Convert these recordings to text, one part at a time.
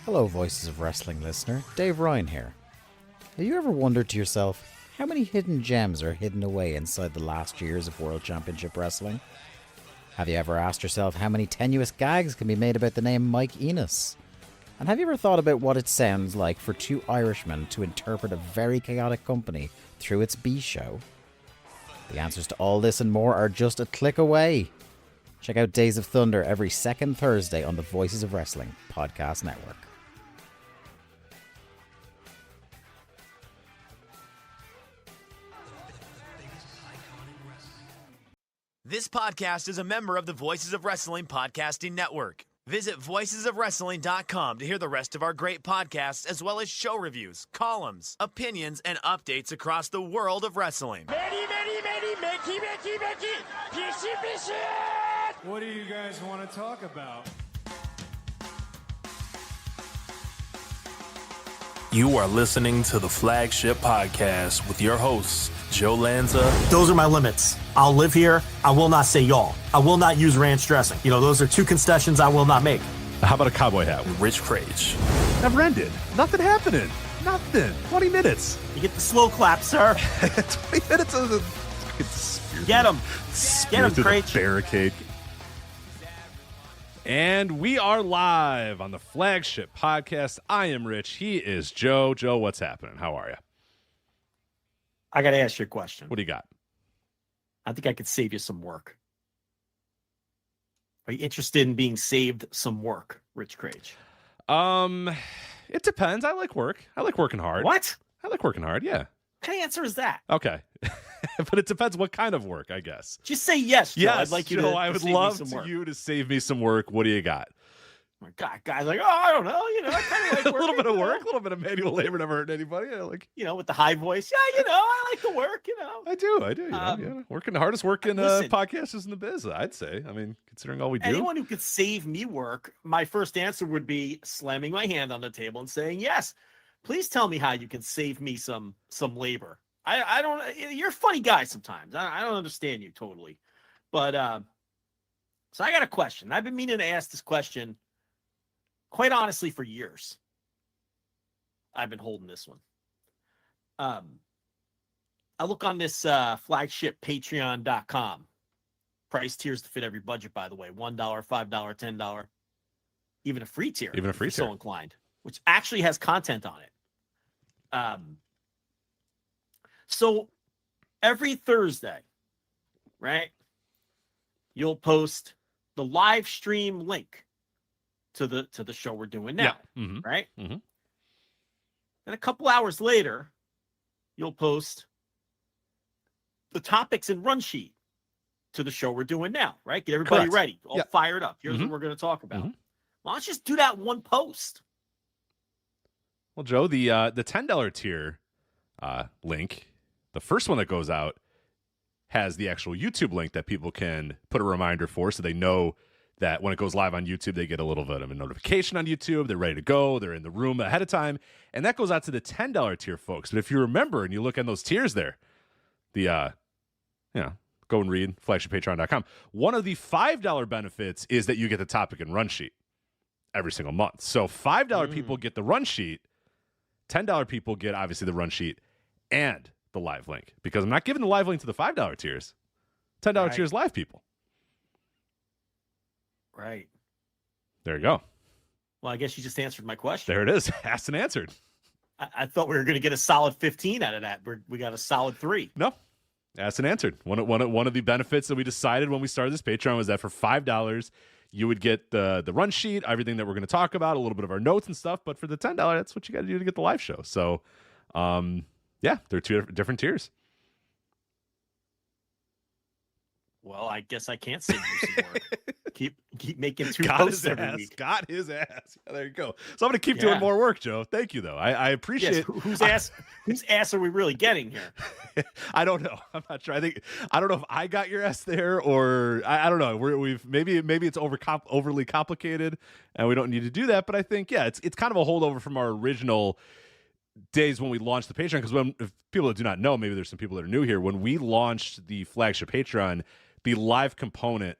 Hello, Voices of Wrestling listener. Dave Ryan here. Have you ever wondered to yourself how many hidden gems are hidden away inside the last years of World Championship Wrestling? Have you ever asked yourself how many tenuous gags can be made about the name Mike Enos? And have you ever thought about what it sounds like for two Irishmen to interpret a very chaotic company through its B show? The answers to all this and more are just a click away. Check out Days of Thunder every second Thursday on the Voices of Wrestling podcast network. This podcast is a member of the Voices of Wrestling podcasting network. Visit voicesofwrestling.com to hear the rest of our great podcasts, as well as show reviews, columns, opinions, and updates across the world of wrestling. What do you guys want to talk about? You are listening to the Flagship Podcast with your hosts, Joe Lanza. Those are my limits. I'll live here. I will not say y'all. I will not use ranch dressing. You know, those are two concessions I will not make. How about a cowboy hat? Rich Crage. Never ended. Nothing happening. Nothing. 20 minutes. You get the slow clap, sir. 20 minutes of the... Get him. Get him, Crage. Barricade. And we are live on the Flagship Podcast. I am Rich. He is Joe. Joe, what's happening? How are you? I got to ask you a question. What do you got? I think I could save you some work. Are you interested in being saved some work, Rich Crage? It depends. I like work. I like working hard. What? I like working hard, yeah. What kind of answer is that? Okay. But it depends what kind of work, I guess. Just say yes, Joe. Yes, I'd like you Joe, to I would save love me some work. you to save me some work. What do you got? My God, guys like, oh, I don't know. You know, I kind of like A working, little bit of you know? work, a little bit of manual labor never hurt anybody. I like. You know, with the high voice. Yeah, you know, I like to work, you know. I do. You know, yeah. Working the hardest working listen, podcasters in the biz, I'd say. I mean, considering all we do. Anyone who could save me work, my first answer would be slamming my hand on the table and saying, yes, please tell me how you can save me some labor. I don't, you're a funny guy sometimes. I don't understand you totally. But, so I got a question. I've been meaning to ask this question, quite honestly, for years. I've been holding this one. I look on this flagship patreon.com. Price tiers to fit every budget, by the way. $1, $5, $10. Even a free tier. Even a free tier. So inclined. Which actually has content on it. So every Thursday, right, you'll post the live stream link to the show we're doing now, right? Mm-hmm. And a couple hours later, you'll post the topics and run sheet to the show we're doing now, right? Get everybody Correct. ready, all fired up. Here's what we're going to talk about. Why don't you just do that one post? Well, Joe, the $10 tier link, the first one that goes out, has the actual YouTube link that people can put a reminder for, so they know that when it goes live on YouTube, they get a little bit of a notification on YouTube. They're ready to go. They're in the room ahead of time. And that goes out to the $10 tier folks. But if you remember and you look at those tiers there, go and read flagshippatreon.com. One of the $5 benefits is that you get the topic and run sheet every single month. So $5 people get the run sheet. $10 people get, obviously, the run sheet and the live link. Because I'm not giving the live link to the $5 tiers. $10 tiers live people. Right. There you go. Well, I guess you just answered my question. There it is. Asked and answered. I thought we were going to get a solid 15 out of that. We got a solid 3. No. Asked and answered. One of the benefits that we decided when we started this Patreon was that for $5, you would get the run sheet, everything that we're going to talk about, a little bit of our notes and stuff. But for the $10, that's what you got to do to get the live show. So, they're two different tiers. Well, I guess I can't save you some work. keep making 2 Got posts his every ass. week. Got his ass. Yeah, there you go. So I'm going to keep doing more work, Joe. Thank you, though. I appreciate it. Whose ass are we really getting here? I don't know. I'm not sure. I don't know if I got your ass there, or I don't know. We've maybe it's overly complicated and we don't need to do that. But I think, it's kind of a holdover from our original days when we launched the Patreon. Because if people that do not know, maybe there's some people that are new here. When we launched the Flagship Patreon, the live component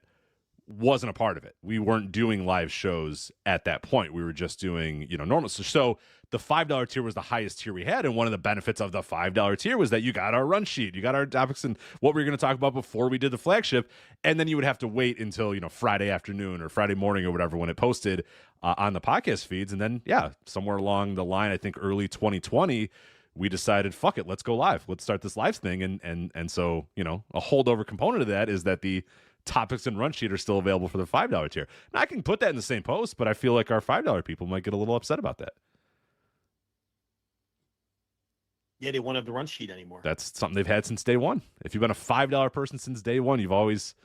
wasn't a part of it. We weren't doing live shows at that point. We were just doing, normal. So the $5 tier was the highest tier we had. And one of the benefits of the $5 tier was that you got our run sheet, you got our topics and what we were going to talk about before we did the flagship. And then you would have to wait until, Friday afternoon or Friday morning or whatever when it posted on the podcast feeds. And then, somewhere along the line, I think early 2020, we decided, fuck it, let's go live. Let's start this live thing. And so, a holdover component of that is that the topics and run sheet are still available for the $5 tier. Now, I can put that in the same post, but I feel like our $5 people might get a little upset about that. Yeah, they won't have the run sheet anymore. That's something they've had since day one. If you've been a $5 person since day one, you've always,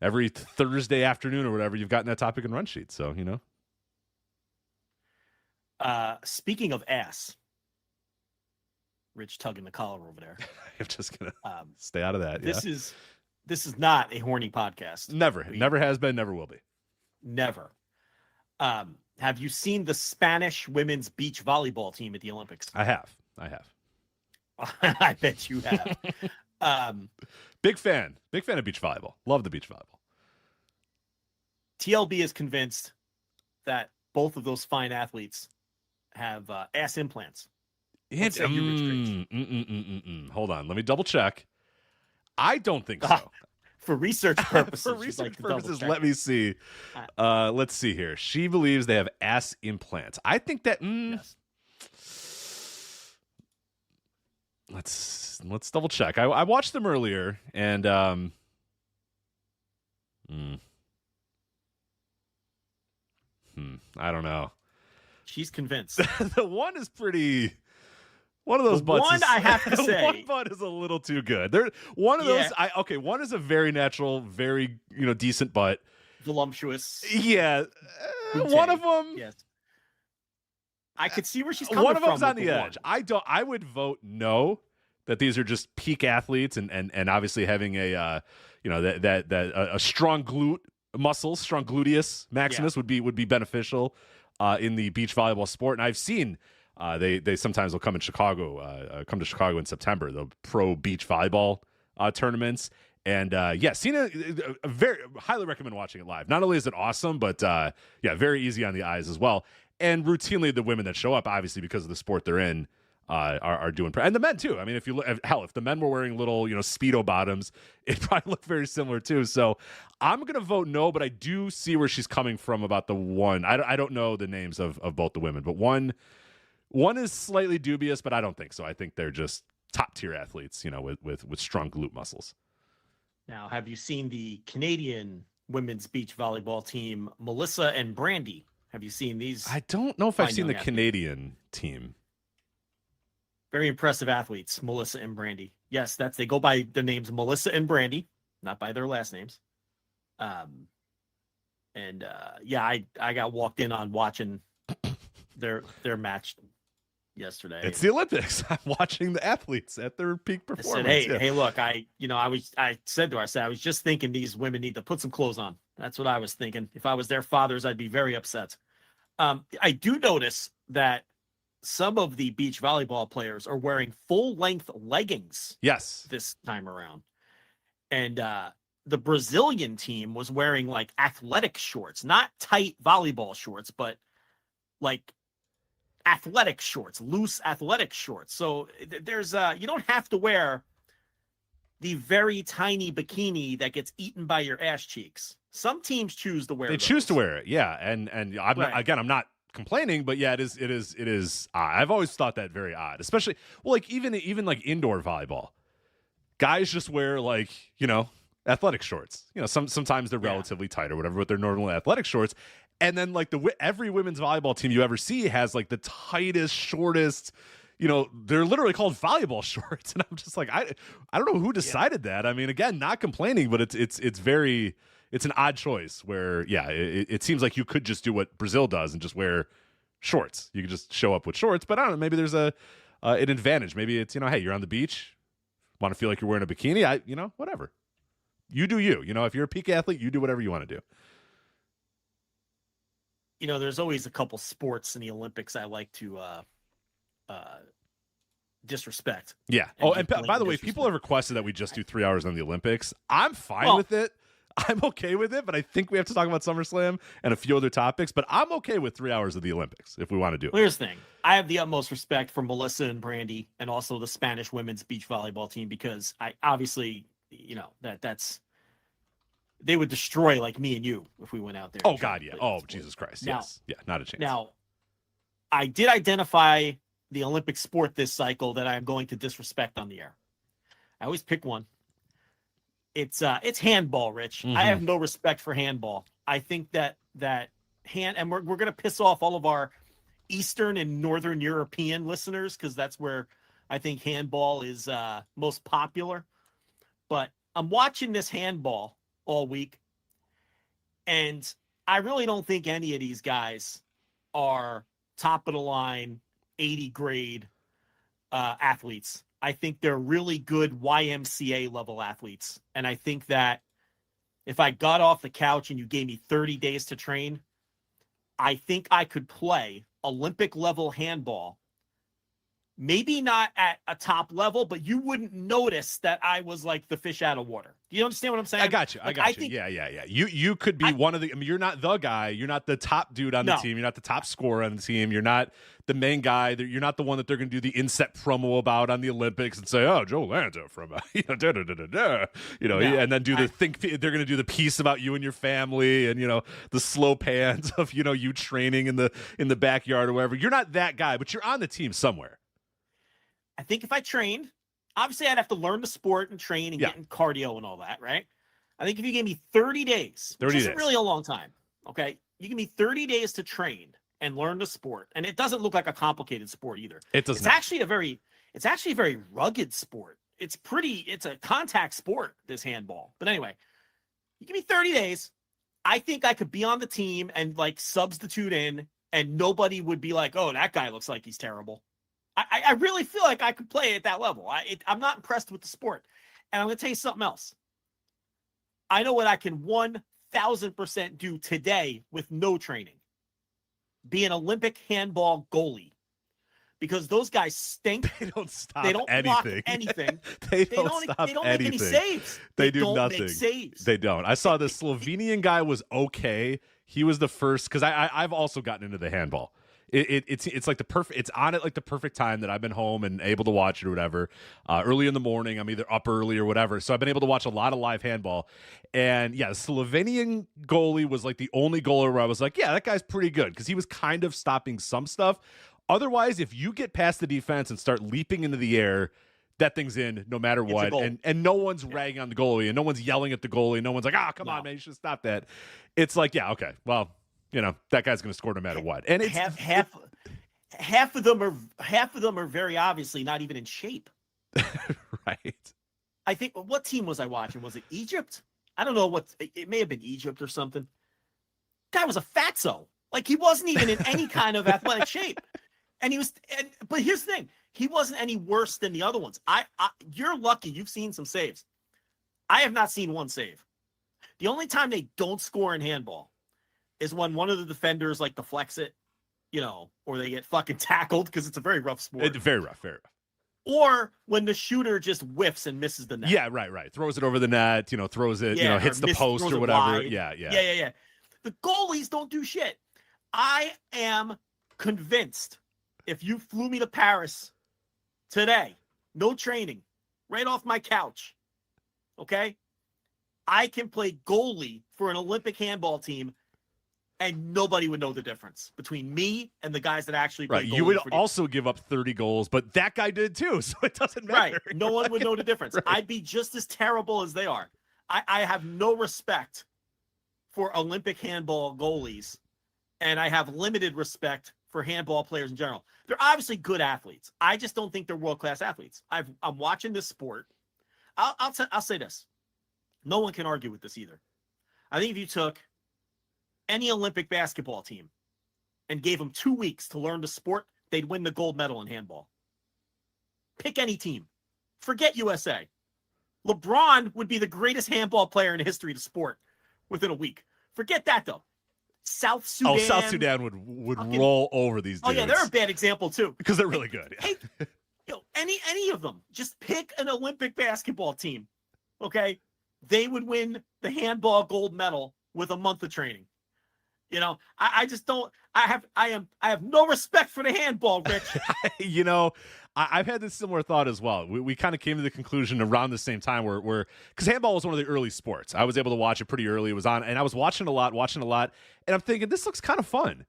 every Thursday afternoon or whatever, you've gotten that topic and run sheet. So, Speaking of ass, Rich tugging the collar over there. I'm just going to stay out of that. This is not a horny podcast. Never has been, never will be. Never. Have you seen the Spanish women's beach volleyball team at the Olympics? I have. I bet you have. Big fan of beach volleyball. Love the beach volleyball. TLB is convinced that both of those fine athletes have ass implants. Hold on, let me double check. I don't think so. For research purposes. For research purposes, let me see. Let's see here. She believes they have ass implants. I think that. Yes. Let's double check. I watched them earlier, and I don't know. She's convinced. The one is pretty. One of those butts. One, I have to say, one butt is a little too good. One of those. One is a very natural, very decent butt. Voluptuous. Yeah, one of them. Yes. I could see where she's coming from. One of them's on the edge. I would vote no. That these are just peak athletes, and obviously having a a strong glute muscles, strong gluteus maximus would be beneficial in the beach volleyball sport. And I've seen they sometimes will come to Chicago in September, the pro beach volleyball tournaments. And seen a very highly recommend watching it live. Not only is it awesome, but very easy on the eyes as well. And routinely the women that show up, obviously because of the sport they're in, are doing, and the men too. I mean, if you look, if the men were wearing little, Speedo bottoms, it probably looked very similar too. So I'm gonna vote no, but I do see where she's coming from about the one. I don't know the names of both the women, but one is slightly dubious, but I don't think so. I think they're just top tier athletes, with strong glute muscles. Now, have you seen the Canadian women's beach volleyball team, Melissa and Brandy? Have you seen these? I don't know if I've seen the Canadian team. Very impressive athletes, Melissa and Brandy. Yes, they go by their names, Melissa and Brandy, not by their last names. I got walked in on watching their match yesterday. It's the Olympics. I'm watching the athletes at their peak performance. I said, hey, look, I said to her, I was just thinking these women need to put some clothes on. That's what I was thinking. If I was their fathers, I'd be very upset. I do notice that some of the beach volleyball players are wearing full-length leggings. Yes. This time around. And the Brazilian team was wearing like athletic shorts, not tight volleyball shorts, but like athletic shorts, loose athletic shorts. So there's you don't have to wear the very tiny bikini that gets eaten by your ass cheeks. Some teams choose to wear They those. choose to wear it. Yeah. And I'm Right. I'm not complaining, but yeah, it is odd. I've always thought that very odd, especially even like indoor volleyball. Guys just wear like, athletic shorts. Sometimes they're relatively tight or whatever, but they're normally athletic shorts. And then like every women's volleyball team you ever see has like the tightest, shortest, they're literally called volleyball shorts. And I'm just like, I don't know who decided that. I mean, again, not complaining, but it's an odd choice where, it seems like you could just do what Brazil does and just wear shorts. You could just show up with shorts, but I don't know, maybe there's an advantage. Maybe it's, hey, you're on the beach, want to feel like you're wearing a bikini. Whatever. You do you. If you're a peak athlete, you do whatever you want to do. There's always a couple sports in the Olympics I like to disrespect. Yeah. And by the way, people have requested that we just do 3 hours on the Olympics. I'm fine with it. I'm okay with it, but I think we have to talk about SummerSlam and a few other topics. But I'm okay with 3 hours of the Olympics if we want to do it. Well, here's the thing. I have the utmost respect for Melissa and Brandy and also the Spanish women's beach volleyball team because I obviously, that's they would destroy like me and you if we went out there. Oh, God, yeah. Oh, Jesus Christ. Now, yes. Yeah, not a chance. Now, I did identify the Olympic sport this cycle that I'm going to disrespect on the air. I always pick one. It's handball, Rich. Mm-hmm. I have no respect for handball. I think that and we're going to piss off all of our Eastern and Northern European listeners because that's where I think handball is most popular. But I'm watching this handball all week, and I really don't think any of these guys are top of the line, 80 grade athletes. I think they're really good YMCA level athletes. And I think that if I got off the couch and you gave me 30 days to train, I think I could play Olympic level handball. Maybe not at a top level, but you wouldn't notice that I was like the fish out of water. Do you understand what I'm saying? I got you. Like, I got you. Yeah. You could be one of the. I mean, you're not the guy. You're not the top dude on the team. You're not the top scorer on the team. You're not the main guy. You're not the one that they're going to do the inset promo about on the Olympics and say, "Oh, Joe Landa from and then do the think. They're going to do the piece about you and your family, and the slow pans of you training in the backyard or wherever. You're not that guy, but you're on the team somewhere. I think if I trained, obviously I'd have to learn the sport and train and get in cardio and all that, right? I think if you gave me 30 days, which isn't really a long time, okay? You give me 30 days to train and learn the sport, and it doesn't look like a complicated sport either. It's actually a very rugged sport. It's a contact sport, this handball. But anyway, you give me 30 days, I think I could be on the team and like substitute in, and nobody would be like, "Oh, that guy looks like he's terrible." I really feel like I could play at that level. I'm not impressed with the sport. And I'm going to tell you something else. I know what I can 1,000% do today with no training. Be an Olympic handball goalie. Because those guys stink. They don't stop They don't block anything. They don't make any saves. They do don't nothing. Make saves. They don't. I saw the Slovenian guy was okay. He was the first, because I've also gotten into the handball. It's like the perfect. It's on at like the perfect time that I've been home and able to watch it or whatever. Early in the morning, I'm either up early or whatever. So I've been able to watch a lot of live handball. And yeah, the Slovenian goalie was like the only goalie where I was like, yeah, that guy's pretty good because he was kind of stopping some stuff. Otherwise, if you get past the defense and start leaping into the air, that thing's in no matter what. And no one's ragging on the goalie and no one's yelling at the goalie. No one's like, come on, man, you should stop that. It's like, yeah, okay, well. That guy's going to score no matter what. And it's half of them are very obviously not even in shape. Right. I think, what team was I watching? Was it Egypt? I don't know it may have been Egypt or something. Guy was a fatso. Like he wasn't even in any kind of athletic shape. And but here's the thing. He wasn't any worse than the other ones. You're lucky you've seen some saves. I have not seen one save. The only time they don't score in handball is when one of the defenders like deflects it, or they get fucking tackled because it's a very rough sport. It's very rough. Or when the shooter just whiffs and misses the net. Yeah, right. Throws it over the net, throws it, hits the post or whatever. Yeah. The goalies don't do shit. I am convinced if you flew me to Paris today, no training, right off my couch, okay, I can play goalie for an Olympic handball team. And nobody would know the difference between me and the guys that actually play. Right. You would also give up 30 goals, but that guy did too, so it doesn't matter. Right. No one would know the difference. Right. I'd be just as terrible as they are. I have no respect for Olympic handball goalies, and I have limited respect for handball players in general. They're obviously good athletes. I just don't think they're world-class athletes. I'm watching this sport. I'll say this. No one can argue with this either. I think if you took any Olympic basketball team and gave them 2 weeks to learn the sport, they'd win the gold medal in handball. Pick any team. Forget USA. LeBron would be the greatest handball player in the history of the sport within a week. Forget that, though. South Sudan. Oh, South Sudan would roll over these dudes. Oh, yeah, they're a bad example, too. Because they're really good. Hey, any of them. Just pick an Olympic basketball team, okay? they would win the handball gold medal with a month of training. You know, I just don't. I have no respect for the handball, Rich. You know, I've had this similar thought as well. We kind of came to the conclusion around the same time where because handball was one of the early sports. I was able to watch it pretty early. It was on, and I was watching a lot, and I'm thinking this looks kind of fun.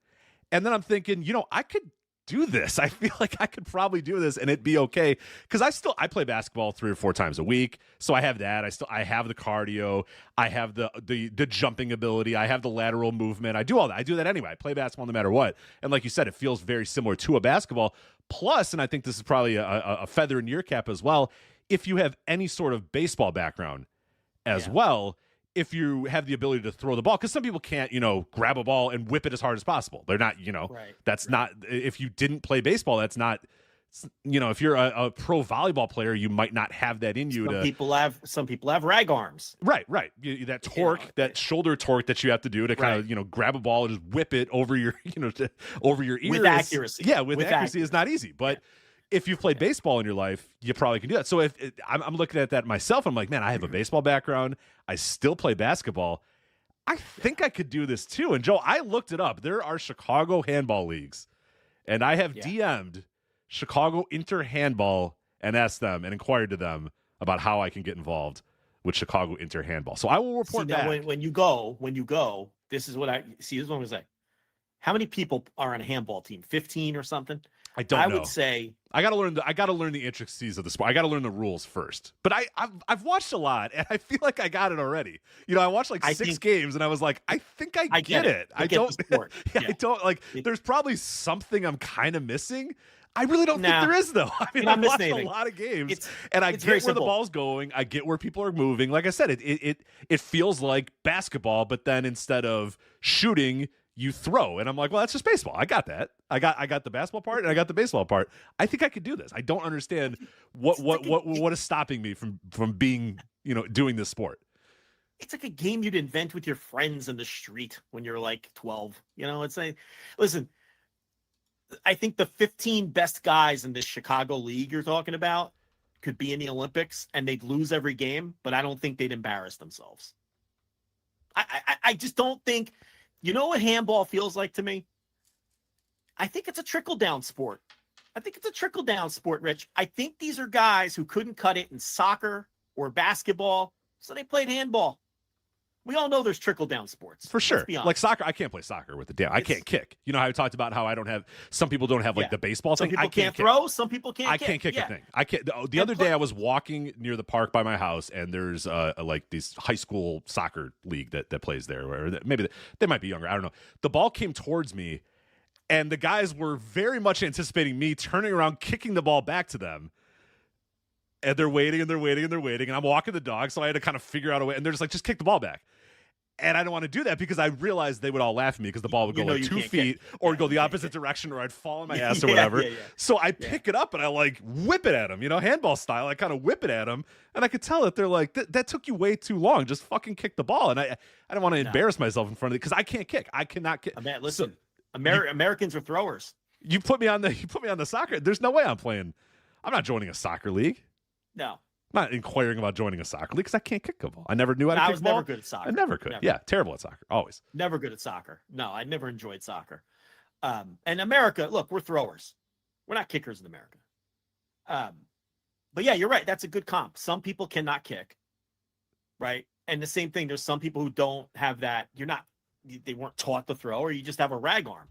And then I'm thinking, you know, I could do this. I feel like I could probably do this and it'd be okay. Because I play basketball 3 or 4 times a week. So I have that. I have the cardio. I have the jumping ability. I have the lateral movement. I do all that. I do that anyway. I play basketball no matter what. And like you said, it feels very similar to a basketball. Plus, and I think this is probably a feather in your cap as well, if you have any sort of baseball background as well, if you have the ability to throw the ball, because some people can't, you know, grab a ball and whip it as hard as possible. They're not, you know, that's not, if you didn't play baseball, that's not, you know, if you're a pro volleyball player, you might not have that in you. Some people have rag arms. Right. That torque, that shoulder torque that you have to do to kind of, you know, grab a ball and just whip it over your, you know, over your ear. With accuracy. Yeah, with accuracy is not easy. But if you've played baseball in your life, you probably can do that. So I'm looking at that myself, I'm like, man, I have a baseball background. I still play basketball. I think I could do this too. And Joe, I looked it up. There are Chicago handball leagues, and I have DM'd Chicago Inter Handball and asked them and inquired to them about how I can get involved with Chicago Inter Handball. So I will report back. When you go, this is what I see. This is what I'm gonna say. How many people are on a handball team? 15 or something? I don't know. I would say I gotta learn the intricacies of the sport. I gotta learn the rules first. But I've watched a lot, and I feel like I got it already. You know, I watched like 6 games, and I was like, I think I get it. I don't. I don't like. There's probably something I'm kind of missing. I really don't think there is, though. I mean, I've watched a lot of games, and I get where the ball's going. I get where people are moving. Like I said, it feels like basketball, but then instead of shooting, you throw. And I'm like, well, that's just baseball. I got that. I got the basketball part and I got the baseball part. I think I could do this. I don't understand what is stopping me from being, you know, doing this sport. It's like a game you'd invent with your friends in the street when you're like 12. You know, it's like, listen, I think the 15 best guys in this Chicago league you're talking about could be in the Olympics and they'd lose every game, but I don't think they'd embarrass themselves. I just don't think. You know what handball feels like to me? I think it's a trickle-down sport. Rich. I think these are guys who couldn't cut it in soccer or basketball, so they played handball. We all know there's trickle-down sports. For sure. Like soccer, I can't play soccer with the damn. I can't kick. You know how I talked about how I don't have, some people don't have like the baseball thing? Some people can't throw, some people can't kick. I can't kick a thing. I can't. The other day I was walking near the park by my house, and there's like this high school soccer league that plays there, or maybe they might be younger. I don't know. The ball came towards me, and the guys were very much anticipating me turning around, kicking the ball back to them. And they're waiting, and I'm walking the dog, so I had to kind of figure out a way, and they're just like, just kick the ball back. And I don't want to do that because I realized they would all laugh at me because the ball would go like 2 feet or go the opposite direction, or I'd fall on my ass or whatever. So I pick it up and I like whip it at them, you know, handball style. I kind of whip it at them, and I could tell that they're like, that took you way too long. Just fucking kick the ball. And I don't want to embarrass myself in front of it because I can't kick. I cannot kick. Man, listen, Americans are throwers. You put me on the soccer. There's no way I'm playing. I'm not joining a soccer league. No. I'm not inquiring about joining a soccer league because I can't kick a ball. I never knew how to kick a ball. I was never good at soccer. I never could. Never. Yeah, terrible at soccer. Always. Never good at soccer. No, I never enjoyed soccer. And America, look, we're throwers. We're not kickers in America. But yeah, you're right. That's a good comp. Some people cannot kick, right? And the same thing, there's some people who don't have that. They weren't taught to throw, or you just have a rag arm.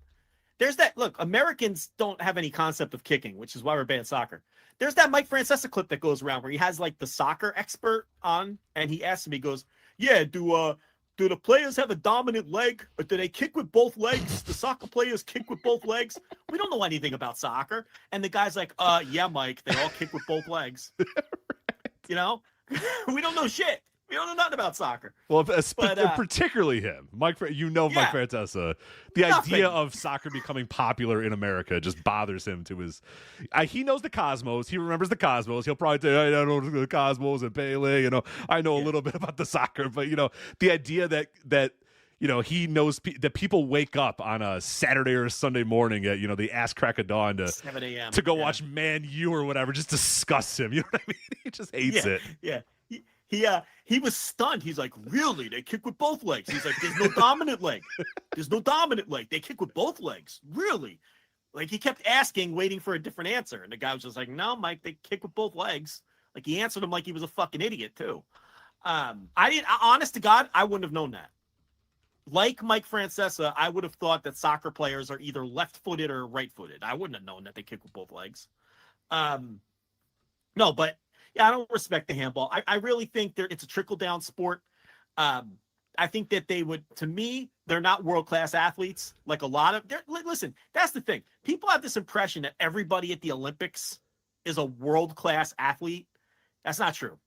There's that. Look, Americans don't have any concept of kicking, which is why we're bad at soccer. There's that Mike Francesa clip that goes around where he has like the soccer expert on, and he asks him, he goes, yeah, do the players have a dominant leg, or do they kick with both legs? The soccer players kick with both legs? We don't know anything about soccer. And the guy's like, yeah, Mike, they all kick with both legs. Right. You know, we don't know shit. We don't know nothing about soccer. Well, particularly him, Mike. Mike Francesa. The idea of soccer becoming popular in America just bothers him to his. He knows the Cosmos. He remembers the Cosmos. He'll probably say, "I know the Cosmos and Pele." You know, I know a little bit about the soccer, but you know, the idea that you know he knows that people wake up on a Saturday or a Sunday morning at the ass crack of dawn to 7 a.m. to go watch Man U or whatever just disgusts him. You know what I mean? He just hates it. Yeah. He was stunned. He's like, really? They kick with both legs. He's like, there's no dominant leg. There's no dominant leg. They kick with both legs. Really? Like, he kept asking, waiting for a different answer. And the guy was just like, no, Mike, they kick with both legs. Like, he answered him like he was a fucking idiot, too. Honest to God, I wouldn't have known that. Like Mike Francesa, I would have thought that soccer players are either left-footed or right-footed. I wouldn't have known that they kick with both legs. No, but yeah, I don't respect the handball. I really think it's a trickle-down sport. I think that they would, to me, they're not world-class athletes. Like a lot of, listen, that's the thing. People have this impression that everybody at the Olympics is a world-class athlete. That's not true.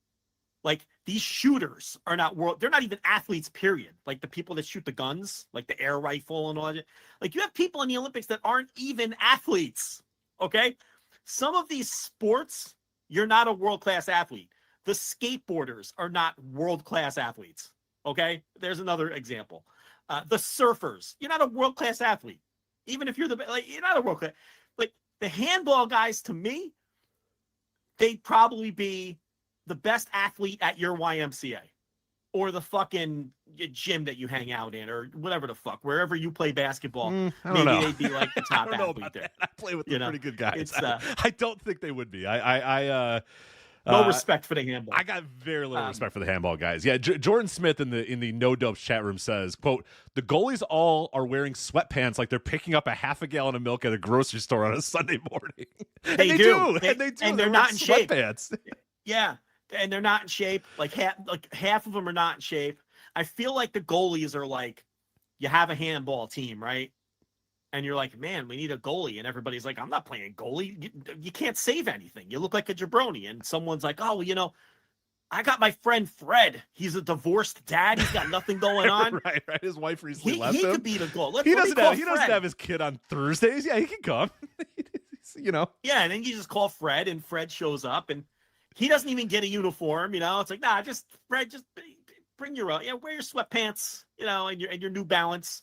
Like, these shooters are not they're not even athletes, period. Like the people that shoot the guns, like the air rifle and all that. Like, you have people in the Olympics that aren't even athletes. Okay. Some of these sports, you're not a world-class athlete. The skateboarders are not world-class athletes. Okay. There's another example. The surfers, you're not a world-class athlete. Even if you're you're not a world-class, like the handball guys, to me, they'd probably be the best athlete at your YMCA or the fucking gym that you hang out in or whatever the fuck, wherever you play basketball. Maybe they'd be like the top athlete there. I play with the pretty good guys. It's, I don't think they would be. No respect for the handball. I got very little respect for the handball guys. Yeah, Jordan Smith in the No Dopes chat room says, quote, the goalies all are wearing sweatpants like they're picking up a half a gallon of milk at a grocery store on a Sunday morning. They do. And they're not in shape. Sweatpants. Yeah. And they're not in shape. Like half of them are not in shape. I feel like the goalies are like, you have a handball team, right? And you're like, man, we need a goalie. And everybody's like, I'm not playing goalie. You can't save anything. You look like a jabroni. And someone's like, oh, I got my friend Fred. He's a divorced dad. He's got nothing going on. right. His wife recently left him. He could be the goal. He doesn't have his kid on Thursdays. Yeah, he can come. Yeah, and then you just call Fred, and Fred shows up, and he doesn't even get a uniform. It's like, nah, Fred, just bring your wear your sweatpants, and your New Balance.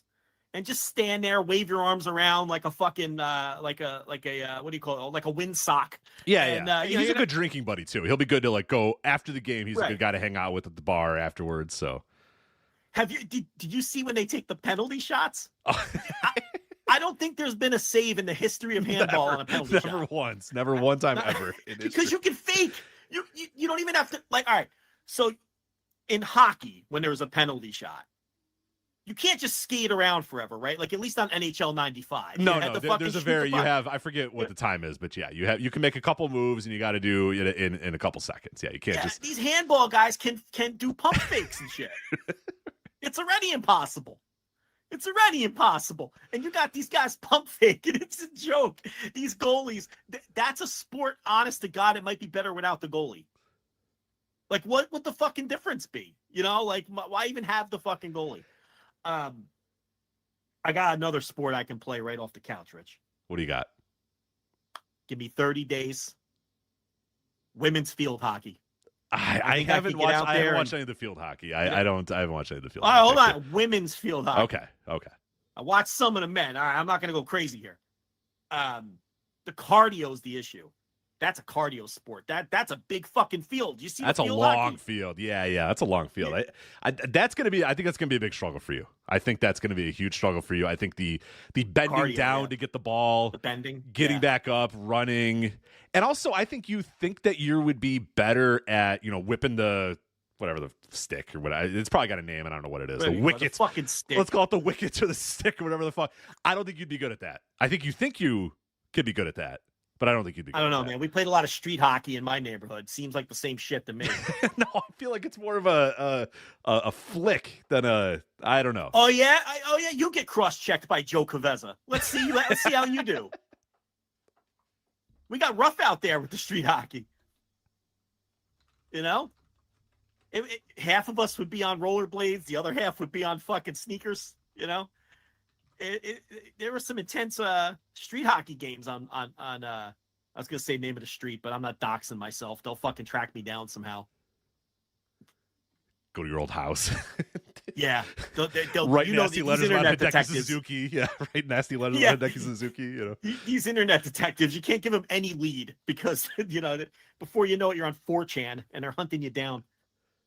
And just stand there, wave your arms around like a fucking like a what do you call it? Like a windsock. Yeah, and, he's a good drinking buddy too. He'll be good to go after the game. He's a good guy to hang out with at the bar afterwards. So, did you see when they take the penalty shots? I don't think there's been a save in the history of handball on a penalty shot. Never one time ever. Because you can fake. You don't even have to all right. So in hockey, when there was a penalty shot, you can't just skate around forever, right? Like at least on NHL 95. No. There's I forget what the time is, but yeah, you can make a couple moves and you got to do it in a couple seconds. Yeah, you can't just. These handball guys can do pump fakes and shit. It's already impossible. And you got these guys pump faking. It's a joke. These goalies, that's a sport. Honest to God, it might be better without the goalie. Like, what would the fucking difference be? Why even have the fucking goalie? I got another sport I can play right off the couch, Rich. What do you got? Give me 30 days. Women's field hockey. I haven't watched any of the field hockey. I haven't watched any of the field hockey. Hold on. Women's field hockey. Okay. I watched some of the men. All right, I'm not going to go crazy here. The cardio is the issue. That's a cardio sport. That's a big fucking field. You see, that's a long field. Yeah, that's a long field. Yeah. I think that's gonna be a big struggle for you. I think that's gonna be a huge struggle for you. I think the bending cardio, down to get the ball, the bending, getting back up, running, and also I think you think that you would be better at whipping the whatever the stick or whatever. It's probably got a name. I don't know what it is. The wickets. The fucking stick. Let's call it the wickets or the stick or whatever the fuck. I don't think you'd be good at that. I think you could be good at that. But I don't think you'd be good. I don't know, man. We played a lot of street hockey in my neighborhood. Seems like the same shit to me. No, I feel like it's more of a flick than I don't know. Oh yeah, you get cross-checked by Joe Caveza. Let's see how you do. We got rough out there with the street hockey. Half of us would be on rollerblades, the other half would be on fucking sneakers. There were some intense street hockey games on I was gonna say name of the street, but I'm not doxing myself. They'll fucking track me down somehow. Go to your old house. Yeah, they'll write nasty letters about Hideki Suzuki. Yeah, write nasty letters about Hideki Suzuki. These internet detectives, you can't give them any lead because before you know it, you're on 4chan and they're hunting you down.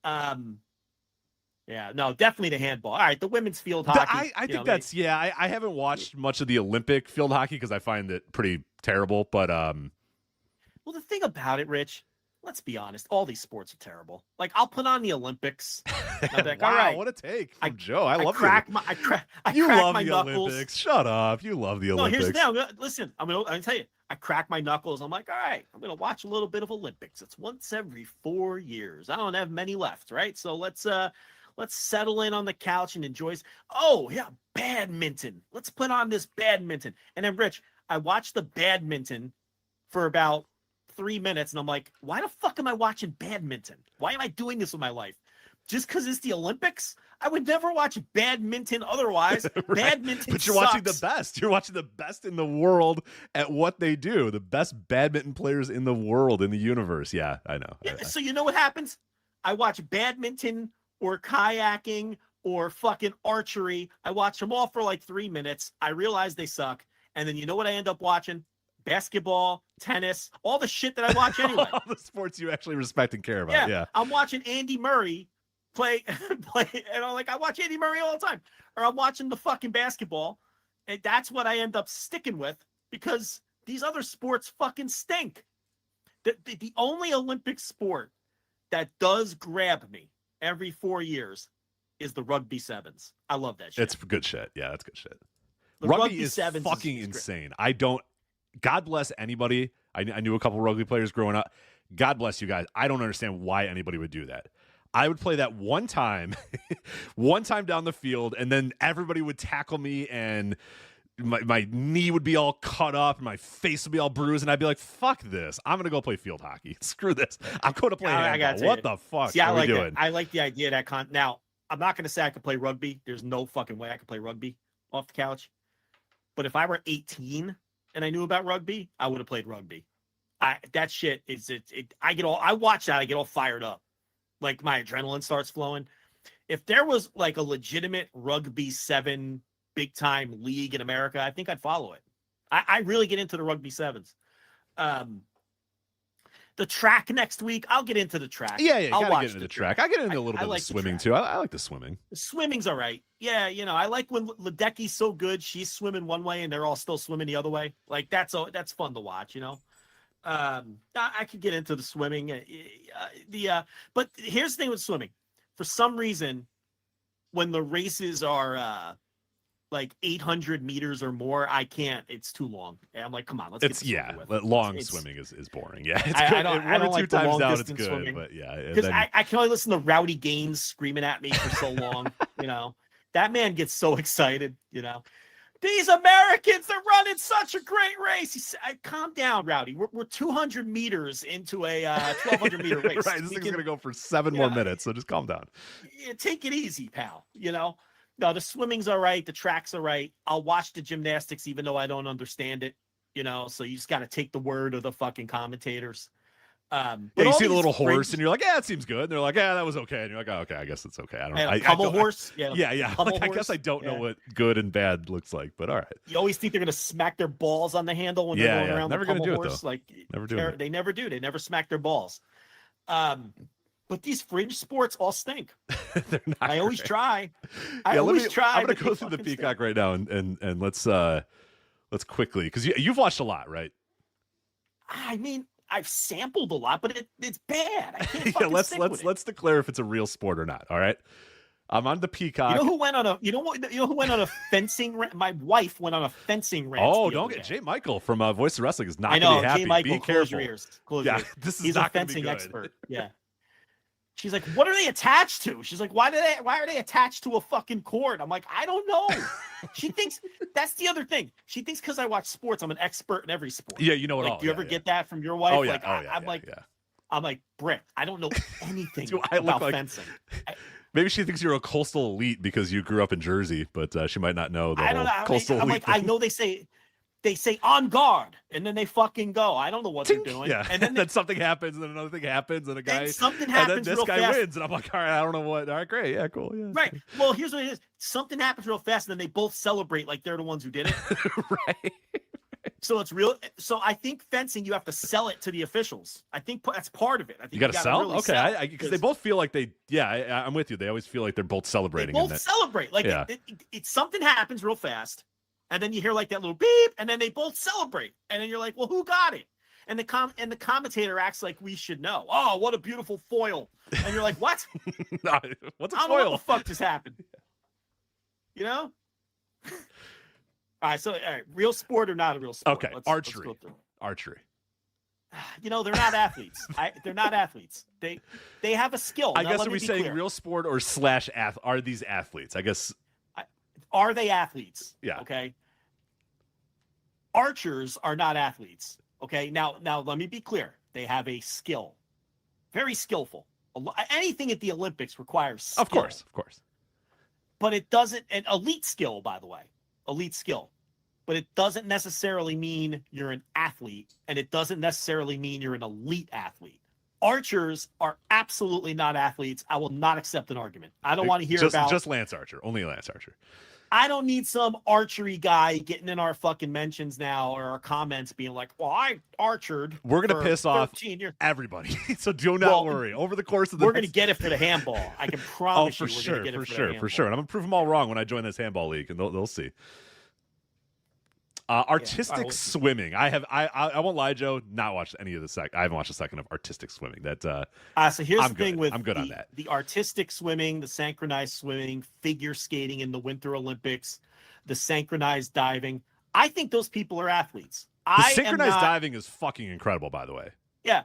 Yeah, no, definitely the handball. All right, the women's field hockey. I think that's I haven't watched much of the Olympic field hockey because I find it pretty terrible. But well, the thing about it, Rich, let's be honest, all these sports are terrible. Like, I'll put on the Olympics. And I'll be like, wow, all right, what a take from Joe. I love crack you. my You crack love my the knuckles. Olympics. Shut up. You love the No, Olympics. here's the thing. Listen, I'm gonna tell you. I crack my knuckles. I'm like, all right, I'm gonna watch a little bit of Olympics. It's once every 4 years. I don't have many left, right? So let's settle in on the couch and enjoy. Oh yeah, badminton. Let's put on this badminton. And then, Rich, I watched the badminton for about 3 minutes, and I'm like, why the fuck am I watching badminton? Why am I doing this with my life? Just because it's the Olympics? I would never watch badminton otherwise. Right. Badminton But you're sucks. watching the best. You're watching the best in the world at what they do. The best badminton players in the world, in the universe. Yeah, I know. Yeah, so you know what happens? I watch badminton or kayaking or fucking archery. I watch them all for like 3 minutes. I realize they suck. And then you know what I end up watching? Basketball, tennis, all the shit that I watch anyway. All the sports you actually respect and care about. Yeah. I'm watching Andy Murray play, and I'm like, I watch Andy Murray all the time. Or I'm watching the fucking basketball. And that's what I end up sticking with because these other sports fucking stink. The only Olympic sport that does grab me every 4 years is the rugby sevens. I love that shit. It's good shit. Yeah, that's good shit. The Rugby is sevens fucking is insane. God bless anybody. I knew a couple rugby players growing up. God bless you guys. I don't understand why anybody would do that. I would play that one time down the field, and then everybody would tackle me, and my knee would be all cut up, and my face would be all bruised, and I'd be like, fuck this. I'm going to go play field hockey. Screw this. I'm going to play handball. What the fuck See, are we doing? I like the idea of that now, I'm not going to say I could play rugby. There's no fucking way I could play rugby off the couch. But if I were 18 and I knew about rugby, I would have played rugby. That shit is I watch that, I get all fired up. Like my adrenaline starts flowing. If there was like a legitimate rugby 7 big time league in America, I think I'd follow it. I really get into the rugby sevens. The track next week, I'll get into the track. Yeah, I'll gotta watch get into the track. I get into a little bit of swimming too. I like the swimming. The swimming's all right. Yeah, I like when Ledecky's so good, she's swimming one way and they're all still swimming the other way. Like that's fun to watch, I could get into the swimming. But here's the thing with swimming. For some reason, when the races are like 800 meters or more, I can't. It's too long. And I'm like, come on, let's get this over with. Long swimming is boring. Yeah, it's I good. don't One or like two the times long down, it's distance good. swimming. But yeah, because I can only listen to Rowdy Gaines screaming at me for so long. That man gets so excited. These Americans, they're running such a great race. He said, calm down, Rowdy. We're 200 meters into a 1,200 meter race. Right, this thing's going to go for 7 more minutes, so just calm down. Yeah, take it easy, pal. No, the swimming's all right. The track's all right. I'll watch the gymnastics even though I don't understand it, so you just got to take the word of the fucking commentators. You see the little horse and you're like, yeah, it seems good. And they're like, yeah, that was okay. And you're like, oh, okay, I guess it's okay. I don't know. Pummel horse? Yeah. I guess I don't know what good and bad looks like, but all right. You always think they're going to smack their balls on the handle when they're going around never the pummel do horse. It, like, never do they never do. They never smack their balls. But these fringe sports all stink. They're not I always great. try. I'm going to go through the Peacock right now and let's quickly, because you've watched a lot, right? I mean, I've sampled a lot, but it's bad. I can't fucking stick with it. Let's declare if it's a real sport or not. All right. I'm on the Peacock. You know who went on a fencing? My wife went on a fencing rant. Oh, don't get Jay Michael from Voice of Wrestling is not going to be happy. Jay Michael, be careful. Close your ears. Close your ears. This is He's not a fencing good. expert. Yeah. She's like, what are they attached to? She's like, why are they attached to a fucking cord? I'm like, I don't know. She thinks that's the other thing. She thinks because I watch sports, I'm an expert in every sport. Yeah, you know it all. Do you ever get that from your wife? Oh yeah. I'm like, Britt, I don't know anything I about like, fencing. Maybe she thinks you're a coastal elite because you grew up in Jersey, but she might not know the whole coastal elite. I'm like, I know they say on guard, and then they fucking go. I don't know what they're doing. Yeah, and then something happens, and then another thing happens, and something happens, and then this real guy fast. wins, and I'm like, all right, I don't know what. All right, great, yeah, cool, yeah. Right. Well, here's what it is. Something happens real fast, and then they both celebrate like they're the ones who did it. Right. So it's real. So I think fencing, you have to sell it to the officials. I think that's part of it. I think You got to sell? really Okay. sell Because they both feel like I'm with you. They always feel like they're both celebrating. They both celebrate. Like it's something happens real fast, and then you hear like that little beep, and then they both celebrate. And then you're like, well, who got it? And the commentator acts like we should know. Oh, what a beautiful foil. And you're like, what? What's a I don't know foil? what the fuck just happened. You know? All right, real sport or not a real sport? Okay, let's archery. Archery. They're not athletes. They're not athletes. They have a skill. I now, guess are we saying clear. real sport or / are these athletes? I guess. Are they athletes? Yeah. Okay. Archers are not athletes. Okay. Now let me be clear. They have a skill. Very skillful. Anything at the Olympics requires skill. Of course. But it doesn't, an elite skill, by the way. Elite skill. But it doesn't necessarily mean you're an athlete, and it doesn't necessarily mean you're an elite athlete. Archers are absolutely not athletes. I will not accept an argument. I don't want to hear about just Lance Archer. Only Lance Archer. I don't need some archery guy getting in our fucking mentions now or our comments being like, well, I archered. We're going to piss off years. everybody. So do not worry. Over the course of the We're going to get it for the handball. I can promise for you we're sure, going to get it for sure. And I'm going to prove them all wrong when I join this handball league, and they'll see. Artistic swimming. I won't lie, Joe. Not watched any of the I haven't watched a second of artistic swimming. That so here's the thing with I'm good on that. The artistic swimming, the synchronized swimming, figure skating in the Winter Olympics, the synchronized diving. I think those people are athletes. The synchronized diving is fucking incredible, by the way. Yeah,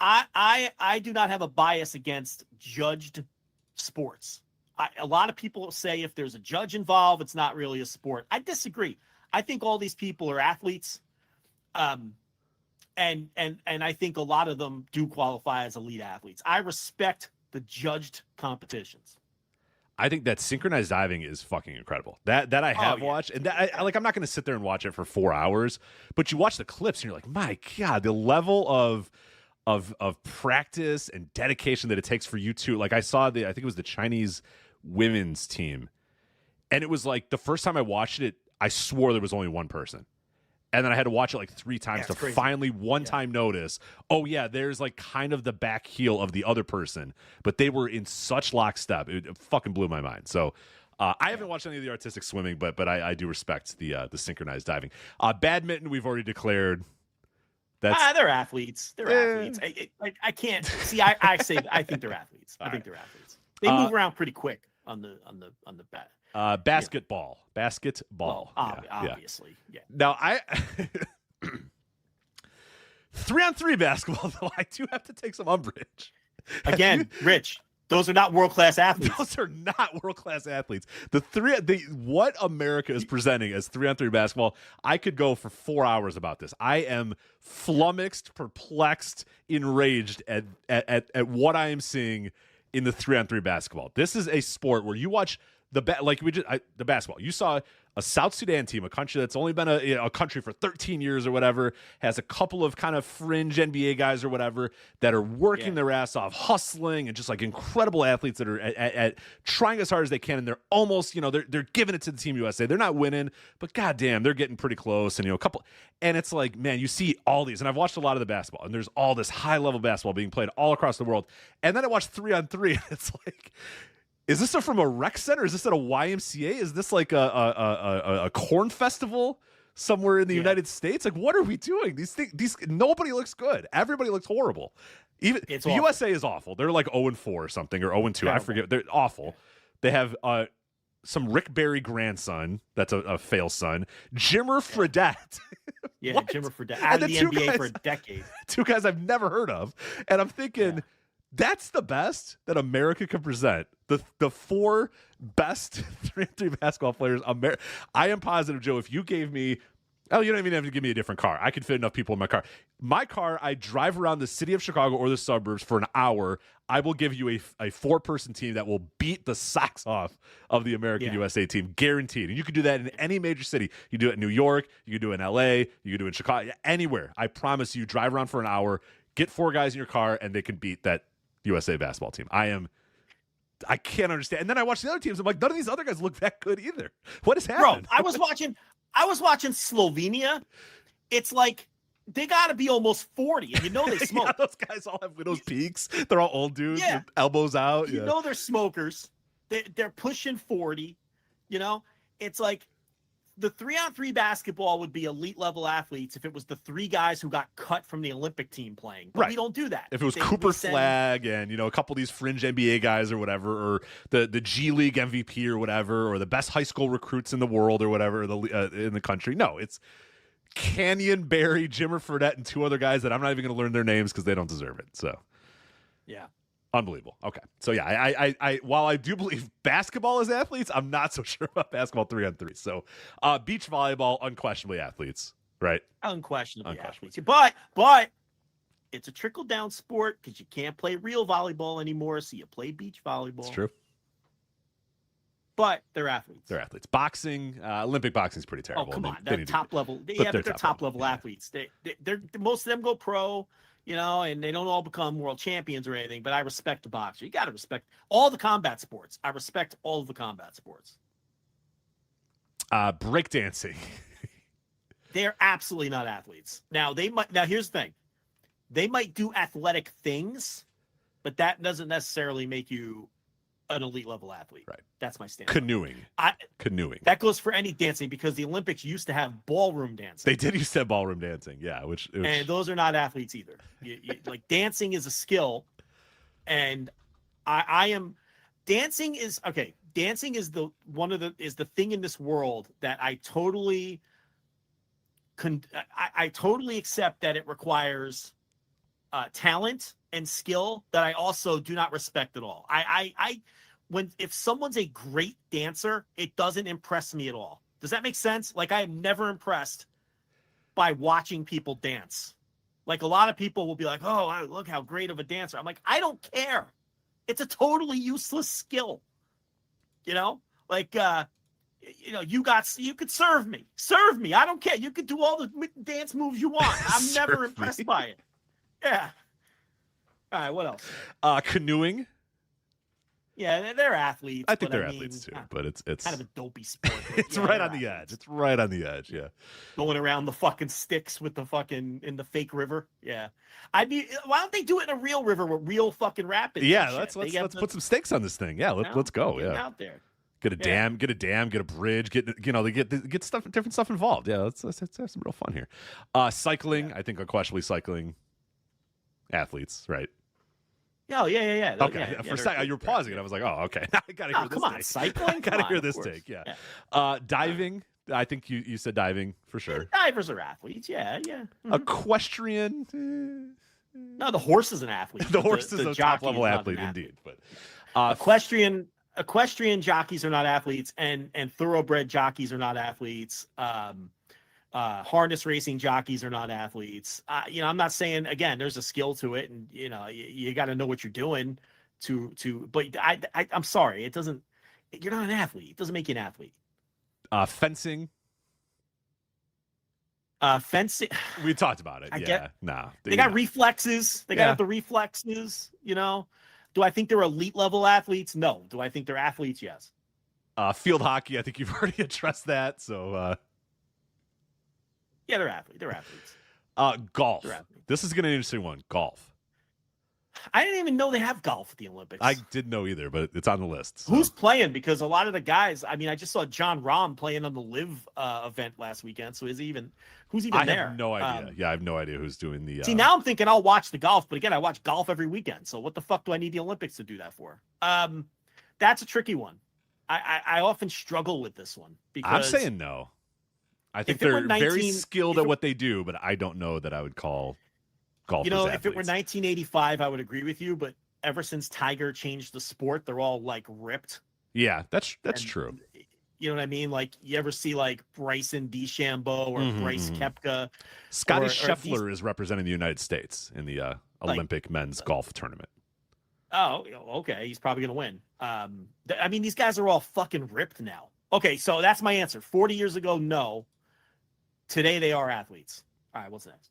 I do not have a bias against judged sports. A lot of people say if there's a judge involved, it's not really a sport. I disagree. I think all these people are athletes, and I think a lot of them do qualify as elite athletes. I respect the judged competitions. I think that synchronized diving is fucking incredible. That I have watched, and that I'm not going to sit there and watch it for 4 hours, but you watch the clips and you're like, my God, the level of practice and dedication that it takes for you to, like, I think it was the Chinese women's team, and it was like the first time I watched it, I swore there was only one person. And then I had to watch it like 3 times to finally one time notice, oh, yeah, there's like kind of the back heel of the other person. But they were in such lockstep. It fucking blew my mind. So I haven't watched any of the artistic swimming, but I do respect the synchronized diving. Badminton, we've already declared. They're athletes. They're athletes. I can't see. I think they're athletes. I think they're athletes. They move around pretty quick on the bat. Basketball. Basketball. Well, obviously. Yeah. Now, 3-on-3 basketball, though, I do have to take some umbrage. Again, Rich, those are not world-class athletes. Those are not world-class athletes. What America is presenting as 3-on-3 basketball, I could go for 4 hours about this. I am flummoxed, perplexed, enraged at what I am seeing in the 3-on-3 basketball. This is a sport where you watch the basketball. You saw a South Sudan team, a country that's only been a country for 13 years or whatever, has a couple of kind of fringe NBA guys or whatever that are working their ass off, hustling, and just like incredible athletes that are at trying as hard as they can, and they're almost, they're giving it to the Team USA. They're not winning, but goddamn, they're getting pretty close, and a couple. And it's like, man, you see all these, and I've watched a lot of the basketball, and there's all this high level basketball being played all across the world, and then I watched 3-on-3, and it's like, is this from a rec center? Is this at a YMCA? Is this like a corn festival somewhere in the United States? Like, what are we doing? These nobody looks good. Everybody looks horrible. Even the awful. USA is awful. They're like 0-4 or something, or 0-2. Terrible. I forget. They're awful. They have some Rick Barry grandson. That's a fail son. Jimmer Fredette. Yeah, Jimmer Fredette. Out of the NBA for a decade. 2 guys I've never heard of. And I'm thinking... Yeah. That's the best that America can present. The 4 best 3-on-3 basketball players. I am positive, Joe, if you gave me, you don't even have to give me a different car. I could fit enough people in my car. My car, I drive around the city of Chicago or the suburbs for an hour. I will give you a 4-person team that will beat the socks off of the American USA team, guaranteed. And you can do that in any major city. You do it in New York. You can do it in LA. You can do it in Chicago. Anywhere. I promise you, drive around for an hour, get 4 guys in your car, and they can beat that USA basketball team. I can't understand. And then I watch the other teams. I'm like, none of these other guys look that good either. What is happening? Bro, I was watching Slovenia. it's like they got to be almost 40, and they smoke. Yeah, those guys all have widow's peaks. They're all old dudes Yeah. with elbows out. You know they're smokers. They're pushing 40. It's like the 3-on-3 basketball would be elite level athletes if it was the 3 guys who got cut from the Olympic team playing. But we don't do that. If it was Cooper Flag and a couple of these fringe NBA guys or whatever, or the G League MVP or whatever, or the best high school recruits in the world or whatever, in the country. No, it's Canyon, Barry, Jimmer Fredette, and 2 other guys that I'm not even going to learn their names because they don't deserve it. So, yeah. Unbelievable. Okay. So, yeah, I while I do believe basketball is athletes, I'm not so sure about basketball 3-on-3. So, beach volleyball, unquestionably athletes, right? Unquestionably athletes. But it's a trickle-down sport because you can't play real volleyball anymore, so you play beach volleyball. It's true. But they're athletes. They're athletes. Boxing, Olympic boxing is pretty terrible. Oh, come on. They're top level. They're top level athletes. They're most of them go pro. And they don't all become world champions or anything, but I respect the boxer. You got to respect all the combat sports. I respect all of the combat sports. Breakdancing. They're absolutely not athletes. Now, here's the thing. They might do athletic things, but that doesn't necessarily make you an elite level athlete. Right. That's my stance. Canoeing. That goes for any dancing because the Olympics used to have ballroom dancing. They did used to have ballroom dancing. Yeah. And those are not athletes either. Like dancing is a skill. And dancing is the thing in this world that I totally accept that it requires talent and skill that I also do not respect at all. If someone's a great dancer, it doesn't impress me at all. Does that make sense? Like, I am never impressed by watching people dance. Like, a lot of people will be like, oh, look how great of a dancer. I'm like, I don't care. It's a totally useless skill. Like, you could serve me. Serve me. I don't care. You could do all the dance moves you want. I'm never impressed by it. Yeah. All right, what else? Canoeing. Yeah, they're athletes. I think they're athletes too, but it's kind of a dopey sport. It's right on the edge. It's right on the edge. Yeah, going around the fucking sticks with in the fake river. Yeah, why don't they do it in a real river with real fucking rapids? Yeah, let's put some stakes on this thing. Yeah, let's go. Get yeah, out there. Get a dam, get a bridge, get stuff, different stuff involved. Yeah, let's have some real fun here. Cycling, yeah. I think unquestionably cycling athletes, right? Oh, yeah. Okay. For a second, you were pausing, and I was like, "Oh, okay." Now I gotta hear this. Come on, cycling. Gotta hear this take. Yeah. Diving. I think you said diving for sure. Divers are athletes. Yeah. Mm-hmm. Equestrian. No, the horse is an athlete. The horse is a top level athlete indeed. But equestrian jockeys are not athletes, and thoroughbred jockeys are not athletes. Harness racing jockeys are not athletes. I'm not saying, again, there's a skill to it, and you got to know what you're doing but I'm sorry, it doesn't. You're not an athlete. It doesn't make you an athlete. Fencing. Fencing. We talked about it. They got reflexes. They got the reflexes. Do I think they're elite level athletes? No. Do I think they're athletes? Yes. Field hockey. I think you've already addressed that. So. Yeah, they're athletes. Golf. This is going to be an interesting one. Golf. I didn't even know they have golf at the Olympics. I didn't know either, but it's on the list. So. Who's playing? Because a lot of the guys, I just saw John Rahm playing on the Live event last weekend. So who's even there? I have no idea. I have no idea who's doing the. See, now I'm thinking I'll watch the golf, but again, I watch golf every weekend. So what the fuck do I need the Olympics to do that for? That's a tricky one. I often struggle with this one because I'm saying no. I think they're very skilled at what they do, but I don't know that I would call golf. If it were 1985, I would agree with you. But ever since Tiger changed the sport, they're all like ripped. Yeah, that's true. You know what I mean? Like, you ever see like Bryson DeChambeau or Bryce Koepka? Scotty Scheffler is representing the United States in the Olympic men's golf tournament. Oh, okay. He's probably going to win. These guys are all fucking ripped now. Okay, so that's my answer. 40 years ago, no. Today, they are athletes. All right, what's next?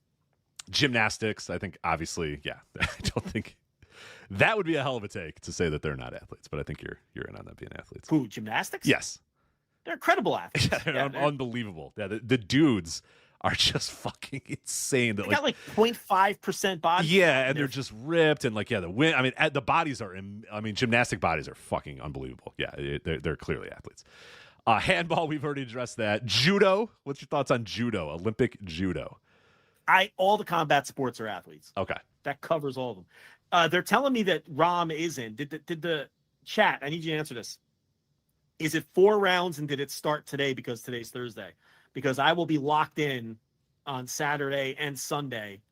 Gymnastics, I think, obviously, yeah. I don't think that would be a hell of a take to say that they're not athletes, but I think you're in on that being athletes. Who, gymnastics? Yes. They're incredible athletes. Yeah, they're unbelievable. Yeah, the dudes are just fucking insane. That They got like 0.5% body. Yeah, and they're just ripped and like the bodies are. Gymnastic bodies are fucking unbelievable. Yeah, they're clearly athletes. Handball, we've already addressed that. Judo, what's your thoughts on judo? Olympic judo. All the combat sports are athletes. Okay, that covers all of them. They're telling me that Rom is in. Did the chat? I need you to answer this. Is it 4 rounds and did it start today because today's Thursday? Because I will be locked in on Saturday and Sunday.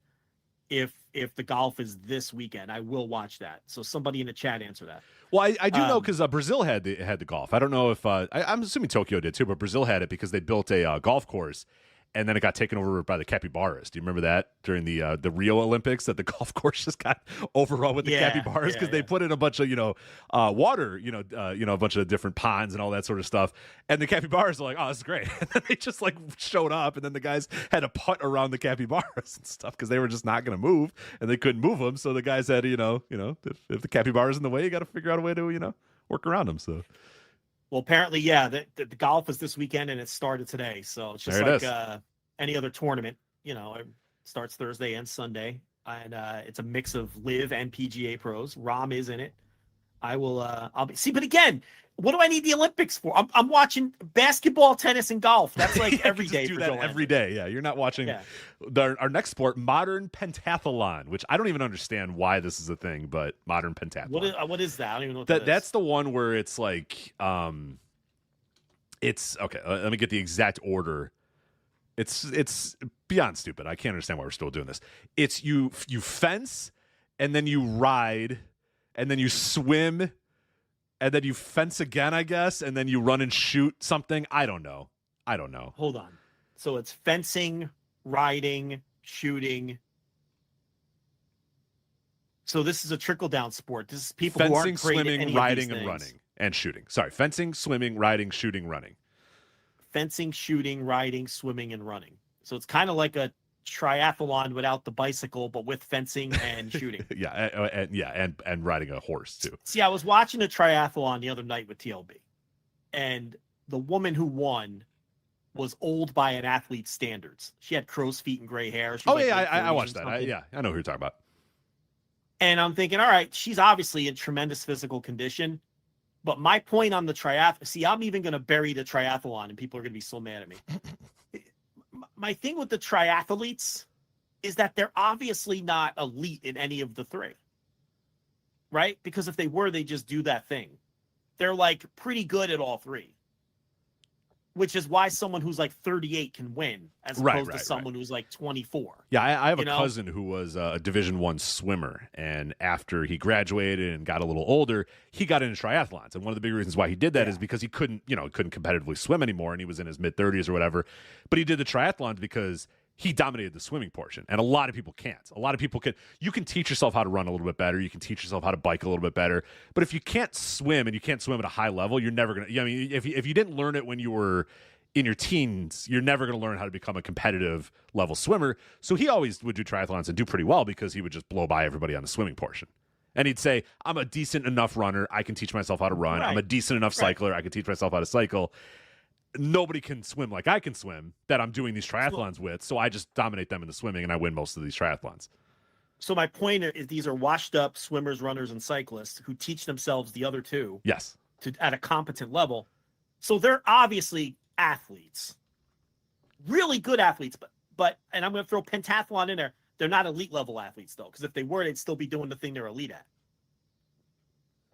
If the golf is this weekend, I will watch that. So somebody in the chat answer that. Well, I do know because Brazil had the golf. I don't know if I'm assuming Tokyo did too, but Brazil had it because they built a golf course, and then it got taken over by the capybaras. Do you remember that during the Rio Olympics that the golf course just got overrun with the capybaras because they put in a bunch of water, a bunch of different ponds and all that sort of stuff, and the capybaras are like, oh, this is great, and then they just like showed up, and then the guys had to putt around the capybaras and stuff because they were just not going to move, and they couldn't move them, so the guys had to, if the capybara's in the way, you got to figure out a way to work around them. So. Well, apparently, yeah, the golf is this weekend and it started today. So it's just like any other tournament, it starts Thursday and Sunday. And it's a mix of live and PGA pros. Rom is in it. I'll be, but again, what do I need the Olympics for? I'm watching basketball, tennis, and golf. That's like every day. Do that every day. Yeah. You're not watching our next sport, modern pentathlon, which I don't even understand why this is a thing, but modern pentathlon. What is that? I don't even know what that's the one where it's like, it's okay. Let me get the exact order. It's beyond stupid. I can't understand why we're still doing this. It's you fence and then you ride and then you swim and then you fence again, I guess, and then you run and shoot something. I don't know. Hold on. So it's fencing, riding, shooting. So this is a trickle-down sport. This is people fencing, who aren't great swimming, at any riding, of these and things. running. And shooting. Sorry, fencing, swimming, riding, shooting, running. Fencing, shooting, riding, swimming, and running. So it's kind of like a triathlon without the bicycle, but with fencing and shooting. and riding a horse too. See, I was watching a triathlon the other night with TLB, and the woman who won was old by an athlete's standards. She had crow's feet and gray hair. I watched that. I know who you're talking about. And I'm thinking, all right, she's obviously in tremendous physical condition. But my point on the triathlon, see, I'm even going to bury the triathlon, and people are going to be so mad at me. My thing with the triathletes is that they're obviously not elite in any of the three, right? Because if they were, they just do that thing. They're like pretty good at all three, which is why someone who's like 38 can win as opposed to someone who's like 24. Yeah, I have a cousin who was a Division I swimmer, and after he graduated and got a little older, he got into triathlons. And one of the big reasons why he did that is because he couldn't competitively swim anymore, and he was in his mid-30s or whatever. But he did the triathlons because he dominated the swimming portion, and a lot of people can't. A lot of people can. You can teach yourself how to run a little bit better. You can teach yourself how to bike a little bit better. But if you can't swim and you can't swim at a high level, you're never gonna. I mean, if you didn't learn it when you were in your teens, you're never going to learn how to become a competitive level swimmer. So he always would do triathlons and do pretty well because he would just blow by everybody on the swimming portion. And he'd say, I'm a decent enough runner. I can teach myself how to run. I'm a decent enough cycler. I can teach myself how to cycle. Nobody can swim like I can swim that I'm doing these triathlons with. So I just dominate them in the swimming and I win most of these triathlons. So my point is these are washed up swimmers, runners, and cyclists who teach themselves the other two. Yes. At a competent level. So they're obviously athletes, really good athletes, but and I'm going to throw pentathlon in there. They're not elite level athletes though, because if they were, they'd still be doing the thing they're elite at.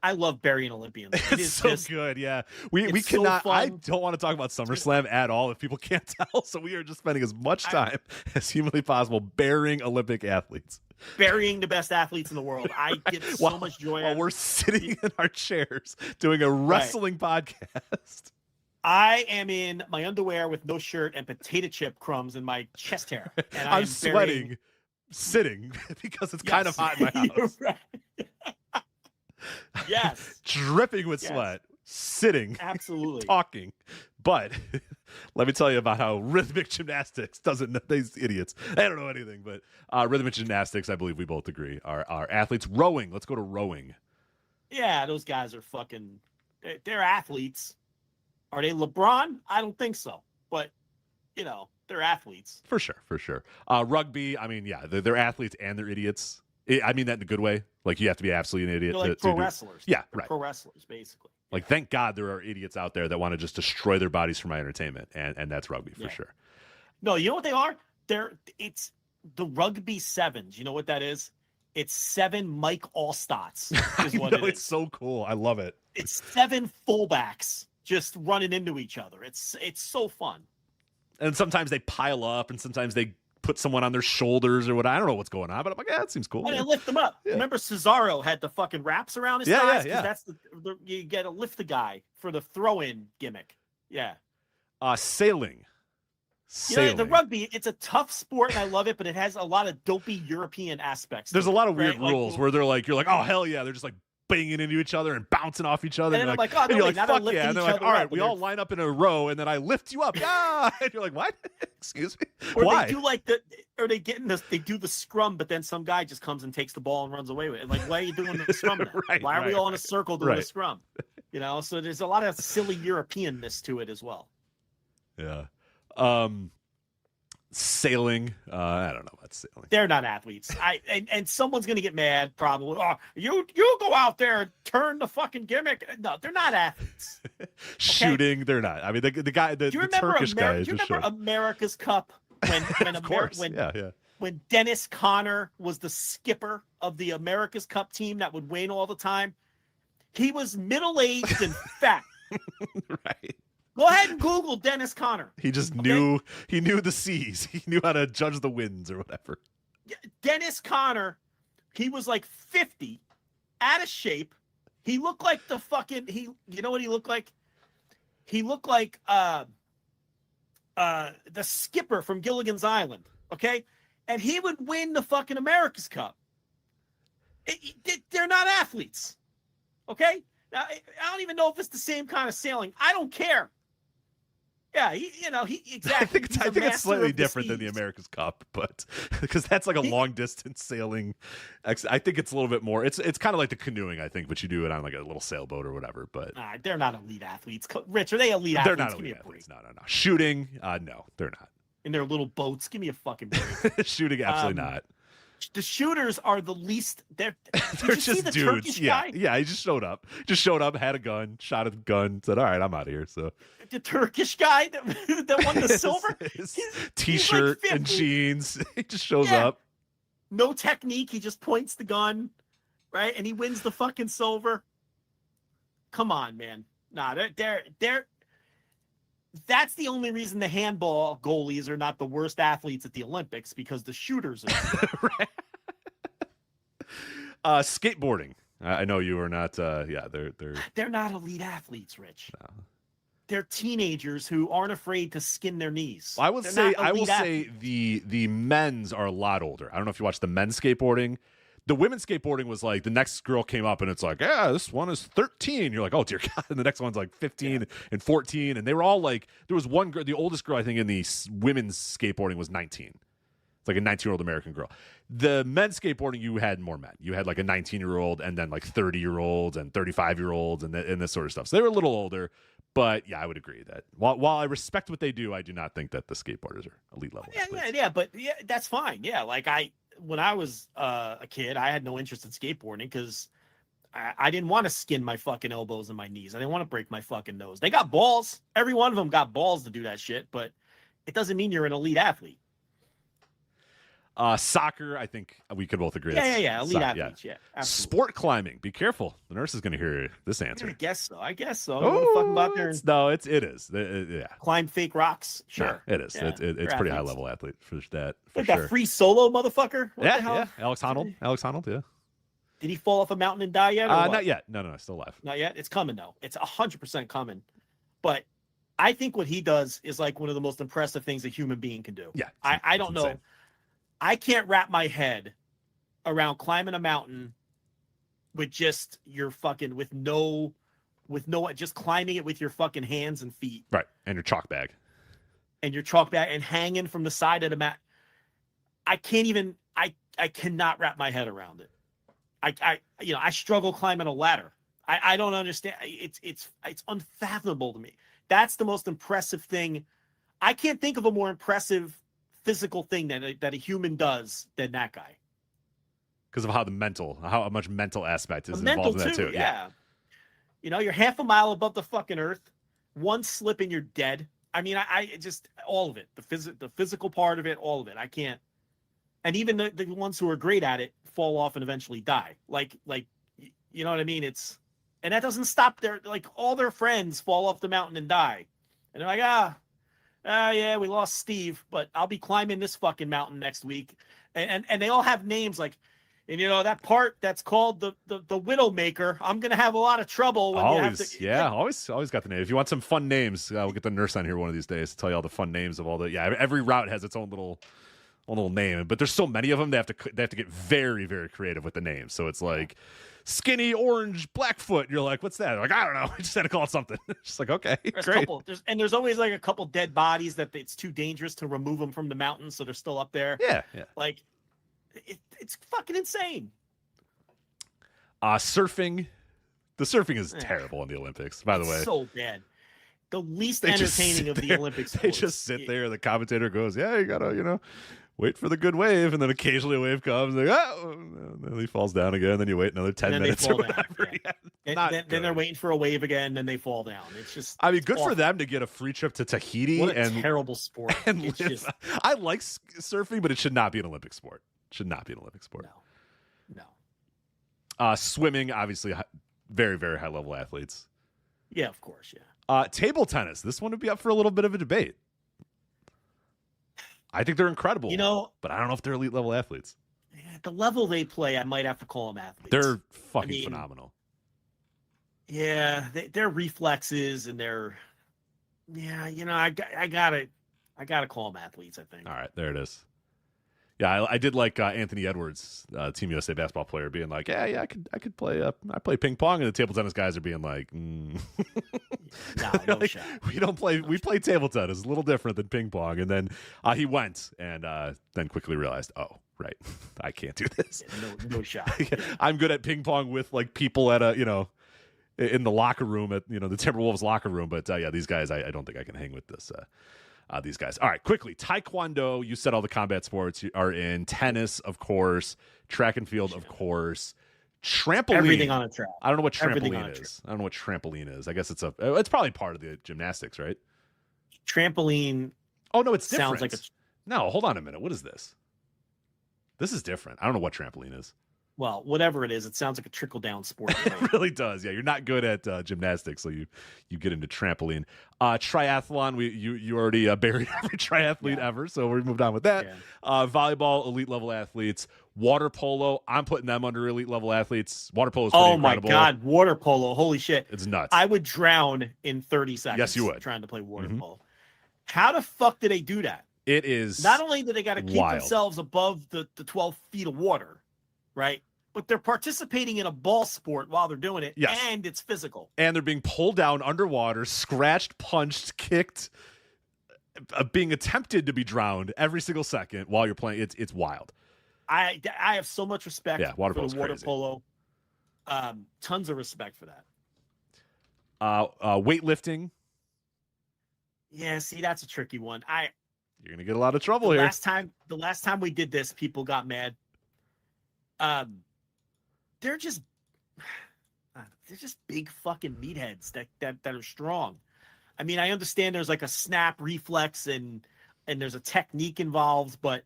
I love burying Olympians. It is so good, yeah. We cannot. So I don't want to talk about SummerSlam at all if people can't tell. So we are just spending as much time as humanly possible burying Olympic athletes, burying the best athletes in the world. I get so much joy while we're sitting in our chairs doing a wrestling podcast. I am in my underwear with no shirt and potato chip crumbs in my chest hair. And I'm sweating, sitting because it's kind of hot in my house. Right. Yes. Dripping with sweat, sitting, absolutely talking. But let me tell you about how rhythmic gymnastics doesn't know, these idiots. They don't know anything, but rhythmic gymnastics, I believe we both agree, are athletes. Rowing. Let's go to rowing. Yeah, those guys are they're athletes. Are they LeBron? I don't think so. But, they're athletes. For sure. Rugby, I mean, yeah, they're athletes and they're idiots. I mean that in a good way. Like, you have to be absolutely an idiot. They're like pro wrestlers. Yeah, they're right. Pro wrestlers, basically. Like, thank God there are idiots out there that want to just destroy their bodies for my entertainment, and that's rugby for sure. No, you know what they are? It's the rugby sevens. You know what that is? It's 7 Mike Allstats. Is what it's so cool. I love it. It's 7 fullbacks just running into each other. It's so fun. And sometimes they pile up, and sometimes they put someone on their shoulders or what. I don't know what's going on, but I'm like, yeah, that seems cool. And they lift them up. Yeah. Remember Cesaro had the fucking wraps around his thighs? Yeah. That's you get to lift the guy for the throw-in gimmick. Yeah. Sailing. You know, the rugby, it's a tough sport and I love it, but it has a lot of dopey European aspects. There's a lot of weird rules where they're like, you're like, oh hell yeah, they're just like banging into each other and bouncing off each other. And I'm like, oh, no, you're like, fuck yeah. And they're like, all right, we all line up in a row, and then I lift you up. Yeah. And you're like, what? Excuse me. Or why? They do they do the scrum, but then some guy just comes and takes the ball and runs away with it. Like, why are you doing the scrum now? Why are we all in a circle doing a scrum? You know, so there's a lot of silly Europeanness to it as well. Yeah. Sailing. I don't know about sailing. They're not athletes. And someone's gonna get mad probably. Oh, you go out there and turn the fucking gimmick. No, they're not athletes. Shooting, they're not. I mean, the guy, the Turkish guy. Do you remember America's Cup when Dennis Conner was the skipper of the America's Cup team that would win all the time? He was middle-aged and fat. Right. Go ahead and Google Dennis Conner. He just knew the seas. He knew how to judge the winds or whatever. Dennis Conner, he was like 50, out of shape. He looked like you know what he looked like? He looked like the skipper from Gilligan's Island, okay? And he would win the fucking America's Cup. They're not athletes, okay? Now, I don't even know if it's the same kind of sailing. I don't care. Yeah, exactly. I think it's slightly different than the America's Cup, but because that's like a long distance sailing. I think it's a little bit more. It's kind of like the canoeing, I think, but you do it on like a little sailboat or whatever. But they're not elite athletes. Rich, are they elite athletes? They're not elite athletes. No. Shooting, no, they're not. In their little boats, give me a fucking break. Shooting, absolutely not. The shooters are the least. They're just dudes. Yeah, he just showed up. Had a gun, shot a gun, said, "All right, I'm out of here." So the Turkish guy that won the silver, t-shirt like and jeans. He just shows up. No technique. He just points the gun, right, and he wins the fucking silver. Come on, man. Nah, they're. That's the only reason the handball goalies are not the worst athletes at the Olympics, because the shooters are. Right. Skateboarding. I know you are not. They're not elite athletes, Rich. No. They're teenagers who aren't afraid to skin their knees. I will say the men's are a lot older. I don't know if you watched the men's skateboarding. The women's skateboarding was like the next girl came up and it's like, yeah, this one is 13. You're like, oh dear God. And the next one's like 15 and 14. And they were all like, there was one girl, the oldest girl I think in the women's skateboarding was 19. It's like a 19-year-old American girl. The men's skateboarding, you had more men. You had like a 19-year-old and then like 30-year-olds and 35-year-olds and this sort of stuff. So they were a little older. But yeah, I would agree that while I respect what they do, I do not think that the skateboarders are elite level. But that's fine. Yeah, like when I was a kid, I had no interest in skateboarding because I didn't want to skin my fucking elbows and my knees. I didn't want to break my fucking nose. They got balls. Every one of them got balls to do that shit, but it doesn't mean you're an elite athlete. Soccer, I think we could both agree. Yeah. Elite athletes, yeah. Absolutely. Sport climbing, be careful. The nurse is going to hear this answer. I guess so. No, it is. Yeah. Climb fake rocks. Sure. Yeah, it is. Yeah. It's pretty high level athlete for that. Like that free solo motherfucker? Yeah. Alex Honnold, yeah. Did he fall off a mountain and die yet? Not yet. No, still alive. Not yet. It's coming though. It's 100% coming. But I think what he does is like one of the most impressive things a human being can do. Yeah. I don't know. I can't wrap my head around climbing a mountain with just your fucking just climbing it with your fucking hands and feet. Right. And your chalk bag. And hanging from the side of the mat. I cannot wrap my head around it. I struggle climbing a ladder. I don't understand. It's unfathomable to me. That's the most impressive thing I can't think of a more impressive physical thing that a human does than that guy. Because of how much mental aspect is involved in that too. Yeah. You know, you're half a mile above the fucking earth. One slip and you're dead. I mean, I just all of it, the physical part of it, all of it. I can't. And even the ones who are great at it fall off and eventually die. Like you know what I mean? And that doesn't stop all their friends fall off the mountain and die. And they're like, yeah, we lost Steve, but I'll be climbing this fucking mountain next week. And they all have names like, and you know, that part that's called the Widowmaker, I'm going to have a lot of trouble when always, you have to. always got the name. If you want some fun names, we'll get the nurse on here one of these days to tell you all the fun names of all the, every route has its own little name, but there's so many of them, they have to get very, very creative with the names. So it's like Skinny Orange Blackfoot. You're like, what's that? They're like, I don't know. I just had to call it something. Just like, okay, great. There's always like a couple dead bodies that it's too dangerous to remove them from the mountain, so they're still up there. Yeah. Like, it's fucking insane. Surfing. The surfing is terrible in the Olympics, by the way. So bad. The least entertaining of the Olympic sports. They just sit there, and the commentator goes, yeah, you gotta, wait for the good wave, and then occasionally a wave comes, and then he falls down again, and then you wait another 10 minutes or whatever. Then they're waiting for a wave again, then they fall down. It's just good awful. For them to get a free trip to Tahiti. What a terrible sport. I like surfing, but it should not be an Olympic sport. No. Swimming, obviously, very, very high level athletes. Yeah, of course, yeah. Table tennis. This one would be up for a little bit of a debate. I think they're incredible, but I don't know if they're elite level athletes. At the level they play, I might have to call them athletes. They're fucking phenomenal. Yeah, their reflexes and their, I gotta call them athletes, I think. All right, there it is. Yeah, I did like Anthony Edwards, Team USA basketball player, being like, I could play. I play ping pong, and the table tennis guys are being like, no like, shot. We don't play. We play table tennis. It's a little different than ping pong. And then he went, and then quickly realized, oh, right, I can't do this. Yeah, no shot. I'm good at ping pong with like people at in the locker room at the Timberwolves locker room, but these guys, I don't think I can hang with this. These guys. All right, quickly. Taekwondo, you said all the combat sports are in. Tennis, of course. Track and field, of course. Trampoline. Everything on a track. I don't know what trampoline is. I don't know what trampoline is. I guess it's probably part of the gymnastics, right? Trampoline. Oh, no, it's different. Sounds like No, hold on a minute. What is this? This is different. I don't know what trampoline is. Well, whatever it is, it sounds like a trickle-down sport. It really does. Yeah, you're not good at gymnastics, so you get into trampoline. Triathlon, you already buried every triathlete ever, so we moved on with that. Yeah. Volleyball, elite level athletes. Water polo, I'm putting them under elite level athletes. Water polo is pretty incredible. My God, water polo, holy shit. It's nuts. I would drown in 30 seconds. Yes, you would. Trying to play water polo. How the fuck do they do that? It is not only do they got to keep themselves above the 12 feet of water, right? But they're participating in a ball sport while they're doing it, and it's physical. And they're being pulled down underwater, scratched, punched, kicked, being attempted to be drowned every single second while you're playing. It's wild. I have so much respect for the water crazy. polo. Tons of respect for that. Weightlifting. Yeah, see, that's a tricky one. You're gonna get a lot of trouble here. The last time we did this, people got mad. They're just big fucking meatheads that are strong. I mean, I understand there's like a snap reflex and there's a technique involved, but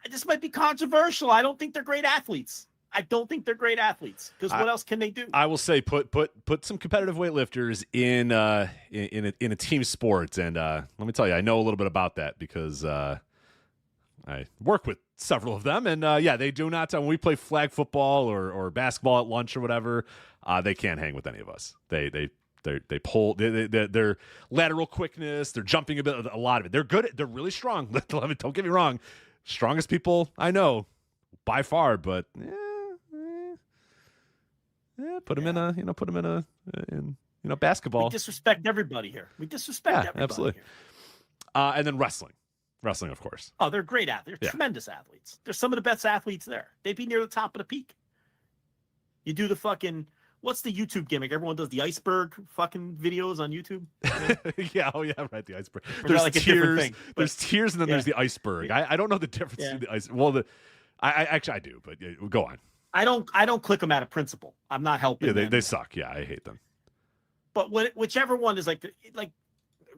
this might be controversial. I don't think they're great athletes. Because what else can they do? I will say put some competitive weightlifters in a team sport, and let me tell you, I know a little bit about that because I work with several of them, and they do not. When we play flag football or basketball at lunch or whatever, they can't hang with any of us. They pull their lateral quickness, their jumping a lot of it. They're good. They're really strong. Don't get me wrong, strongest people I know by far, but. Put them in basketball. We disrespect everybody here. Everybody absolutely. Here. And then wrestling, of course. Oh, they're great athletes. They're tremendous athletes. They're some of the best athletes there. They'd be near the top of the peak. You do the fucking what's the YouTube gimmick? Everyone does the iceberg fucking videos on YouTube. Yeah, oh yeah, right. The iceberg. Or There's like a different thing, but- there's tears, and then there's the iceberg. I don't know the difference between the ice. Well, I actually I do, but go on. I don't click them out of principle. I'm not helping. Yeah, them. they suck. Yeah, I hate them. But whichever one is like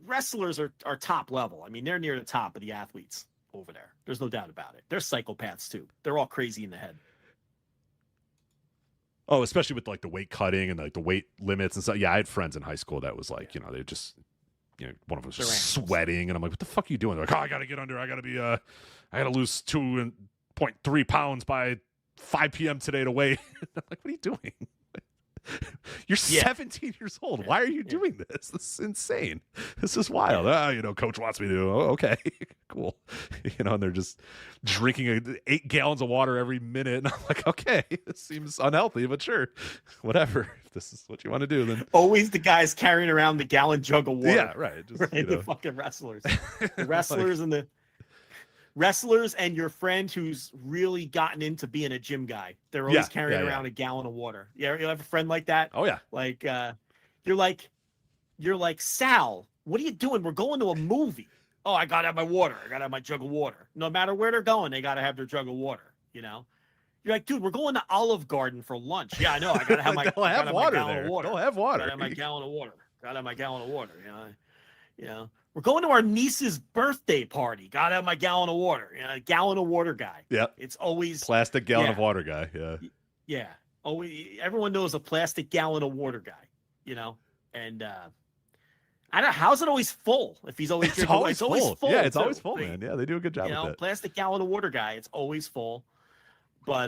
wrestlers are top level. I mean, they're near the top of the athletes over there. There's no doubt about it. They're psychopaths too. They're all crazy in the head. Oh, especially with like the weight cutting and like the weight limits and stuff. Yeah, I had friends in high school that was like, they just, one of them was just sweating, and I'm like, what the fuck are you doing? They're like, oh, I gotta get under. I gotta lose 2.3 pounds by 5 p.m. today to weigh. I'm like, what are you doing? You're 17 years old. Why are you doing this? This is insane. This is wild. Coach wants me to. Oh, okay, cool. And they're just drinking 8 gallons of water every minute. And I'm like, okay, this seems unhealthy, but sure, whatever. If this is what you want to do, then always the guys carrying around the gallon jug of water. Yeah, right. Just, The fucking wrestlers, the wrestlers and the wrestlers and your friend who's really gotten into being a gym guy. They're always carrying around a gallon of water. Yeah, you have a friend like that? Oh yeah. Like you're like, Sal, what are you doing? We're going to a movie. Oh, I gotta have my water. I gotta have my jug of water. No matter where they're going, they gotta have their jug of water. You're like, dude, we're going to Olive Garden for lunch. Yeah, I know. I gotta have my Go have water there. Water. Go have water. Gotta have my gallon of water. Gotta have my gallon of water. We're going to our niece's birthday party. Gotta have my gallon of water. A gallon of water guy. Yeah. It's always plastic gallon of water guy. Yeah. Yeah. Always, everyone knows a plastic gallon of water guy, and I don't know, how's it always full if he's always drinking? Always always full. Yeah, it's too. always full, man. Yeah, they do a good job with that. Plastic gallon of water guy, it's always full. But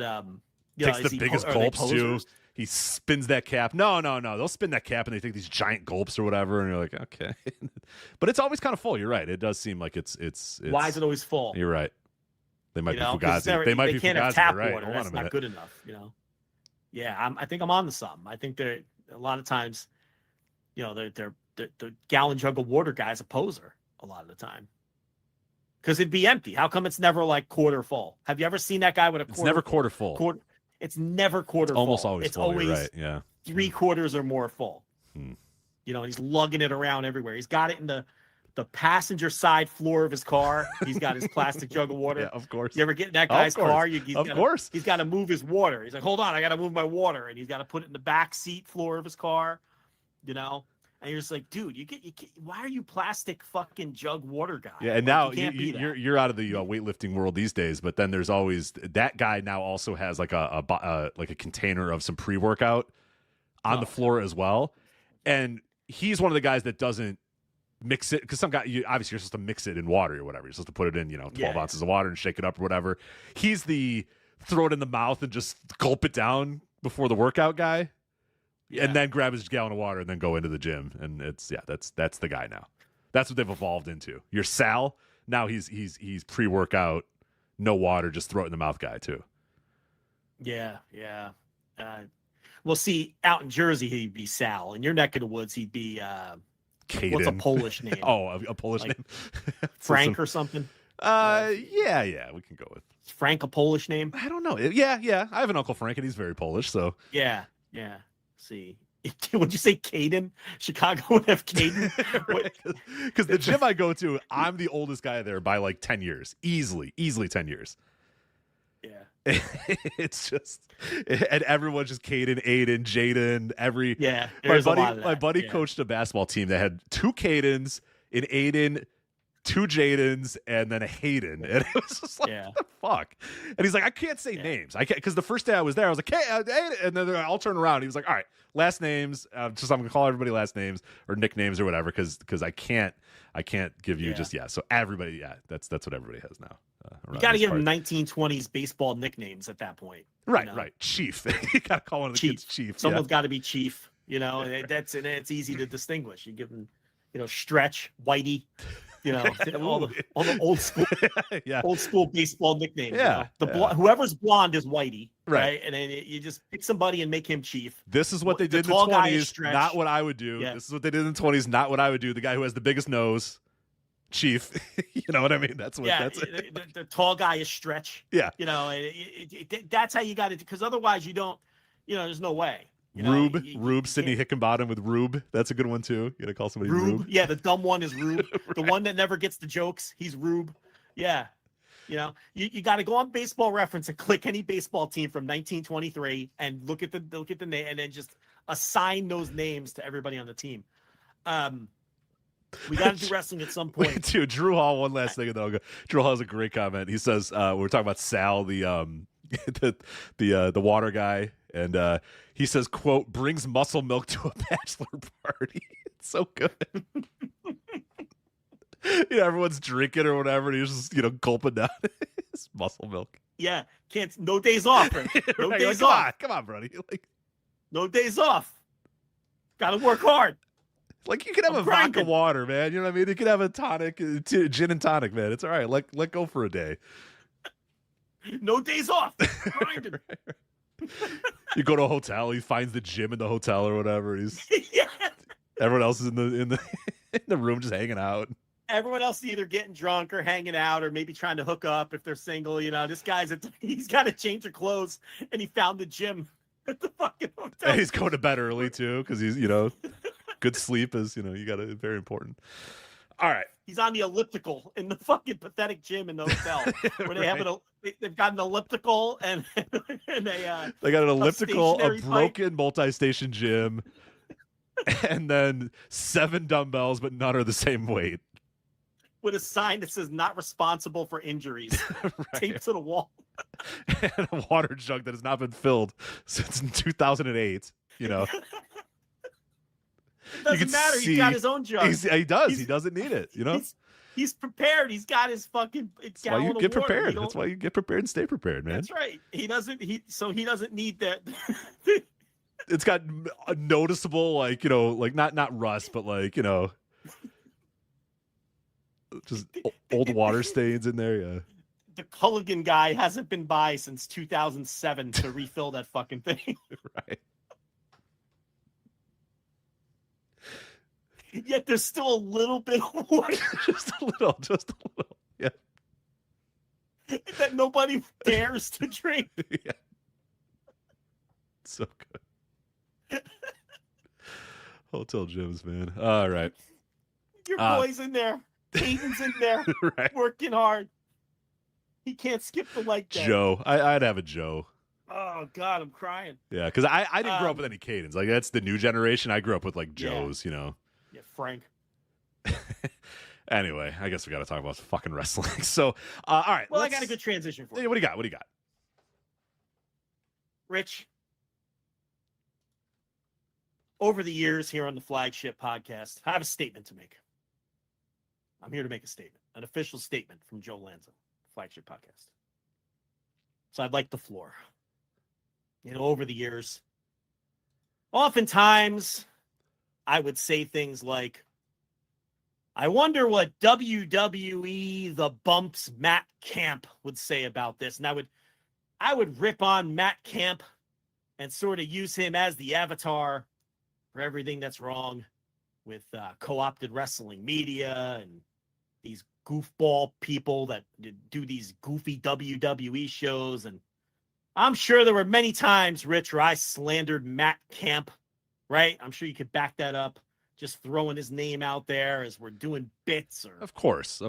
takes the biggest gulps too. He spins that cap. No. They'll spin that cap and they take these giant gulps or whatever, and you're like, okay. But it's always kind of full. You're right. It does seem like it's. Why is it always full? You're right. They might be Fugazi. They might be can't Fugazi. have tap right. water. That's not good enough. Yeah, I think I'm on to something. I think they're a lot of times, they're the gallon jug of water guy's a poser a lot of the time. Because it'd be empty. How come it's never like quarter full? Have you ever seen that guy with a quarter? It's never quarter full. It's never quarter full. Almost always it's full. always right. Yeah. 3/4 or more full. He's lugging it around everywhere. He's got it in the passenger side floor of his car. He's got his plastic jug of water. Yeah, of course. You ever get in that guy's car? Of course. He's got to move his water. He's like, hold on, I got to move my water. And he's got to put it in the back seat floor of his car, And you're just like, dude, why are you plastic fucking jug water guy? Yeah, and now you're out of the weightlifting world these days. But then there's always that guy. Now also has like a container of some pre-workout on the floor as well, and he's one of the guys that doesn't mix it, because some guy, obviously you're supposed to mix it in water or whatever. You're supposed to put it in 12 ounces of water and shake it up or whatever. He's the throw it in the mouth and just gulp it down before the workout guy. Yeah. And then grab his gallon of water and then go into the gym. And that's the guy now. That's what they've evolved into. Your Sal, now he's pre-workout, no water, just throw it in the mouth guy too. Yeah. Well, see, out in Jersey, he'd be Sal. In your neck of the woods, he'd be Caden. What's a Polish name? Oh, a Polish name? Frank or something? Yeah, we can go with. Is Frank a Polish name? I don't know. Yeah. I have an Uncle Frank, and he's very Polish, so. Yeah. See, would you say Caden? Chicago would have Caden. Because the gym I go to, I'm the oldest guy there by like 10 years. Easily 10 years. Yeah. It's just, and everyone's just Caden, Aiden, Jaden, my buddy coached a basketball team that had 2 Cadens, an Aiden, 2 Jadens, and then a Hayden. And it was just like, what the fuck? And he's like, I can't say names. I can't, because the first day I was there, I was like, hey, and then I'll turn around. He was like, all right, last names. Just I'm gonna call everybody last names or nicknames or whatever, because I can't give you So everybody, that's what everybody has now. You got to give them 1920s baseball nicknames at that point. Right. Chief. You got to call one of the kids Chief. Someone's got to be Chief. It's easy to distinguish. You give them, Stretch, Whitey. All the old school baseball nicknames. Yeah, whoever's blonde is Whitey, right? And then you just pick somebody and make him chief. This is what they did in the 20s. Not what I would do. Yeah. This is what they did in the 20s. Not what I would do. The guy who has the biggest nose, chief. You know what I mean? That's it. The tall guy is Stretch. Yeah. That's how you got it. Because otherwise, you don't. There's no way. You know, Rube, Sidney Hickenbottom with Rube. That's a good one too. You gotta call somebody Rube. Yeah, the dumb one is Rube. Right. The one that never gets the jokes, he's Rube. Yeah. You know, you got to go on Baseball Reference and click any baseball team from 1923 and look at the name and then just assign those names to everybody on the team. We got to do wrestling at some point. Wait, dude, Drew Hall. One last thing, and then I'll go. Drew Hall has a great comment. He says, "We're talking about Sal, the water guy, and he says, quote, brings muscle milk to a bachelor party." It's so good. You know, everyone's drinking or whatever, and he's just, you know, gulping down his muscle milk. Yeah, no days off. Right? No Right, days like, off. Come on, buddy. Like, no days off. Got to work hard. Like, you can have I'm a grinding. vodka water, man. You know what I mean? You can have a tonic, gin and tonic, man. It's all right. Let go for a day. No days off. Grinding. You go to a hotel. He finds the gym in the hotel or whatever. Yeah. Everyone else is in the in the room just hanging out. Everyone else is either getting drunk or hanging out or maybe trying to hook up if they're single. You know, this guy's he's got to change of clothes and he found the gym at the fucking hotel. And he's going to bed early too because he's, you know, good sleep is, you know, you got to very important. All right. He's on the elliptical in the fucking pathetic gym in the hotel where they have they've got an elliptical and They got an elliptical, a stationary broken multi-station gym, and then 7 dumbbells, but none are the same weight. with a sign that says "not responsible for injuries" taped to the wall. And a water jug that has not been filled since 2008. You know, It doesn't matter. He's got his own jug. He does. He doesn't need it. You know, he's prepared. He's got his fucking. That's why you get prepared. That's why you get prepared and stay prepared, man. That's right. He doesn't need that. It's got a noticeable, like, you know, like not rust, but like, you know, just old water stains in there. Yeah. The Culligan guy hasn't been by since 2007 to refill that fucking thing. Right. Yet there's still a little bit of water. Just a little. Yeah. That nobody dares to drink. Yeah. So good. Hotel gyms, man. All right. Your boy's in there. Hayden's in there. Right. Working hard. He can't skip the leg day. Joe. I'd have a Joe. Oh, God, I'm crying. Yeah, because I didn't grow up with any Cadens. Like, that's the new generation. I grew up with, like, Joes, you know. Yeah, Frank. Anyway, I guess we got to talk about fucking wrestling. So, all right. Well, I got a good transition for you. What do you got? Rich, over the years here on the Flagship podcast, I have a statement to make. I'm here to make a statement, an official statement from Joe Lanza, Flagship podcast. So I'd like the floor. You know, over the years, oftentimes I would say things like, I wonder what WWE The Bump's Matt Camp would say about this. And I would rip on Matt Camp and sort of use him as the avatar for everything that's wrong with co-opted wrestling media and these goofball people that do these goofy WWE shows. And I'm sure there were many times, Rich, where I slandered Matt Camp, right? I'm sure you could back that up. Just throwing his name out there as we're doing bits or Of course,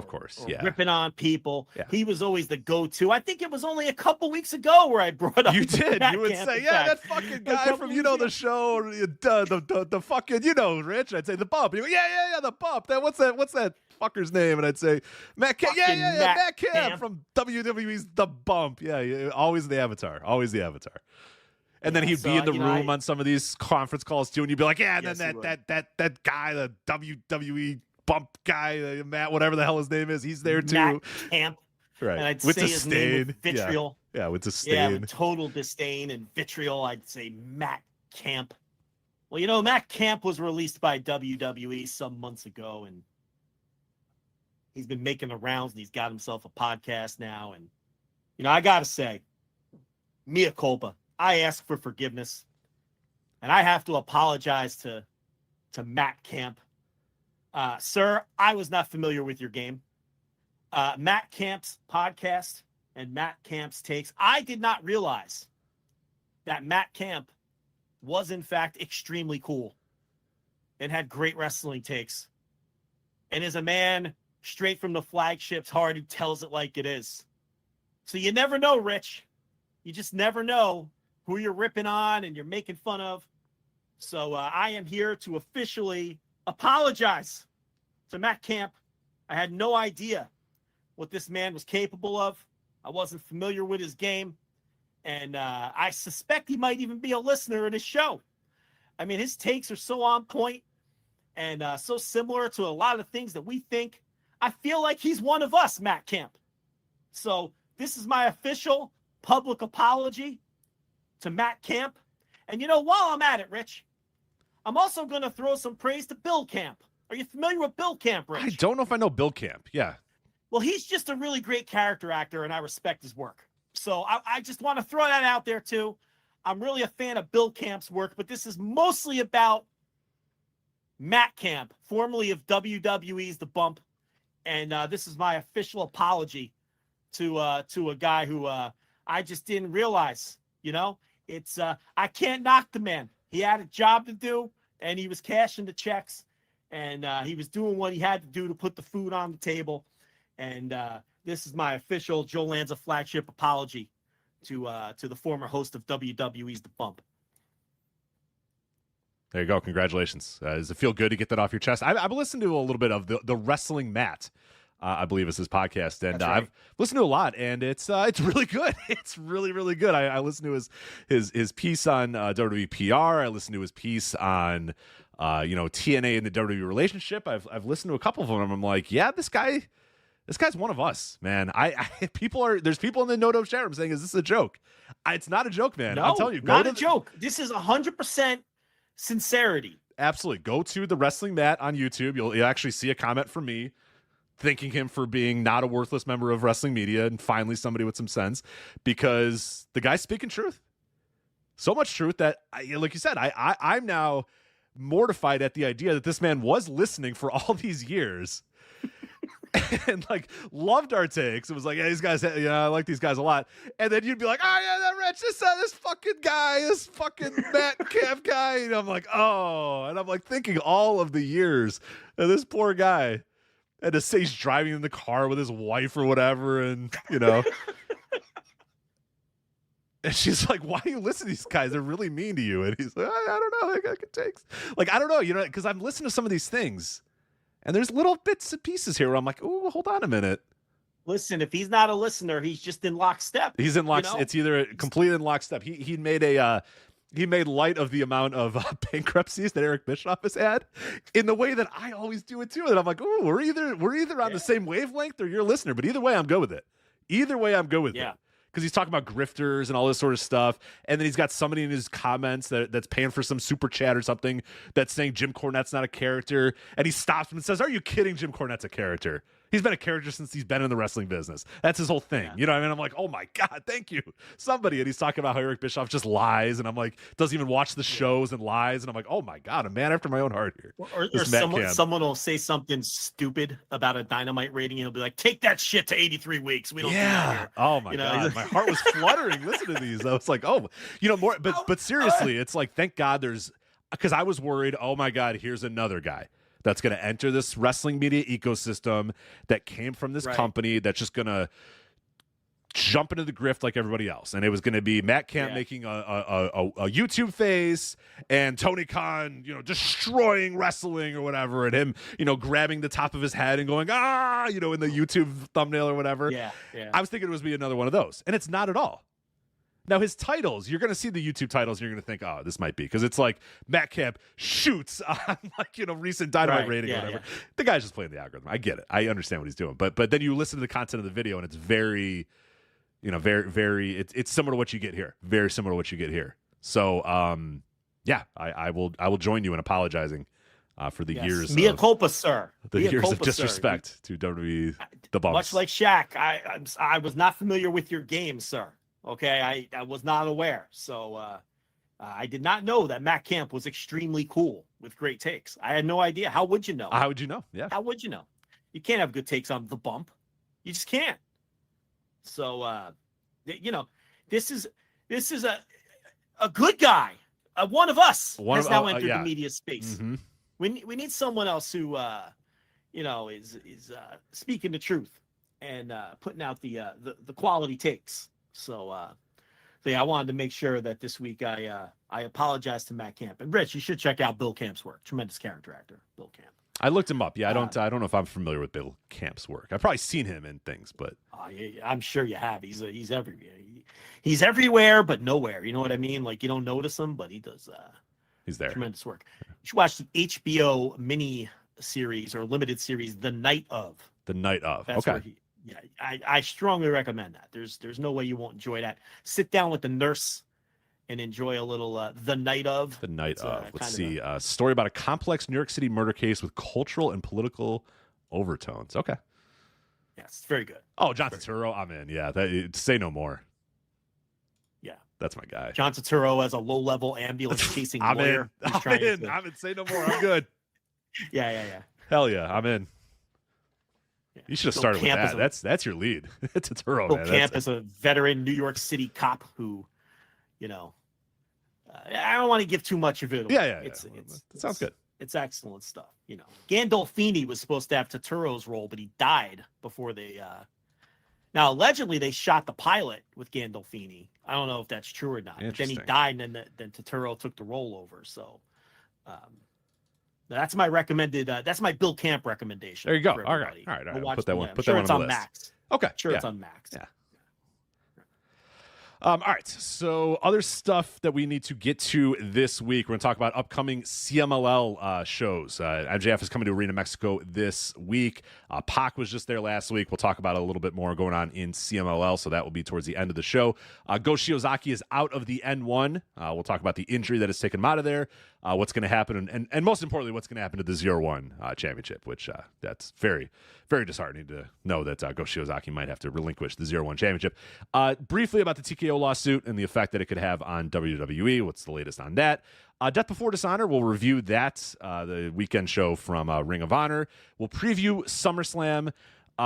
yeah. ripping on people. Yeah. He was always the go-to. I think it was only a couple weeks ago where I brought up. You did. Matt You would Camp, say, in yeah, fact. that fucking guy from, you know, the show, or the fucking, you know, Rich. I'd say the bump. You go, yeah, the bump. What's that fucker's name? And I'd say Matt Camp. Yeah, Matt Camp from WWE's The Bump. Yeah, always the avatar. And then he'd be in the room on some of these conference calls too, and you'd be like, yeah, and Yes, then that guy, the WWE Bump guy, Matt, whatever the hell his name is, he's there too. Matt Camp. Right. And I'd with say his name with disdain. vitriol. Yeah, with disdain. Yeah, with total disdain and vitriol, I'd say Matt Camp. Well, you know, Matt Camp was released by WWE some months ago, and he's been making the rounds, and he's got himself a podcast now. And, you know, I got to say, mea culpa. I ask for forgiveness, and I have to apologize to Matt Camp. Sir, I was not familiar with your game. Matt Camp's podcast and Matt Camp's takes. I did not realize that Matt Camp was in fact extremely cool and had great wrestling takes, and is a man straight from the Flagship's heart who tells it like it is. So you never know, Rich. You just never know who you're ripping on and you're making fun of. So I am here to officially apologize to Matt Camp. I had no idea what this man was capable of. I wasn't familiar with his game. And I suspect he might even be a listener of his show. I mean, his takes are so on point and so similar to a lot of things that we think. I feel like he's one of us, Matt Camp. So this is my official public apology to Matt Camp. And while I'm at it, Rich, I'm also going to throw some praise to Bill Camp. Are you familiar with Bill Camp, Rich? I don't know if I know Bill Camp. Yeah. Well, he's just a really great character actor, and I respect his work. So I just want to throw that out there, too. I'm really a fan of Bill Camp's work, but this is mostly about Matt Camp, formerly of WWE's The Bump. And this is my official apology to a guy who I just didn't realize, It's I can't knock the man. He had a job to do, and he was cashing the checks, and he was doing what he had to do to put the food on the table. And this is my official Joe Lanza Flagship apology to the former host of WWE's The Bump. There you go. Congratulations. Does it feel good to get that off your chest? I've listened to a little bit of the Wrestling Mat, I believe is his podcast, and right. I've listened to a lot, and it's really good. It's really, really good. I listened to his piece on WWE PR. I listened to his piece on TNA and the WWE relationship. I've listened to a couple of them. And I'm like, yeah, this guy's one of us, man. There's people in the No Dope chat room saying, is this a joke? It's not a joke, man. No, I'm telling you, not a joke. This is 100% sincerity. Absolutely. Go to the Wrestling Mat on YouTube. You'll actually see a comment from me thanking him for being not a worthless member of wrestling media and finally somebody with some sense, because the guy's speaking truth. So much truth that, like you said, I'm now mortified at the idea that this man was listening for all these years and loved our takes. It was like, yeah, these guys, I like these guys a lot. And then you'd be like, oh yeah, that Rich, this fucking guy, this fucking Matt Camp guy. And I'm like, oh, and I'm like thinking all of the years of this poor guy. And to say he's driving in the car with his wife or whatever, and and she's like, why do you listen to these guys? They're really mean to you. And he's like, I don't know, they got good takes. I don't know, because I'm listening to some of these things. And there's little bits and pieces here where I'm like, oh, hold on a minute. Listen, if he's not a listener, he's just in lockstep. He's in lockstep. It's either completely in lockstep. He made light of the amount of bankruptcies that Eric Bischoff has had in the way that I always do it too. And I'm like, oh, we're either on the same wavelength or you're a listener. But either way, I'm good with it. Yeah. Because he's talking about grifters and all this sort of stuff. And then he's got somebody in his comments that's paying for some super chat or something that's saying Jim Cornette's not a character. And he stops him and says, are you kidding? Jim Cornette's a character. He's been a character since he's been in the wrestling business. That's his whole thing. Yeah. You know what I mean? I'm like, oh my God, thank you. Somebody. And he's talking about how Eric Bischoff just lies. And I'm like, doesn't even watch the shows and lies. And I'm like, oh my God, a man after my own heart here. Or someone will say something stupid about a Dynamite rating. And he'll be like, take that shit to 83 weeks. We don't do that here. Oh my God. My heart was fluttering listening to these. I was like, oh, more. But seriously, it's like, thank God because I was worried, oh my God, here's another guy that's going to enter this wrestling media ecosystem that came from this company that's just going to jump into the grift like everybody else. And it was going to be Matt Camp making a YouTube face and Tony Khan, destroying wrestling or whatever, and him, grabbing the top of his head and going, in the YouTube thumbnail or whatever. Yeah. I was thinking it was be another one of those. And it's not at all. Now, his titles, you're going to see the YouTube titles, and you're going to think, oh, this might be. Because it's like Matt Camp shoots on, recent Dynamite rating or whatever. Yeah. The guy's just playing the algorithm. I get it. I understand what he's doing. But then you listen to the content of the video, and it's very, very, it's similar to what you get here. Very similar to what you get here. So, I will join you in apologizing for the years. Mea culpa, sir. The years of disrespect to WWE, the Bumps. Much like Shaq, I was not familiar with your game, sir. Okay, I was not aware. So I did not know that Matt Camp was extremely cool with great takes. I had no idea. How would you know? How would you know? Yeah. How would you know? You can't have good takes on The Bump. You just can't. So, this is a good guy one of us One has of- now oh, entered yeah. the media space. Mhm. We need someone else who is speaking the truth and putting out the quality takes. So yeah, I wanted to make sure that this week I apologize to Matt Camp. And Rich, you should check out Bill Camp's work. Tremendous character actor, Bill Camp. I looked him up. Yeah, I don't know if I'm familiar with Bill Camp's work. I've probably seen him in things, but Yeah, I'm sure you have. He's everywhere. He's everywhere, but nowhere. You know what I mean? Like you don't notice him, but he does. he's there. Tremendous work. You should watch the HBO mini series or limited series, The Night of. The night of. That's Okay. where I strongly recommend that. There's no way you won't enjoy that. Sit down with the nurse and enjoy a little The Night of. The night It's, of. Let's kind see. of A story about a complex New York City murder case with cultural and political overtones. Okay. Yeah, it's very good. Oh, John Turturro. I'm in. Yeah. Say no more. Yeah. That's my guy. John Turturro as a low-level ambulance chasing I'm lawyer. in. who's trying to- I'm in. Say no more. I'm good. Yeah. Hell yeah. I'm in. Yeah. You should have Bill started with Camp that. is That's your lead. Turturro, Bill man. Camp is a veteran New York City cop who, I don't want to give too much of it away. Yeah. That sounds good. It's excellent stuff. Gandolfini was supposed to have Turturro's role, but he died before they. Now, allegedly, they shot the pilot with Gandolfini. I don't know if that's true or not. But then he Interesting. died, and then Turturro took the role over. So, that's my recommended. That's my Bill Camp recommendation. There you go. for All right. everybody. All right. Go watch Put that the- one. I'm Put sure that one it's on on the list. Max. Okay. Sure, yeah. it's on Max. Yeah. All right. So, other stuff that we need to get to this week. We're going to talk about upcoming CMLL shows. MJF is coming to Arena Mexico this week. Pac was just there last week. We'll talk about a little bit more going on in CMLL. So, that will be towards the end of the show. Go Shiozaki is out of the N1. We'll talk about the injury that has taken him out of there. What's going to happen, and most importantly, what's going to happen to the 0-1 championship, which that's very, very disheartening to know that Go Shiozaki might have to relinquish the 0-1 championship. Briefly about the TKO lawsuit and the effect that it could have on WWE. What's the latest on that? Death Before Dishonor, we'll review that, the weekend show from Ring of Honor. We'll preview SummerSlam.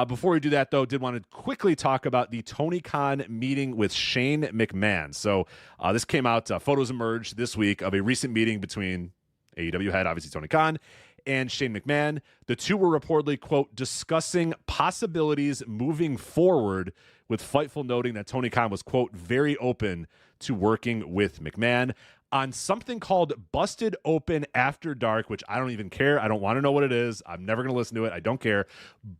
Before we do that, though, did want to quickly talk about the Tony Khan meeting with Shane McMahon. So this came out, photos emerged this week of a recent meeting between AEW head, obviously Tony Khan, and Shane McMahon. The two were reportedly, quote, discussing possibilities moving forward, with Fightful noting that Tony Khan was, quote, very open to working with McMahon on something called Busted Open After Dark, which I don't even care. I don't want to know what it is. I'm never going to listen to it. I don't care.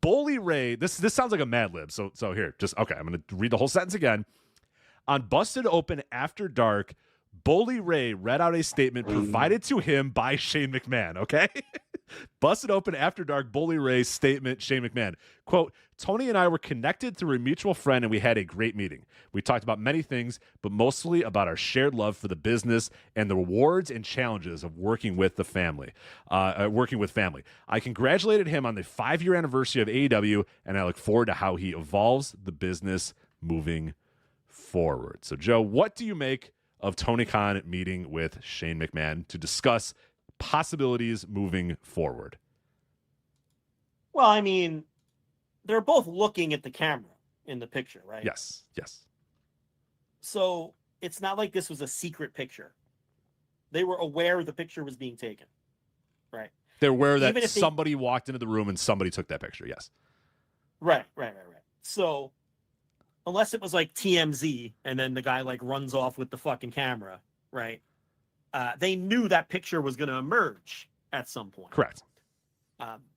Bully Ray, this sounds like a Mad Lib. So here, okay, I'm going to read the whole sentence again. On Busted Open After Dark, Bully Ray read out a statement provided to him by Shane McMahon, okay? Busted Open After Dark, Bully Ray's statement, Shane McMahon. Quote, Tony and I were connected through a mutual friend and we had a great meeting. We talked about many things, but mostly about our shared love for the business and the rewards and challenges of working with the family, working with family. I congratulated him on the 5-year anniversary of AEW, and I look forward to how he evolves the business moving forward. So, Joe, what do you make of Tony Khan meeting with Shane McMahon to discuss possibilities moving forward? Well, I mean, they're both looking at the camera in the picture, right? Yes. So it's not like this was a secret picture. They were aware the picture was being taken, right? They're aware that Even if somebody walked into the room and somebody took that picture. Yes. Right. So unless it was like TMZ and then the guy like runs off with the fucking camera, right? They knew that picture was going to emerge at some point. Correct.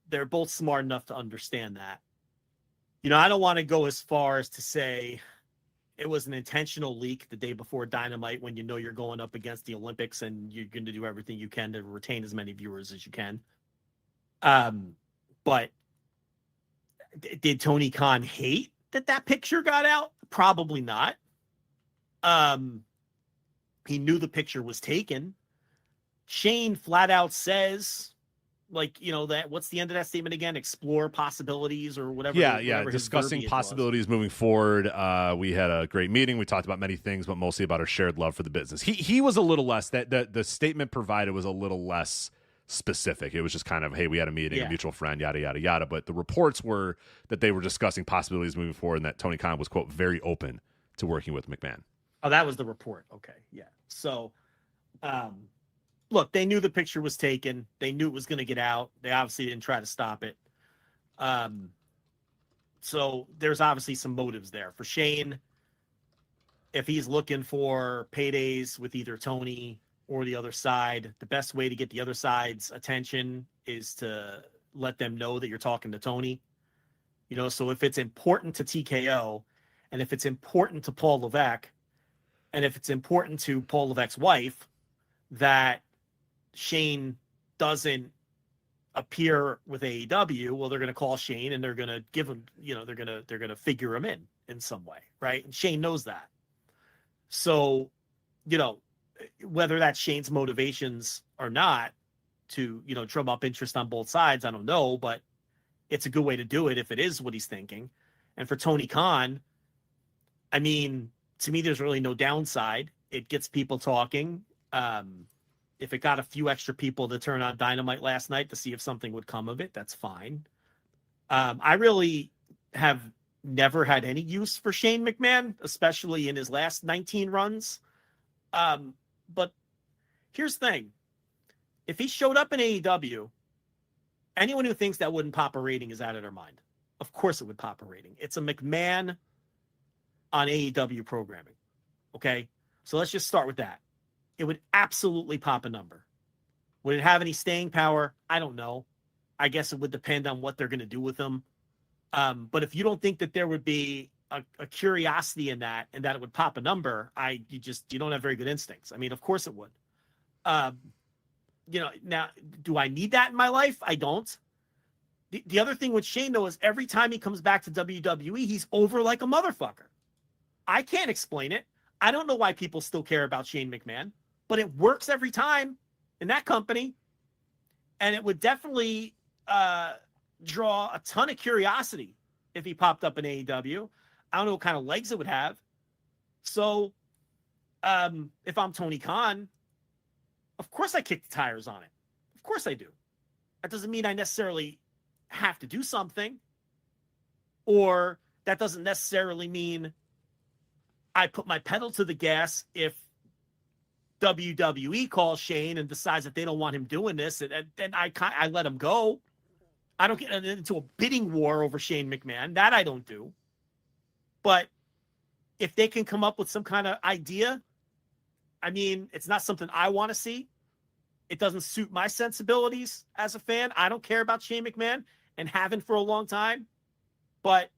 They're both smart enough to understand that. I don't want to go as far as to say it was an intentional leak the day before Dynamite when you know you're going up against the Olympics and you're going to do everything you can to retain as many viewers as you can. But did Tony Khan hate that picture got out? Probably not. He knew the picture was taken. Shane flat out says, that what's the end of that statement again? Explore possibilities or whatever. Yeah. Discussing possibilities moving forward. We had a great meeting. We talked about many things, but mostly about our shared love for the business. He was a little less, that the statement provided was a little less specific. It was just kind of, hey, we had a meeting, a mutual friend, yada, yada, yada. But the reports were that they were discussing possibilities moving forward and that Tony Khan was, quote, very open to working with McMahon. Oh, that was the report. Okay. Yeah. So Look, they knew the picture was taken. They knew it was going to get out. They obviously didn't try to stop it. So there's obviously some motives there for Shane. If he's looking for paydays with either Tony or the other side, the best way to get the other side's attention is to let them know that you're talking to Tony. You know, so if it's important to TKO, and if it's important to Paul Levesque, and if it's important to Paul Levesque's wife that Shane doesn't appear with AEW, well, they're going to call Shane and they're going to give him, you know, they're going to figure him in some way, right? And Shane knows that. So, you know, whether that's Shane's motivations or not to, you know, drum up interest on both sides, I don't know, but it's a good way to do it if it is what he's thinking. And for Tony Khan, I mean, to me, there's really no downside. It gets people talking. If it got a few extra people to turn on Dynamite last night to see if something would come of it, that's fine. I really have never had any use for Shane McMahon, especially in his last 19 runs. But here's the thing. If he showed up in AEW, anyone who thinks that wouldn't pop a rating is out of their mind. Of course it would pop a rating. It's a McMahon on AEW programming. Okay? So let's just start with that. It would absolutely pop a number. Would it have any staying power? I don't know. I guess it would depend on what they're going to do with them. But if you don't think that there would be a curiosity in that and that it would pop a number, you don't have very good instincts. I mean, of course it would. You know, now, do I need that in my life? I don't. The other thing with Shane, though, is every time he comes back to WWE, he's over like a motherfucker. I can't explain it. I don't know why people still care about Shane McMahon, but it works every time in that company. And it would definitely draw a ton of curiosity if he popped up in AEW. I don't know what kind of legs it would have. So if I'm Tony Khan, of course I kick the tires on it. Of course I do. That doesn't mean I necessarily have to do something, or that doesn't necessarily mean I put my pedal to the gas if WWE calls Shane and decides that they don't want him doing this, and then I let him go. I don't get into a bidding war over Shane McMahon. That I don't do. But if they can come up with some kind of idea, I mean, it's not something I want to see. It doesn't suit my sensibilities as a fan. I don't care about Shane McMahon and haven't for a long time. But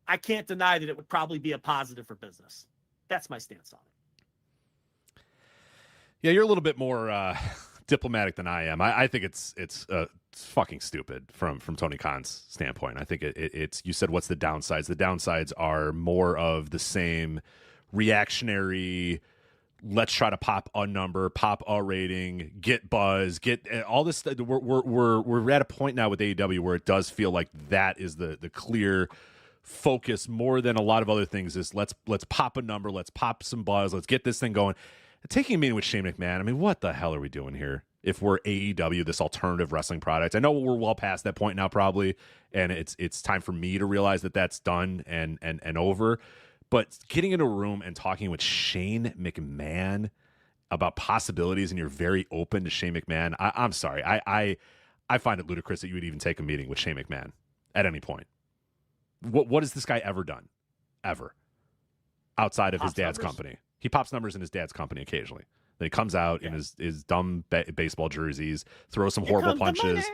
I can't deny that it would probably be a positive for business. That's my stance on it. Yeah, you're a little bit more diplomatic than I am. I think it's fucking stupid from Tony Khan's standpoint. I think it's you said what's the downsides? The downsides are more of the same reactionary. Let's try to pop a number, pop a rating, get buzz, get all this. We're at a point now with AEW where it does feel like that is the clear focus more than a lot of other things. Is let's pop a number, let's pop some buzz, let's get this thing going. Taking a meeting with Shane McMahon, I mean, what the hell are we doing here? If we're AEW, this alternative wrestling product, I know we're well past that point now, probably, and it's time for me to realize that that's done and over. But getting into a room and talking with Shane McMahon about possibilities, and you're very open to Shane McMahon, I'm sorry, I find it ludicrous that you would even take a meeting with Shane McMahon at any point. What has this guy ever done, ever, outside of his dad's company? He pops numbers in his dad's company occasionally. Then he comes out in his dumb baseball jerseys, throws some horrible punches,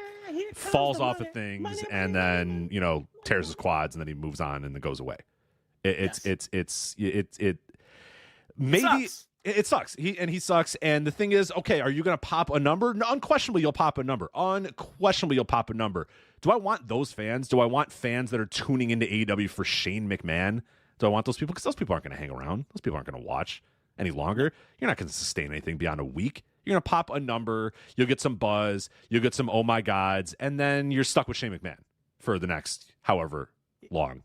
falls off of things, and then tears his quads, and then he moves on and then goes away. It sucks. He sucks. And the thing is, okay, are you going to pop a number? No, unquestionably, you'll pop a number. Do I want those fans? Do I want fans that are tuning into AEW for Shane McMahon? Do I want those people? Because those people aren't going to hang around. Those people aren't going to watch any longer. You're not going to sustain anything beyond a week. You're going to pop a number. You'll get some buzz. You'll get some oh my gods. And then you're stuck with Shane McMahon for the next however long.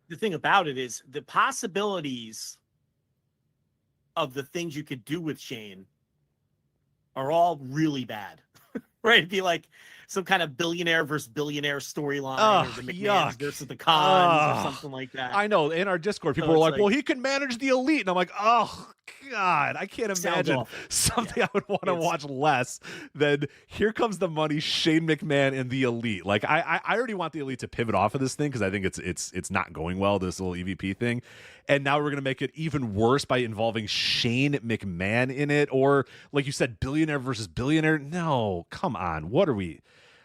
The thing about it is the possibilities of the things you could do with Shane are all really bad, right? It'd be like some kind of billionaire versus billionaire storyline, or the McMahons versus the Khans or something like that. I know. In our Discord, people were like, well, he can manage the elite. And I'm like, oh, God, I can't Sounds imagine awful. something I would want to watch less than Here Comes the Money, Shane McMahon, and the Elite. Like I already want the Elite to pivot off of this thing because I think it's not going well, this little EVP thing. And now we're gonna make it even worse by involving Shane McMahon in it, or like you said, billionaire versus billionaire. No, come on. What are we?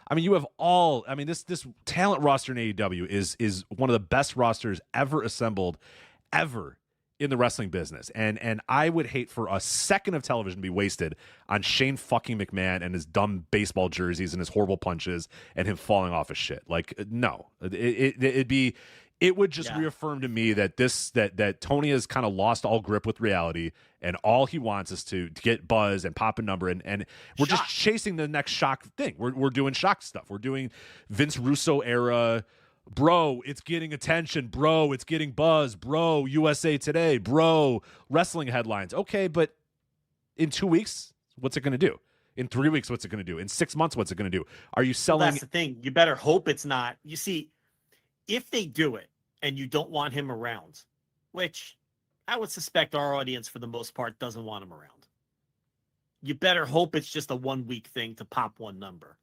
I mean, you have all. I mean, this talent roster in AEW is one of the best rosters ever assembled, ever in the wrestling business. And I would hate for a second of television to be wasted on Shane fucking McMahon and his dumb baseball jerseys and his horrible punches and him falling off his shit. Like, no, it would just reaffirm to me that that Tony has kind of lost all grip with reality, and all he wants is to get buzz and pop a number, and we're just chasing the next shock thing. We're doing shock stuff. We're doing Vince Russo era. Bro, it's getting attention. Bro, it's getting buzz. Bro, USA Today. Bro, wrestling headlines. Okay, but in 2 weeks, what's it going to do? In 3 weeks, what's it going to do? In 6 months, what's it going to do? Are you selling? Well, that's the thing. You better hope it's not. You see, if they do it and you don't want him around, which I would suspect our audience for the most part doesn't want him around, you better hope it's just a 1 week thing to pop one number.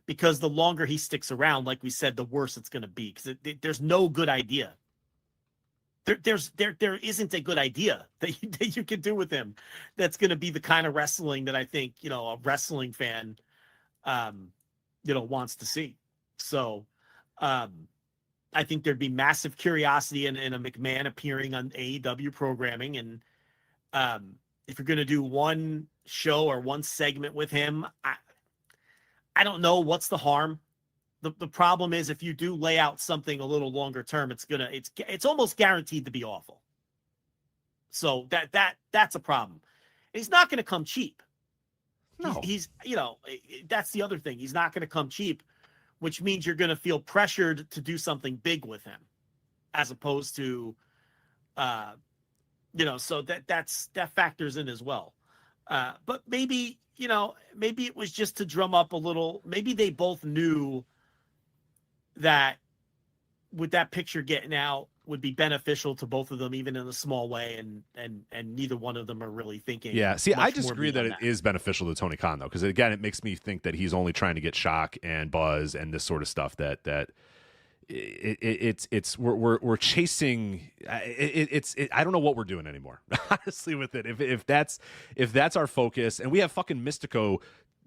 Because the longer he sticks around, like we said, the worse it's going to be. Because there's no good idea. There isn't a good idea that you can do with him that's going to be the kind of wrestling that I think, a wrestling fan, wants to see. So I think there'd be massive curiosity in a McMahon appearing on AEW programming. And if you're going to do one show or one segment with him, I don't know what's the harm. The problem is if you do lay out something a little longer term, it's almost guaranteed to be awful. So that's a problem. And he's not going to come cheap. No, he's that's the other thing. He's not going to come cheap, which means you're going to feel pressured to do something big with him, as opposed to, so that factors in as well. But maybe it was just to drum up a little. Maybe they both knew that with that picture getting out would be beneficial to both of them, even in a small way, and neither one of them are really thinking. Yeah, see, I disagree that it is beneficial to Tony Khan, though, because again, it makes me think that he's only trying to get shock and buzz and this sort of stuff that we're chasing. I don't know what we're doing anymore, honestly, with it. If that's our focus, and we have fucking Mystico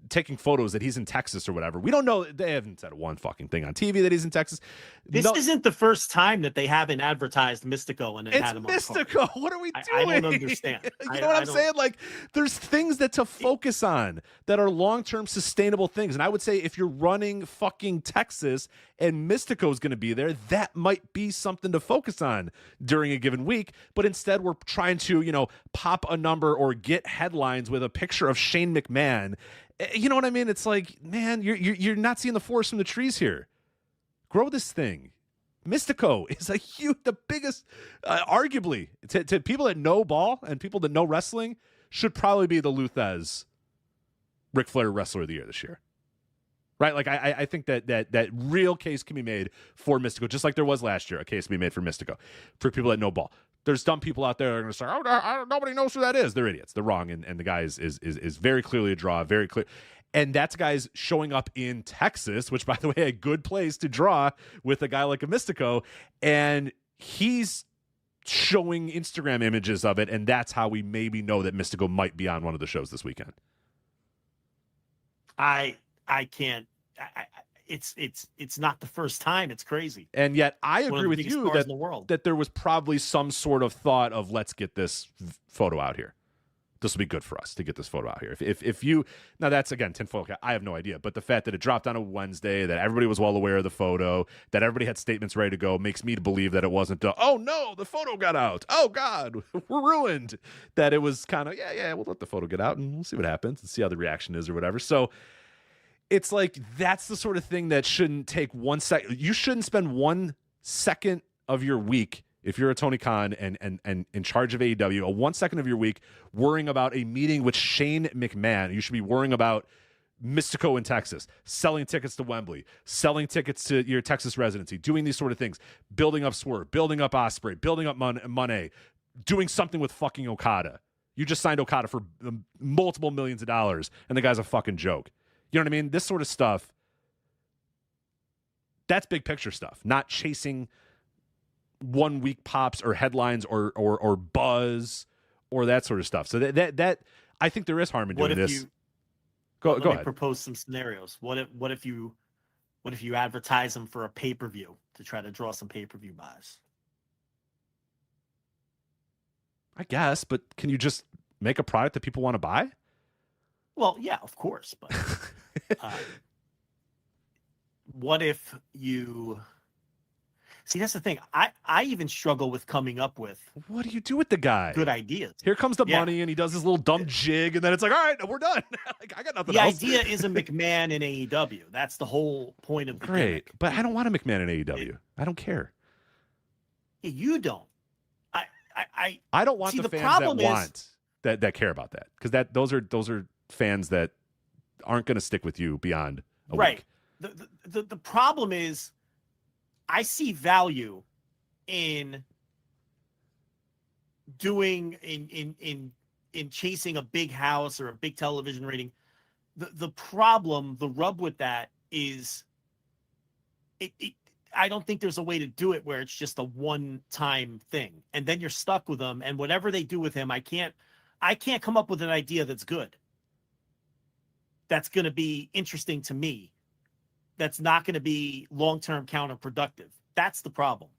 taking photos that he's in Texas or whatever. We don't know. They haven't said one fucking thing on TV that he's in Texas. This isn't the first time that they haven't advertised Mystico and had him on Mystico. What are we doing? I don't understand. You know what I'm saying? Like, there's things that to focus on that are long-term sustainable things. And I would say if you're running fucking Texas and Mystico's going to be there, that might be something to focus on during a given week. But instead, we're trying to, pop a number or get headlines with a picture of Shane McMahon. You know what I mean? It's like, man, you're not seeing the forest from the trees here. Grow this thing. Mystico is the biggest, arguably, to people that know ball and people that know wrestling, should probably be the Luthez Ric Flair Wrestler of the Year this year. Right? Like, I think that real case can be made for Mystico, just like there was last year, a case can be made for Mystico, for people that know ball. There's dumb people out there that are going to say, oh, nobody knows who that is. They're idiots. They're wrong. And the guy is very clearly a draw, very clear. And that's guys showing up in Texas, which, by the way, a good place to draw with a guy like a Mystico. And he's showing Instagram images of it. And that's how we maybe know that Mystico might be on one of the shows this weekend. I can't. It's not the first time. It's crazy. And yet I agree with you that there was probably some sort of thought of, let's get this photo out here. This will be good for us to get this photo out here. If you, now that's again, tinfoil cap, I have no idea, but the fact that it dropped on a Wednesday, that everybody was well aware of the photo, that everybody had statements ready to go, makes me believe that it wasn't, oh no, the photo got out. Oh God, we're ruined. That it was kind of, yeah, we'll let the photo get out and we'll see what happens and see how the reaction is or whatever. So it's like, that's the sort of thing that shouldn't take 1 second. You shouldn't spend 1 second of your week, if you're a Tony Khan and in charge of AEW, 1 second of your week worrying about a meeting with Shane McMahon. You should be worrying about Mystico in Texas, selling tickets to Wembley, selling tickets to your Texas residency, doing these sort of things, building up Swerve, building up Ospreay, building up Monet, doing something with fucking Okada. You just signed Okada for multiple millions of dollars, and the guy's a fucking joke. You know what I mean? This sort of stuff, that's big picture stuff, not chasing 1 week pops or headlines or buzz or that sort of stuff. So that I think there is harm in doing this. Go Let me ahead. propose some scenarios. What if you advertise them for a pay-per-view to try to draw some pay-per-view buys? I guess, but can you just make a product that people want to buy? Well, yeah, of course, but what if you see? That's the thing. I even struggle with coming up with What do you do with the guy? good ideas. Here comes the money, and he does this little dumb jig, and then it's like, all right, we're done. Like, I got nothing The else. idea is a McMahon in AEW. That's the whole point of the Great, gimmick. but I don't want a McMahon in AEW. I don't care. You don't. I don't want See, the the fans problem that want that care about that, because those are fans that aren't going to stick with you beyond a right. week. The problem is, I see value in doing in chasing a big house or a big television rating. The problem, the rub with that is, I don't think there's a way to do it where it's just a one-time thing, and then you're stuck with them. And whatever they do with him, I can't come up with an idea that's good. That's going to be interesting to me. That's not going to be long-term counterproductive. That's the problem.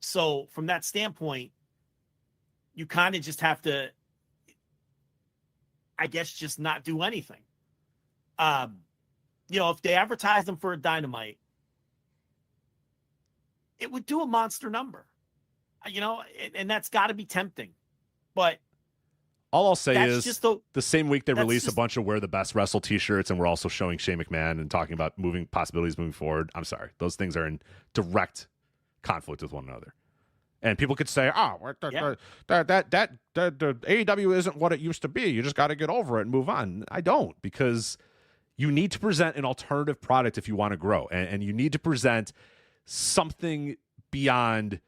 So from that standpoint, you kind of just have to, I guess, just not do anything. If they advertise them for a Dynamite, it would do a monster number, and that's got to be tempting. But all I'll say is just the same week they release just a bunch of Wear the Best Wrestle t-shirts, and we're also showing Shane McMahon and talking about possibilities moving forward. I'm sorry. Those things are in direct conflict with one another. And people could say, the AEW isn't what it used to be. You just got to get over it and move on. I don't, because you need to present an alternative product if you want to grow. And you need to present something beyond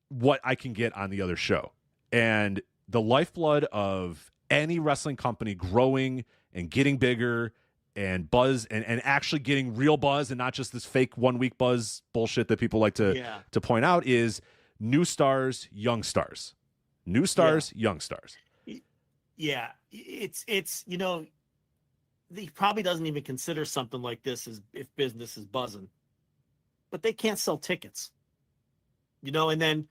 what I can get on the other show. And the lifeblood of any wrestling company growing and getting bigger and buzz and actually getting real buzz and not just this fake 1 week buzz bullshit that people like to point out is new stars, young stars. New stars, young stars. Yeah. It's he probably doesn't even consider something like this as if business is buzzing. But they can't sell tickets, and then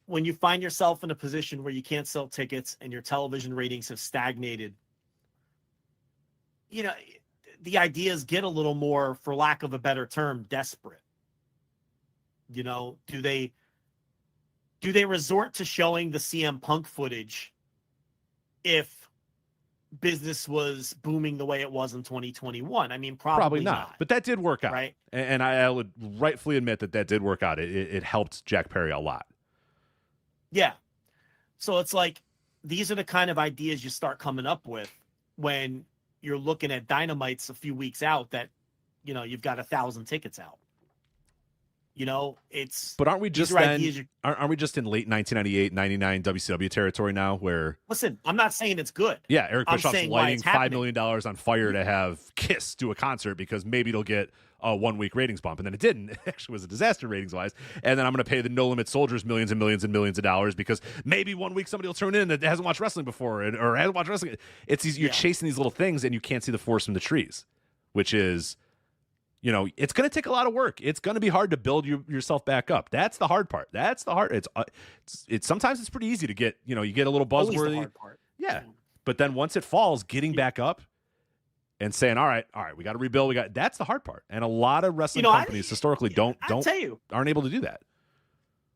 when you find yourself in a position where you can't sell tickets and your television ratings have stagnated, the ideas get a little more, for lack of a better term, desperate. Do they resort to showing the CM Punk footage if business was booming the way it was in 2021? I mean, probably not. But that did work out, right? And I would rightfully admit that did work out. It helped Jack Perry a lot. Yeah. So it's like, these are the kind of ideas you start coming up with when you're looking at Dynamites a few weeks out that, you've got 1,000 tickets out. But aren't we just aren't we just in late 1998, 99 WCW territory now where... Listen, I'm not saying it's good. Yeah, Eric Bischoff's lighting $5 million on fire to have Kiss do a concert because maybe it'll get a 1 week ratings bump. And then it didn't. It actually was a disaster ratings wise. And then I'm going to pay the No Limit Soldiers millions and millions and millions of dollars because maybe 1 week somebody will turn in that hasn't watched wrestling before or hasn't watched wrestling. It's you're chasing these little things and you can't see the forest from the trees, which is... it's going to take a lot of work. It's going to be hard to build yourself back up. That's the hard part. That's the hard. It's sometimes it's pretty easy to get, you get a little buzzworthy. Always the hard part. Yeah. But then once it falls, getting back up and saying, all right, we got to rebuild. That's the hard part. And a lot of wrestling companies historically aren't able to do that.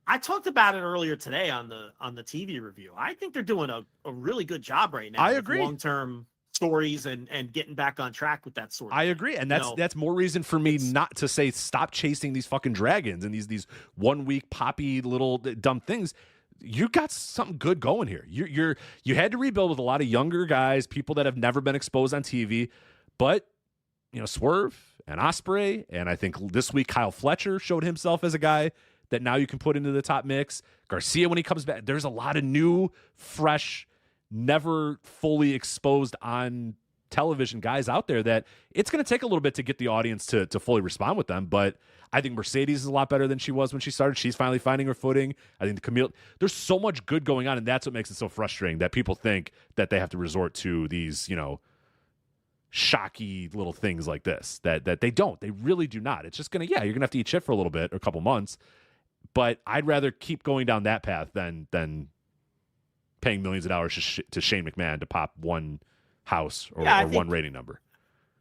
I talked about it earlier today on the TV review. I think they're doing a really good job right now. I agree. Long-term stories and getting back on track with that sort of I thing. agree. And that's more reason for me not to say stop chasing these fucking dragons and these 1 week poppy little dumb things. You got something good going here. You had to rebuild with a lot of younger guys, people that have never been exposed on TV, but Swerve and Ospreay, and I think this week Kyle Fletcher showed himself as a guy that now you can put into the top mix. Garcia, when he comes back, there's a lot of new, fresh, never fully exposed on television guys out there that it's going to take a little bit to get the audience to fully respond with them. But I think Mercedes is a lot better than she was when she started. She's finally finding her footing. I think the Camille, there's so much good going on, and that's what makes it so frustrating that people think that they have to resort to these, shocky little things like this that they don't. They really do not. It's just you're gonna have to eat shit for a little bit or a couple months. But I'd rather keep going down that path than paying millions of dollars to Shane McMahon to pop one house or one rating number.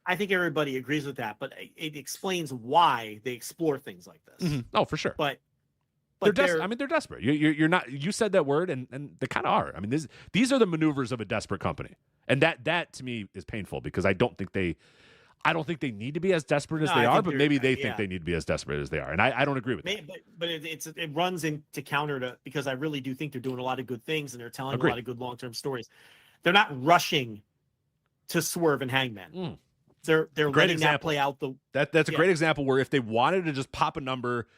I think everybody agrees with that, but it explains why they explore things like this. Mm-hmm. Oh, for sure. But they're desperate. You're not. You said that word, and they kind of are. I mean, these are the maneuvers of a desperate company, and that to me is painful because I don't think they need to be as desperate as they are, but maybe they think they need to be as desperate as they are, and I don't agree with that. But it runs into counter to, because I really do think they're doing a lot of good things and they're telling a lot of good long-term stories. They're not rushing to Swerve and Hangman. They're letting that play out. That's a great example where if they wanted to just pop a number.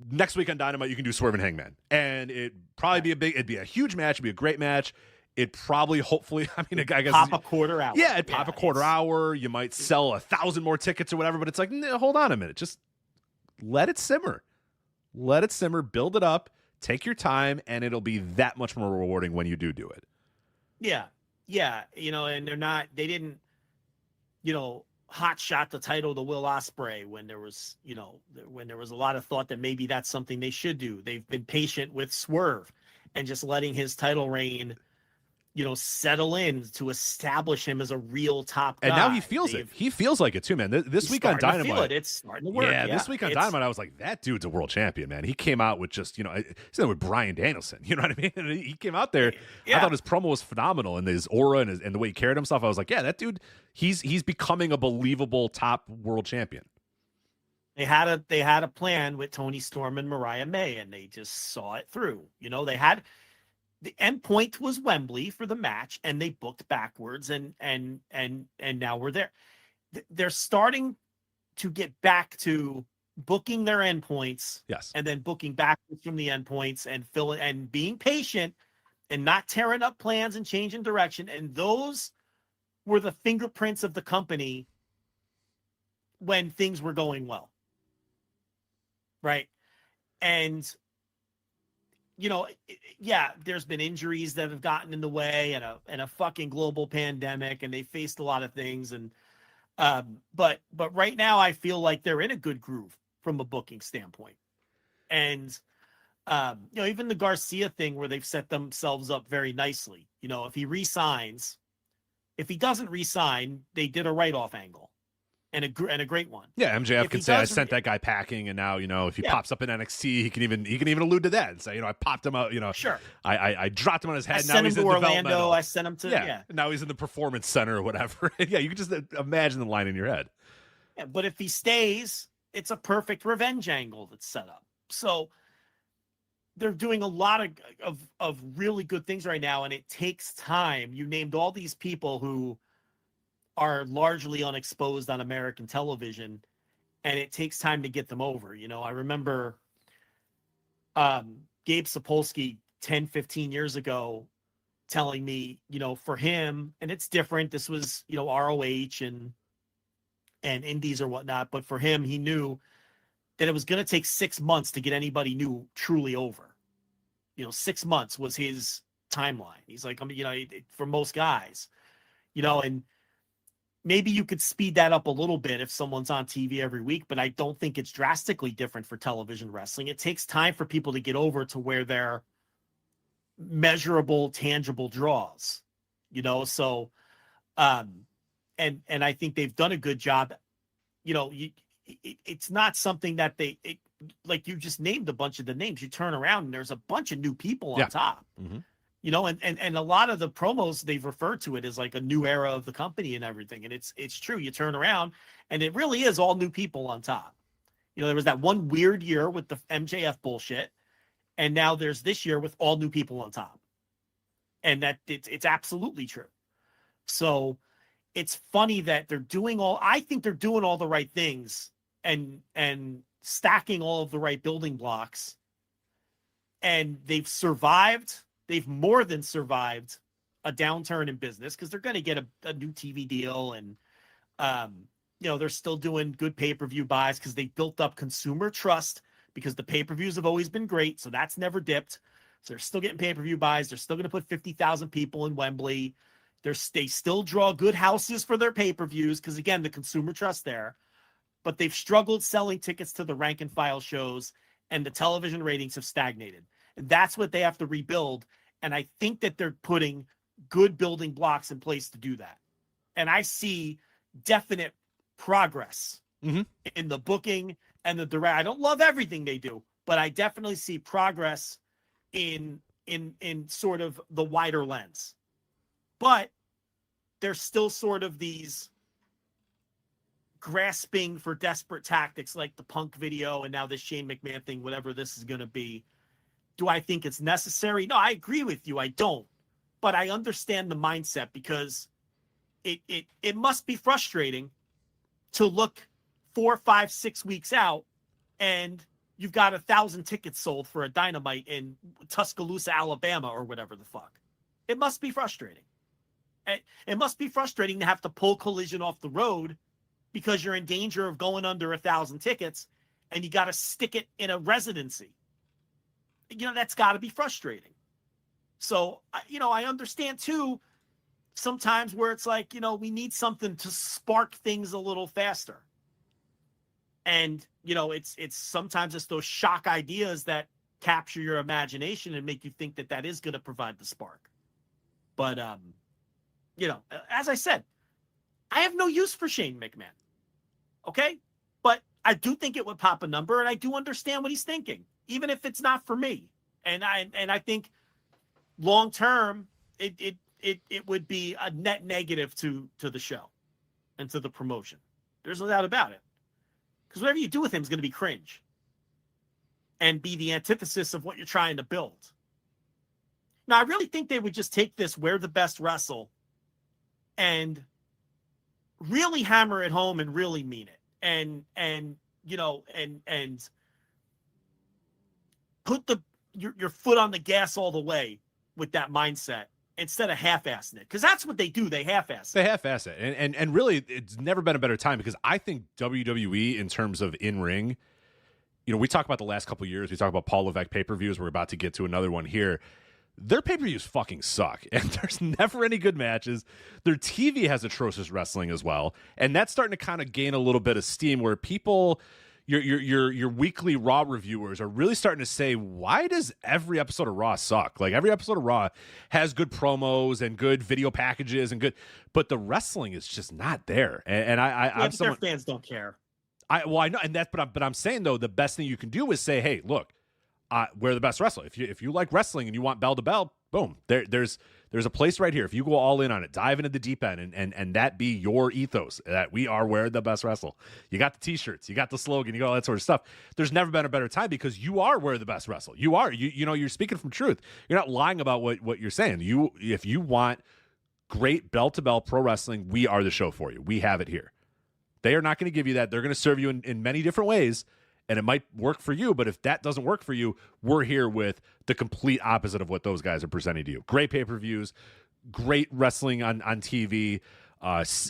Next week on Dynamite, you can do Swerve and Hangman, and it'd probably it'd be a huge match, it'd be a great match. It'd probably, hopefully, I guess pop a quarter hour. Yeah, it'd pop a quarter hour. You might sell 1,000 more tickets or whatever, but it's like, hold on a minute, just let it simmer, build it up, take your time, and it'll be that much more rewarding when you do it. Yeah, and they didn't, hot shot the title to Will Ospreay when there was a lot of thought that maybe that's something they should do. They've been patient with Swerve and just letting his title reign, settle in to establish him as a real top guy. And now he feels it. He feels like it too, man. This week on Dynamite, it's starting to work. Yeah, this week on Dynamite, I was like, that dude's a world champion, man. He came out with just, he's there with Bryan Danielson. You know what I mean? And he came out there. Yeah. I thought his promo was phenomenal, and his aura and the way he carried himself. I was like, yeah, that dude, he's becoming a believable top world champion. They had a plan with Tony Storm and Mariah May, and they just saw it through. The end point was Wembley for the match, and they booked backwards, and now we're there. They're starting to get back to booking their endpoints, yes, and then booking backwards from the endpoints and being patient and not tearing up plans and changing direction. And those were the fingerprints of the company when things were going well, right? And there's been injuries that have gotten in the way and a fucking global pandemic, and they faced a lot of things. And, but right now I feel like they're in a good groove from a booking standpoint. And, even the Garcia thing where they've set themselves up very nicely, if he resigns, if he doesn't resign, they did a write-off angle. And a great one. Yeah, MJF can say I sent that guy packing, and now if he pops up in NXT, he can even allude to that and say I popped him out. Sure. I dropped him on his head. Now he's in Orlando. Developmental. I sent him to Now he's in the Performance Center or whatever. Yeah, you can just imagine the line in your head. Yeah, but if he stays, it's a perfect revenge angle that's set up. So they're doing a lot of really good things right now, and it takes time. You named all these people who are largely unexposed on American television, and it takes time to get them over. I remember Gabe Sapolsky 10, 15 years ago telling me, for him, and it's different. This was, ROH and indies or whatnot. But for him, he knew that it was going to take 6 months to get anybody new truly over. 6 months was his timeline. He's like, for most guys, and maybe you could speed that up a little bit if someone's on TV every week, but I don't think it's drastically different for television wrestling. It takes time for people to get over to where they're measurable, tangible draws, so, and I think they've done a good job. It's not something that like you just named a bunch of the names. You turn around and there's a bunch of new people on top. Mm-hmm. And a lot of the promos, they've referred to it as like a new era of the company and everything. And it's true. You turn around and it really is all new people on top. There was that one weird year with the MJF bullshit. And now there's this year with all new people on top. And that it's absolutely true. So it's funny that I think they're doing all the right things and stacking all of the right building blocks and they've survived. They've more than survived a downturn in business because they're going to get a new TV deal. And, they're still doing good pay-per-view buys because they built up consumer trust because the pay-per-views have always been great. So that's never dipped. So they're still getting pay-per-view buys. They're still going to put 50,000 people in Wembley. They still draw good houses for their pay-per-views because, again, the consumer trust there. But they've struggled selling tickets to the rank and file shows, and the television ratings have stagnated. And that's what they have to rebuild. And I think that they're putting good building blocks in place to do that. And I see definite progress in the booking and the direct. I don't love everything they do, but I definitely see progress in sort of the wider lens. But there's still sort of these grasping for desperate tactics like the Punk video and now this Shane McMahon thing, whatever this is going to be. Do I think it's necessary? No, I agree with you. I don't. But I understand the mindset because it must be frustrating to look 4, 5, 6 weeks out and you've got 1,000 tickets sold for a Dynamite in Tuscaloosa, Alabama, or whatever the fuck. It must be frustrating. It must be frustrating to have to pull Collision off the road because you're in danger of going under 1,000 tickets and you got to stick it in a residency. That's got to be frustrating. So, I understand too, sometimes where it's like, we need something to spark things a little faster. And, it's sometimes it's those shock ideas that capture your imagination and make you think that is going to provide the spark. But, as I said, I have no use for Shane McMahon. Okay. But I do think it would pop a number, and I do understand what he's thinking, even if it's not for me. And I think long term, it would be a net negative to the show and to the promotion. There's no doubt about it. Because whatever you do with him is going to be cringe and be the antithesis of what you're trying to build. Now, I really think they would just take this "We're the Best Wrestle" and really hammer it home and really mean it. And put your foot on the gas all the way with that mindset instead of half-assing it. Because that's what they do. They half-ass it. They half-ass it. And really, it's never been a better time because I think WWE, in terms of in-ring, we talk about the last couple of years. We talk about Paul Levesque pay-per-views. We're about to get to another one here. Their pay-per-views fucking suck, and there's never any good matches. Their TV has atrocious wrestling as well, and that's starting to kind of gain a little bit of steam where people, your weekly Raw reviewers are really starting to say, why does every episode of Raw suck? Like, every episode of Raw has good promos and good video packages but the wrestling is just not there. And their fans don't care. I know, and but I'm saying though, the best thing you can do is say, hey, look. We're the best wrestler. If you like wrestling and you want bell to bell, boom. There's a place right here. If you go all in on it, dive into the deep end, and that be your ethos that we are we're the best wrestle. You got the t-shirts, you got the slogan, you got all that sort of stuff. There's never been a better time because you are we're the best wrestle. You are. You're speaking from truth. You're not lying about what you're saying. If you want great bell to bell pro wrestling, we are the show for you. We have it here. They are not going to give you that. They're going to serve you in many different ways. And it might work for you, but if that doesn't work for you, we're here with the complete opposite of what those guys are presenting to you. Great pay-per-views, great wrestling on TV,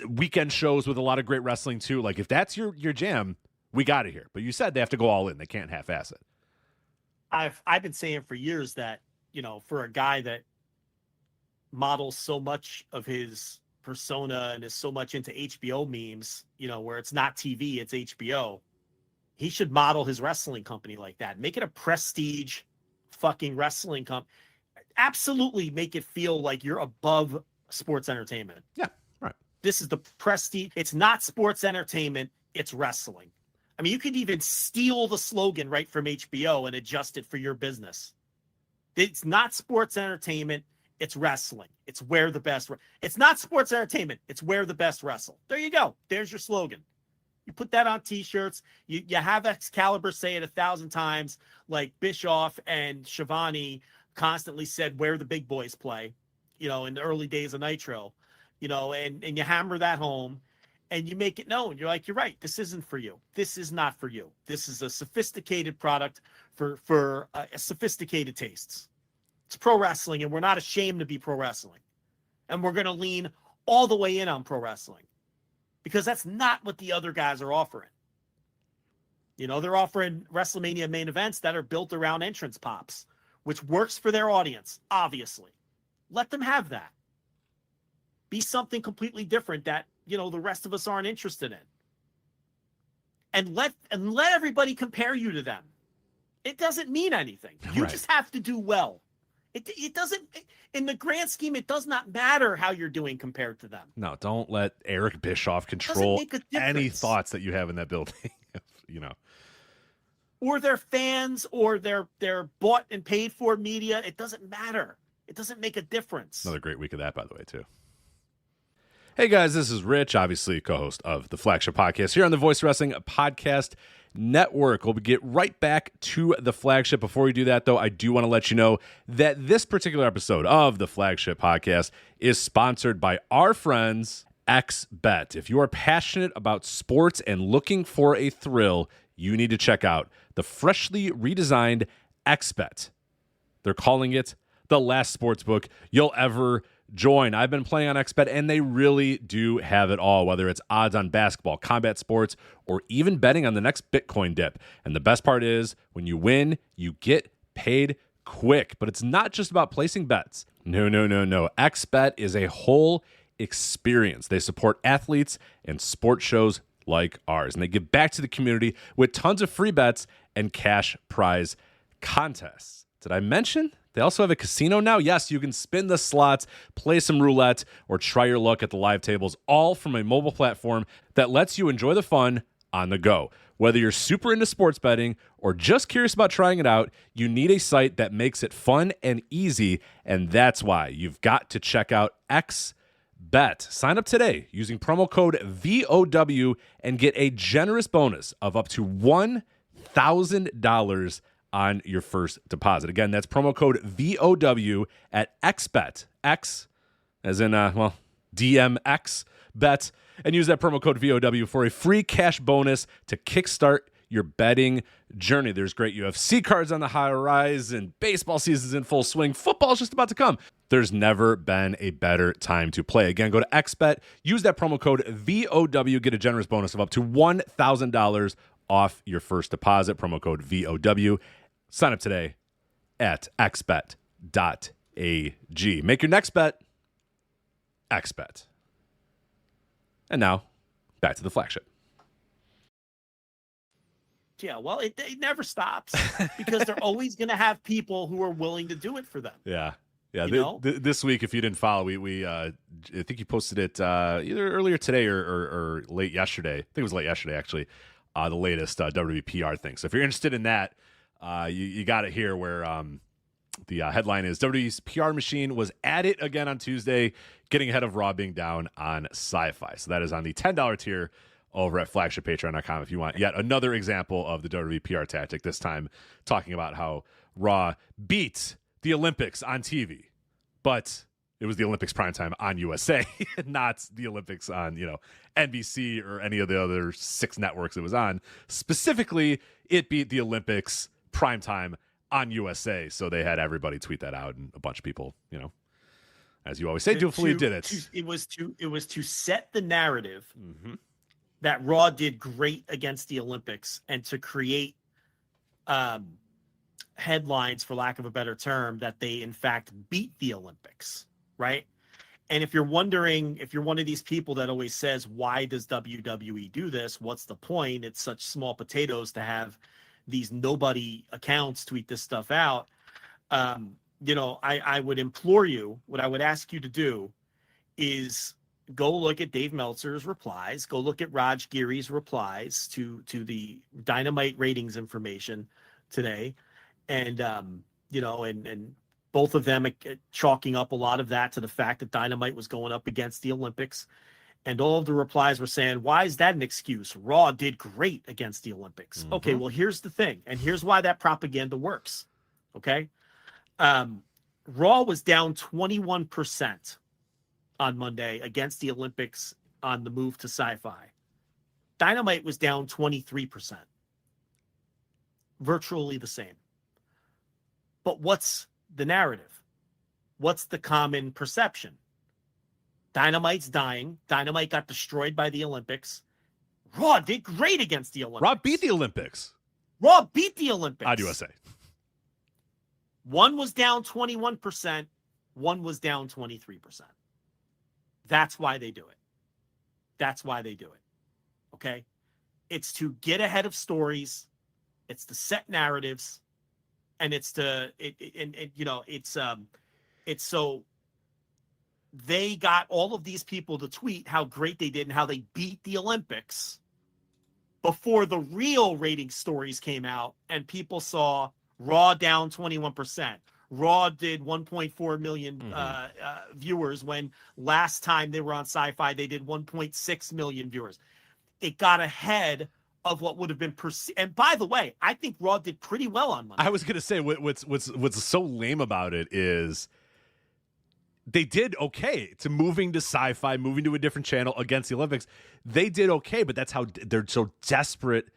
weekend shows with a lot of great wrestling too. Like, if that's your jam, we got it here. But you said they have to go all in. They can't half-ass it. I've been saying for years that, for a guy that models so much of his persona and is so much into HBO memes, where it's not TV, it's HBO, he should model his wrestling company like that. Make it a prestige fucking wrestling company. Absolutely make it feel like you're above sports entertainment. Yeah, right. This is the prestige. It's not sports entertainment. It's wrestling. I mean, you could even steal the slogan right from HBO and adjust it for your business. It's not sports entertainment. It's wrestling. It's where the best. It's not sports entertainment. It's where the best wrestle. There you go. There's your slogan. You put that on t-shirts. You have Excalibur say it 1,000 times, like Bischoff and Shivani constantly said where the big boys play, in the early days of Nitro, and you hammer that home. and you make it known. You're like, you're right. This isn't for you. This is not for you. This is a sophisticated product for sophisticated tastes. It's pro wrestling, and we're not ashamed to be pro wrestling. And we're going to lean all the way in on pro wrestling because that's not what the other guys are offering. You know, they're offering WrestleMania main events that are built around entrance pops, which works for their audience, obviously. Let them have that. Be something completely different that, you know, the rest of us aren't interested in. And let everybody compare you to them. It doesn't mean anything. You just have to do well. It doesn't, in the grand scheme, it does not matter how you're doing compared to them. No, don't let Eric Bischoff control any thoughts that you have in that building, you know. Or their fans or their bought and paid for media. It doesn't matter. It doesn't make a difference. Another great week of that, by the way, too. Hey, guys, this is Rich, obviously co-host of the Flagship Podcast here on the Voice Wrestling Podcast Network. We'll get right back to the Flagship. Before we do that, though, I do want to let you know that this particular episode of the Flagship Podcast is sponsored by our friends XBet. If you are passionate about sports and looking for a thrill, you need to check out the freshly redesigned XBet. They're calling it the last sportsbook you'll ever join. I've been playing on XBet, and they really do have it all, whether it's odds on basketball, combat sports, or even betting on the next Bitcoin dip. And the best part is, when you win, you get paid quick. But it's not just about placing bets. No. XBet is a whole experience. They support athletes and sports shows like ours, and they give back to the community with tons of free bets and cash prize contests. Did I mention they also have a casino now? Yes, you can spin the slots, play some roulette, or try your luck at the live tables, all from a mobile platform that lets you enjoy the fun on the go. Whether you're super into sports betting or just curious about trying it out, you need a site that makes it fun and easy, and that's why you've got to check out XBet. Sign up today using promo code VOW and get a generous bonus of up to $1,000 on your first deposit. Again, that's promo code VOW at XBet. X as in, DMX bet. And use that promo code VOW for a free cash bonus to kickstart your betting journey. There's great UFC cards on the high horizon. Baseball season's in full swing. Football's just about to come. There's never been a better time to play. Again, go to XBet. Use that promo code VOW. Get a generous bonus of up to $1,000 off your first deposit. Promo code VOW. Sign up today at xbet.ag. Make your next bet XBet. And now, back to the Flagship. Yeah, well, it never stops because they're always going to have people who are willing to do it for them. Yeah. This week, if you didn't follow, we I think you posted it either earlier today or late yesterday. I think it was late yesterday, actually, the latest WWE PR thing. So if you're interested in that, you got it here where the headline is WWE's PR machine was at it again on Tuesday, getting ahead of Raw being down on Sci-Fi. So that is on the $10 tier over at flagshippatreon.com if you want yet another example of the WWE PR tactic, this time talking about how Raw beat the Olympics on TV, but it was the Olympics primetime on USA, not the Olympics on, NBC or any of the other 6 networks it was on. Specifically, it beat the Olympics primetime on USA. So they had everybody tweet that out, and a bunch of people, as you always say, dutifully did it. It was to set the narrative that Raw did great against the Olympics, and to create headlines, for lack of a better term, that they in fact beat the Olympics, right? And if you're wondering, if you're one of these people that always says, why does WWE do this? What's the point? It's such small potatoes to have these nobody accounts tweet this stuff out. I would implore you, what I would ask you to do is go look at Dave Meltzer's replies, go look at Raj Giri's replies to the Dynamite ratings information today. And, and both of them chalking up a lot of that to the fact that Dynamite was going up against the Olympics. And all of the replies were saying, why is that an excuse? Raw did great against the Olympics. Mm-hmm. Okay, well, here's the thing. And here's why that propaganda works. Okay. Raw was down 21% on Monday against the Olympics on the move to Sci-Fi. Dynamite was down 23%. Virtually the same. But what's the narrative? What's the common perception? Dynamite's dying. Dynamite got destroyed by the Olympics. Raw did great against the Olympics. Raw beat the Olympics. Raw beat the Olympics. On USA. One was down 21%. One was down 23%. That's why they do it. That's why they do it. Okay? It's to get ahead of stories. It's to set narratives. And it's to, it's so they got all of these people to tweet how great they did and how they beat the Olympics before the real rating stories came out and people saw Raw down 21%. Raw did 1.4 million viewers when last time they were on Sci-Fi, they did 1.6 million viewers. It got ahead of what would have been perceived. And by the way, I think Raw did pretty well on Monday. I was going to say what's so lame about it is they did okay to moving to Sci-Fi, moving to a different channel against the Olympics. They did okay, but that's how they're so desperate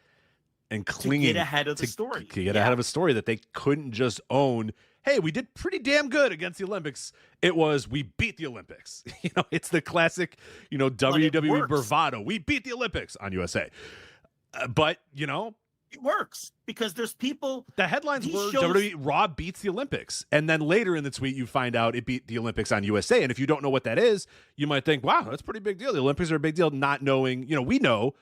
and clinging to get ahead of the story. To get ahead of a story that they couldn't just own. Hey, we did pretty damn good against the Olympics. It was, we beat the Olympics. It's the classic, WWE bravado. We beat the Olympics on USA. But it works because there's people. The headlines were WWE Raw beats the Olympics. And then later in the tweet, you find out it beat the Olympics on USA. And if you don't know what that is, you might think, wow, that's a pretty big deal. The Olympics are a big deal, not knowing, we know.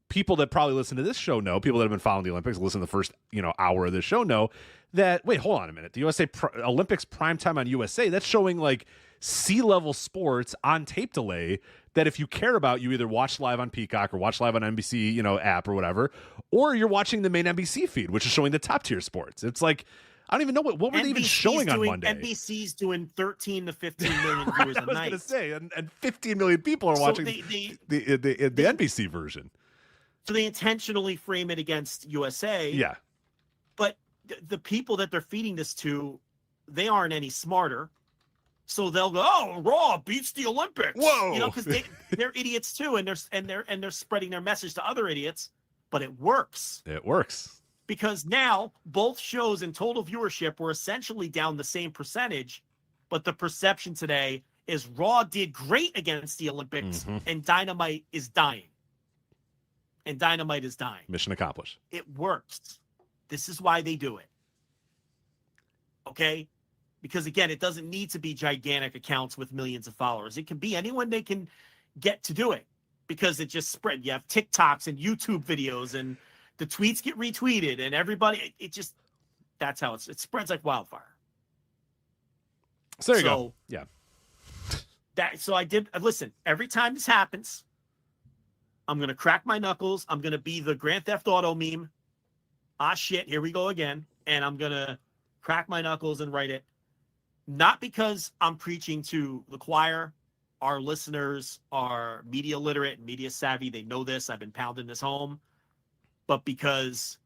People that probably listen to this show know, people that have been following the Olympics, listen to the first, hour of this show know that, wait, hold on a minute. The USA Olympics primetime on USA, that's showing like C-level sports on tape delay that if you care about, you either watch live on Peacock or watch live on NBC, app or whatever, or you're watching the main NBC feed, which is showing the top tier sports. It's like, I don't even know what were they even showing on Monday. NBC's doing 13 to 15 million viewers a night. I was going to say, and 15 million people are watching the NBC version. So they intentionally frame it against USA. Yeah. But the people that they're feeding this to, they aren't any smarter. So they'll go, "Oh, Raw beats the Olympics." Whoa. Because they're idiots too, and they're spreading their message to other idiots. But it works. It works. Because now both shows in total viewership were essentially down the same percentage, but the perception today is Raw did great against the Olympics and Dynamite is dying. And Dynamite is dying. Mission accomplished. It works. This is why they do it. Okay? Because, again, it doesn't need to be gigantic accounts with millions of followers. It can be anyone they can get to do it because it just spread. You have TikToks and YouTube videos and the tweets get retweeted and everybody, that's how it spreads like wildfire. So there you go. Yeah. So I did, listen, every time this happens, I'm going to crack my knuckles. I'm going to be the Grand Theft Auto meme. Ah, shit, here we go again. And I'm going to crack my knuckles and write it. Not because I'm preaching to the choir. Our listeners are media literate and media savvy. They know this. I've been pounding this home. But because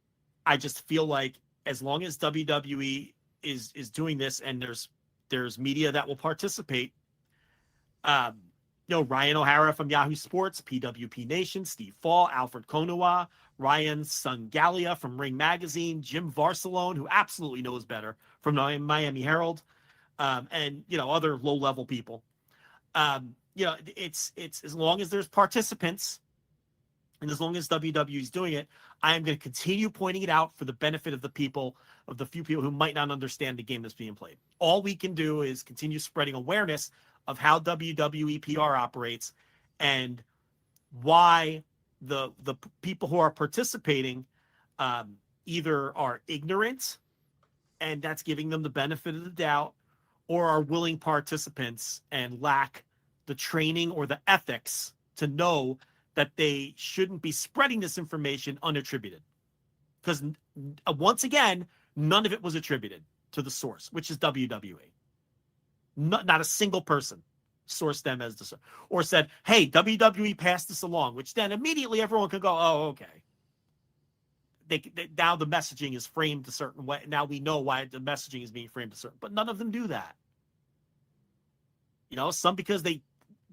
I just feel like as long as WWE is doing this and there's media that will participate, Ryan O'Hara from Yahoo Sports, PWP Nation, Steve Fall, Alfred Konuwa, Ryan Sungalia from Ring Magazine, Jim Varsalone, who absolutely knows better, from the Miami Herald, and other low-level people. It's as long as there's participants, and as long as WWE is doing it, I am going to continue pointing it out for the benefit of the few people who might not understand the game that's being played. All we can do is continue spreading awareness of how WWE PR operates and why the people who are participating either are ignorant and that's giving them the benefit of the doubt, or are willing participants and lack the training or the ethics to know that they shouldn't be spreading this information unattributed. Because once again, none of it was attributed to the source, which is WWE. Not a single person sourced them as the source or said, hey, WWE passed this along, which then immediately everyone could go, oh, okay. Now the messaging is framed a certain way. Now we know why the messaging is being framed a certain, but none of them do that. Some because they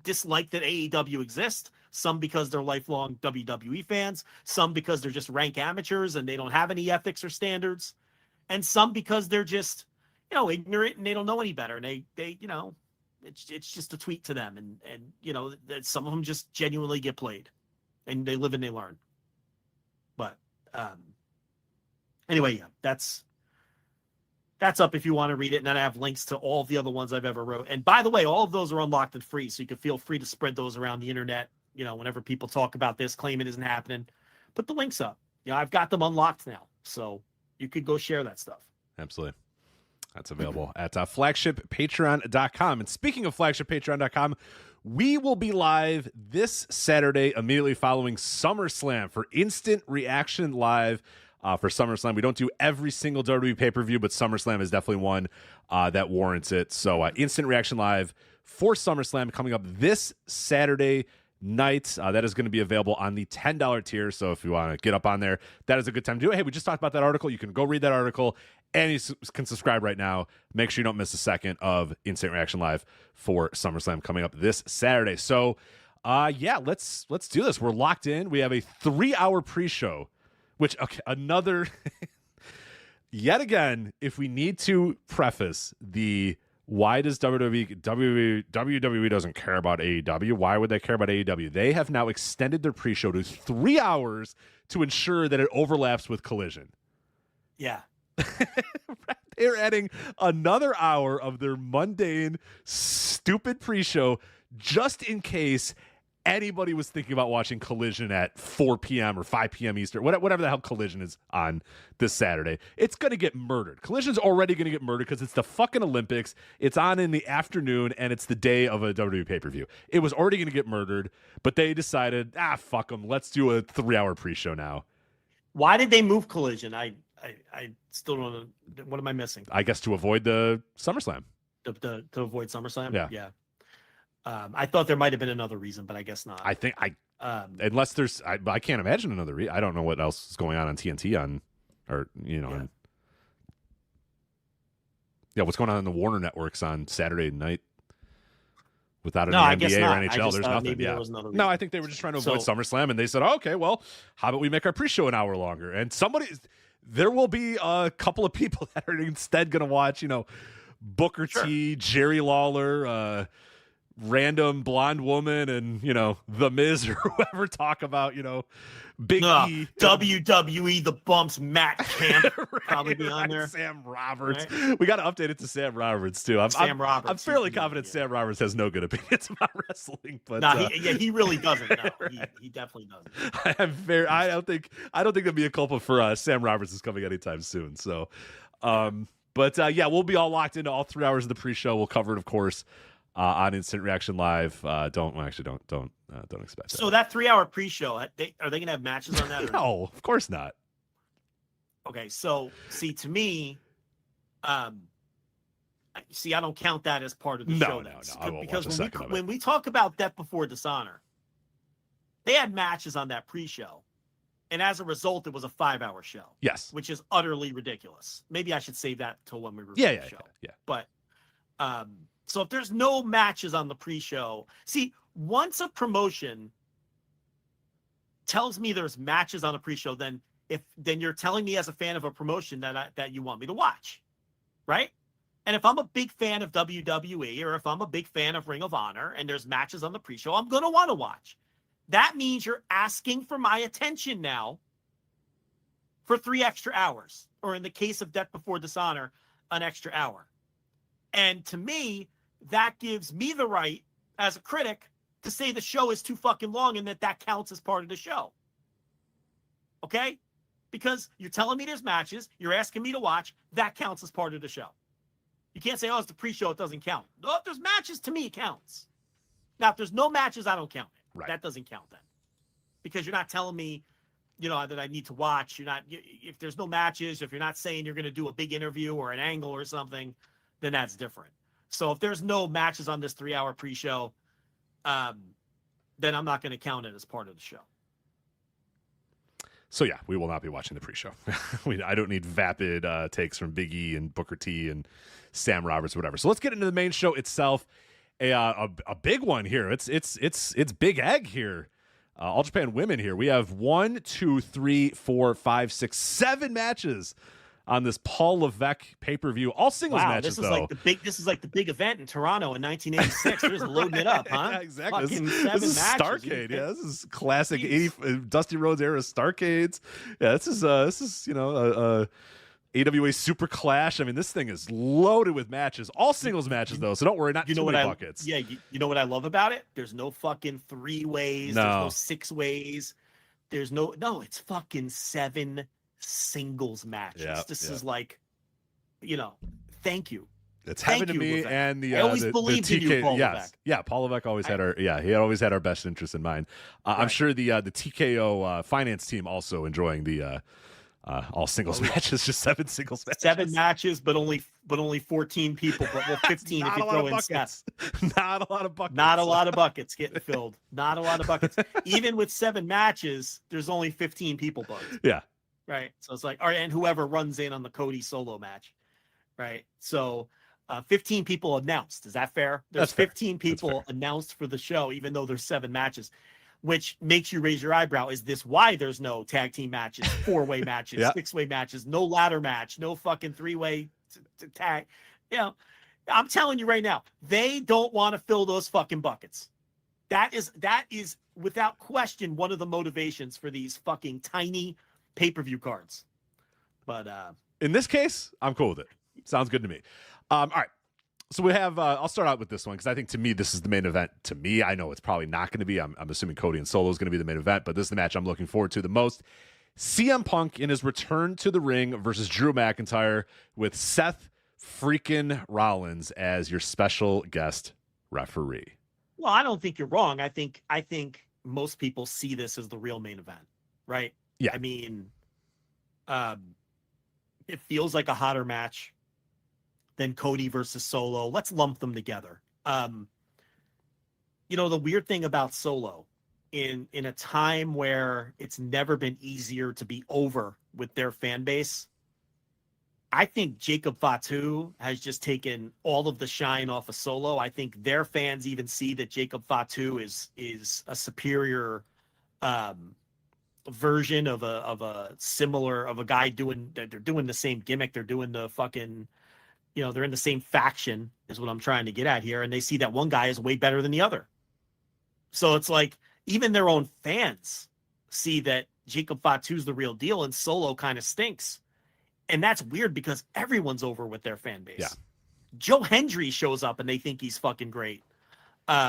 dislike that AEW exists. Some because they're lifelong WWE fans. Some because they're just rank amateurs and they don't have any ethics or standards. And some because they're just, ignorant and they don't know any better. And they it's just a tweet to them. And that some of them just genuinely get played and they live and they learn. But anyway, yeah, that's up if you want to read it. And then I have links to all the other ones I've ever wrote. And by the way, all of those are unlocked and free. So you can feel free to spread those around the internet. Whenever people talk about this, claim it isn't happening, put the links up. I've got them unlocked now. So you could go share that stuff. Absolutely. That's available at flagshippatreon.com. And speaking of flagshippatreon.com, we will be live this Saturday immediately following SummerSlam for Instant Reaction Live for SummerSlam. We don't do every single WWE pay-per-view, but SummerSlam is definitely one that warrants it. So Instant Reaction Live for SummerSlam coming up this Saturday night. That is going to be available on the $10 tier. So if you want to get up on there, that is a good time to do it. Hey, we just talked about that article. You can go read that article and you can subscribe right now. Make sure you don't miss a second of Instant Reaction Live for SummerSlam coming up this Saturday. So let's do this. We're locked in. We have a 3-hour pre-show, which, another yet again, if we need to preface the why does WWE doesn't care about AEW? Why would they care about AEW? They have now extended their pre-show to 3 hours to ensure that it overlaps with Collision. Yeah. They're adding another hour of their mundane, stupid pre-show just in case anybody was thinking about watching Collision at 4 p.m. or 5 p.m. Eastern, whatever the hell Collision is on this Saturday. It's going to get murdered. Collision's already going to get murdered because it's the fucking Olympics. It's on in the afternoon, and it's the day of a WWE pay-per-view. It was already going to get murdered, but they decided, fuck them. Let's do a 3-hour pre-show now. Why did they move Collision? I still don't know. What am I missing? I guess to avoid the SummerSlam. To avoid SummerSlam? Yeah. I thought there might have been another reason, but I guess not. I think unless there's, I can't imagine another reason. I don't know what else is going on TNT what's going on the Warner networks on Saturday night without an NBA or NHL. There's nothing. Yeah. No, I think they were just trying to avoid SummerSlam, and they said, okay, well, how about we make our pre-show an hour longer? And there will be a couple of people that are instead going to watch, Booker T, Jerry Lawler, random blonde woman, and The Miz or whoever talk about Big E, WWE the bumps, Matt Camp probably be on there. Sam Roberts, right? We got to update it to Sam Roberts too. I'm fairly confident Sam Roberts has no good opinions about wrestling, but he really doesn't. No, he definitely doesn't. I don't think there'll be a culpa for Sam Roberts is coming anytime soon. So, we'll be all locked into all 3 hours of the pre-show. We'll cover it, of course, on Instant Reaction Live. Don't expect that. So that 3-hour pre-show, are they going to have matches on that? No, of course not. Okay, so see, to me, I don't count that as part of the show. No, I won't watch a second of it. When we talk about Death Before Dishonor, they had matches on that pre-show, and as a result, it was a 5-hour show. Yes, which is utterly ridiculous. Maybe I should save that till when we review the show. Yeah. But so if there's no matches on the pre-show, see, once a promotion tells me there's matches on the pre-show, then you're telling me as a fan of a promotion that you want me to watch, right? And if I'm a big fan of WWE, or if I'm a big fan of Ring of Honor and there's matches on the pre-show, I'm going to want to watch. That means you're asking for my attention now for 3 extra hours, or in the case of Death Before Dishonor, an extra hour. And to me, that gives me the right as a critic to say the show is too fucking long and that counts as part of the show. Okay? Because you're telling me there's matches, you're asking me to watch, that counts as part of the show. You can't say, it's the pre-show, it doesn't count. No, if there's matches, to me, it counts. Now, if there's no matches, I don't count it. Right. That doesn't count then. Because you're not telling me, that I need to watch. If there's no matches, if you're not saying you're going to do a big interview or an angle or something, then that's different. So if there's no matches on this 3-hour pre-show, then I'm not going to count it as part of the show. So yeah, we will not be watching the pre-show. I don't need vapid takes from Big E and Booker T and Sam Roberts or whatever. So let's get into the main show itself. a big one here. It's Big Egg here. All Japan Women here. We have 1, 2, 3, 4, 5, 6, 7 matches on this Paul Levesque pay-per-view. All singles matches, this is like the big. This is like the big event in Toronto in 1986. They're just loading it up, huh? Yeah, exactly. Fucking This is matches. Starcade. Yeah, this is classic 80 Dusty Rhodes era Starcades. Yeah, this is AWA Super Clash. I mean, this thing is loaded with matches. All singles matches though, so don't worry. Not too many buckets. Yeah, you know what I love about it? There's no fucking 3-ways. No. There's no 6-ways. There's no. It's fucking 7 singles matches. Yeah, this is like, thank you. It's happened to me Levesque. and the I always the believed TK. in you, Paul yes, Levesque. yeah. Paul Levesque always had he always had our best interest in mind. I'm Right. sure the TKO finance team also enjoying the all singles matches, just 7 singles matches. 7 matches, but only 14 people. But 15 if Not you a lot throw of in buckets. Seth. Not a lot of buckets. Not a lot of buckets getting filled. Not a lot of buckets. Even with 7 matches, there's only 15 people booked. Yeah. Right. So it's like, all right, and whoever runs in on the Cody solo match. Right. So 15 people announced. Is that fair? There's That's fair. 15 people announced for the show, even though there's 7 matches, which makes you raise your eyebrow. Is this why there's no tag team matches, 4-way matches, Yeah. 6-way matches, no ladder match, no fucking 3-way tag? I'm telling you right now, they don't want to fill those fucking buckets. That is without question one of the motivations for these fucking tiny pay-per-view cards. But In this case, I'm cool with it. Sounds good to me. All right. So we have, I'll start out with this one because I think to me, this is the main event. To me, I know it's probably not going to be. I'm assuming Cody and Solo is going to be the main event, but this is the match I'm looking forward to the most. CM Punk in his return to the ring versus Drew McIntyre with Seth freaking Rollins as your special guest referee. well, I don't think you're wrong. I think most people see this as the real main event, right? Yeah. I mean, it feels like a hotter match than Cody versus Solo. Let's lump them together. The weird thing about Solo in a time where it's never been easier to be over with their fan base, I think Jacob Fatu has just taken all of the shine off of Solo. I think their fans even see that Jacob Fatu is a superior version of a guy they're doing the same gimmick. They're doing the fucking, they're in the same faction is what I'm trying to get at here. And they see that one guy is way better than the other. So it's like, even their own fans see that Jacob Fatu's the real deal and Solo kind of stinks. And that's weird because everyone's over with their fan base. Yeah. Joe Hendry shows up and they think he's fucking great.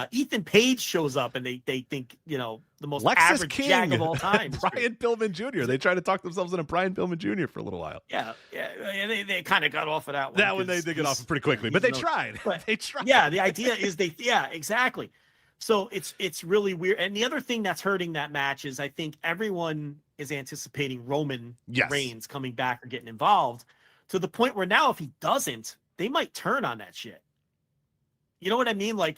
Ethan Page shows up and they think, the most Lexus average King, jag of all time. Brian Pillman Jr. They tried to talk themselves into Brian Pillman Jr. for a little while. Yeah. They kind of got off of that one. That one they get off pretty quickly, but they tried. But, They tried. Yeah, the idea is exactly. So it's really weird. And the other thing that's hurting that match is I think everyone is anticipating Roman Reigns coming back or getting involved to the point where now if he doesn't, they might turn on that shit. You know what I mean? Like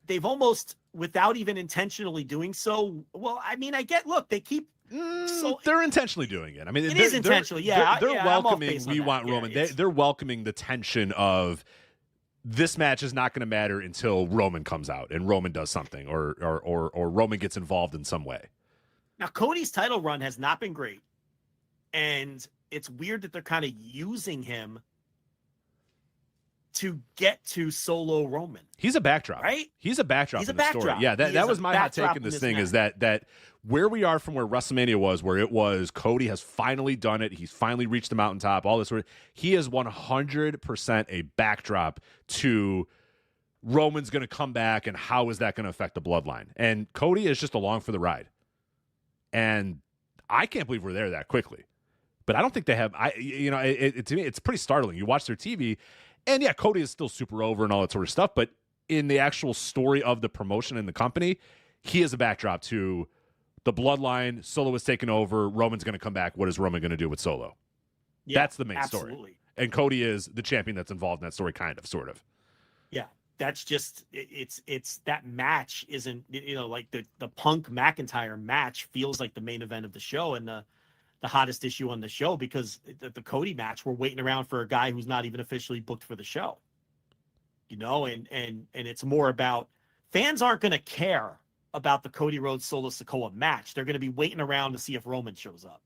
they've almost, without even intentionally doing so. Well, I mean, they keep. They're intentionally doing it. I mean, it is intentional. Yeah, they're welcoming. I'm off base on We that. want Yeah, Roman. They're welcoming the tension of this match is not going to matter until Roman comes out and Roman does something, or Roman gets involved in some way. Now, Cody's title run has not been great, and it's weird that they're kind of using him to get to Solo Roman. He's a backdrop, right? He's a backdrop. He's a in the story. backdrop. Yeah, He that is was a my hot take backdrop in in this this thing match. is that where we are from where WrestleMania was, where it was Cody has finally done it. He's finally reached the mountaintop. All this sort of. He is 100% a backdrop to Roman's going to come back, and how is that going to affect the bloodline? And Cody is just along for the ride. And I can't believe we're there that quickly. But I don't think they have. To me, it's pretty startling. You watch their TV, and yeah, Cody is still super over and all that sort of stuff. But in the actual story of the promotion and the company, he is a backdrop to the bloodline. Solo is taking over. Roman's going to come back. What is Roman going to do with Solo? Yeah, that's the main story. absolutely. And Cody is the champion that's involved in that story, kind of, sort of. Yeah, that's just it's that match isn't like the Punk McIntyre match feels like the main event of the show and the hottest issue on the show because the Cody match we're waiting around for a guy who's not even officially booked for the show. and it's more about fans aren't going to care about the Cody Rhodes Solo Sikoa match. They're going to be waiting around to see if Roman shows up,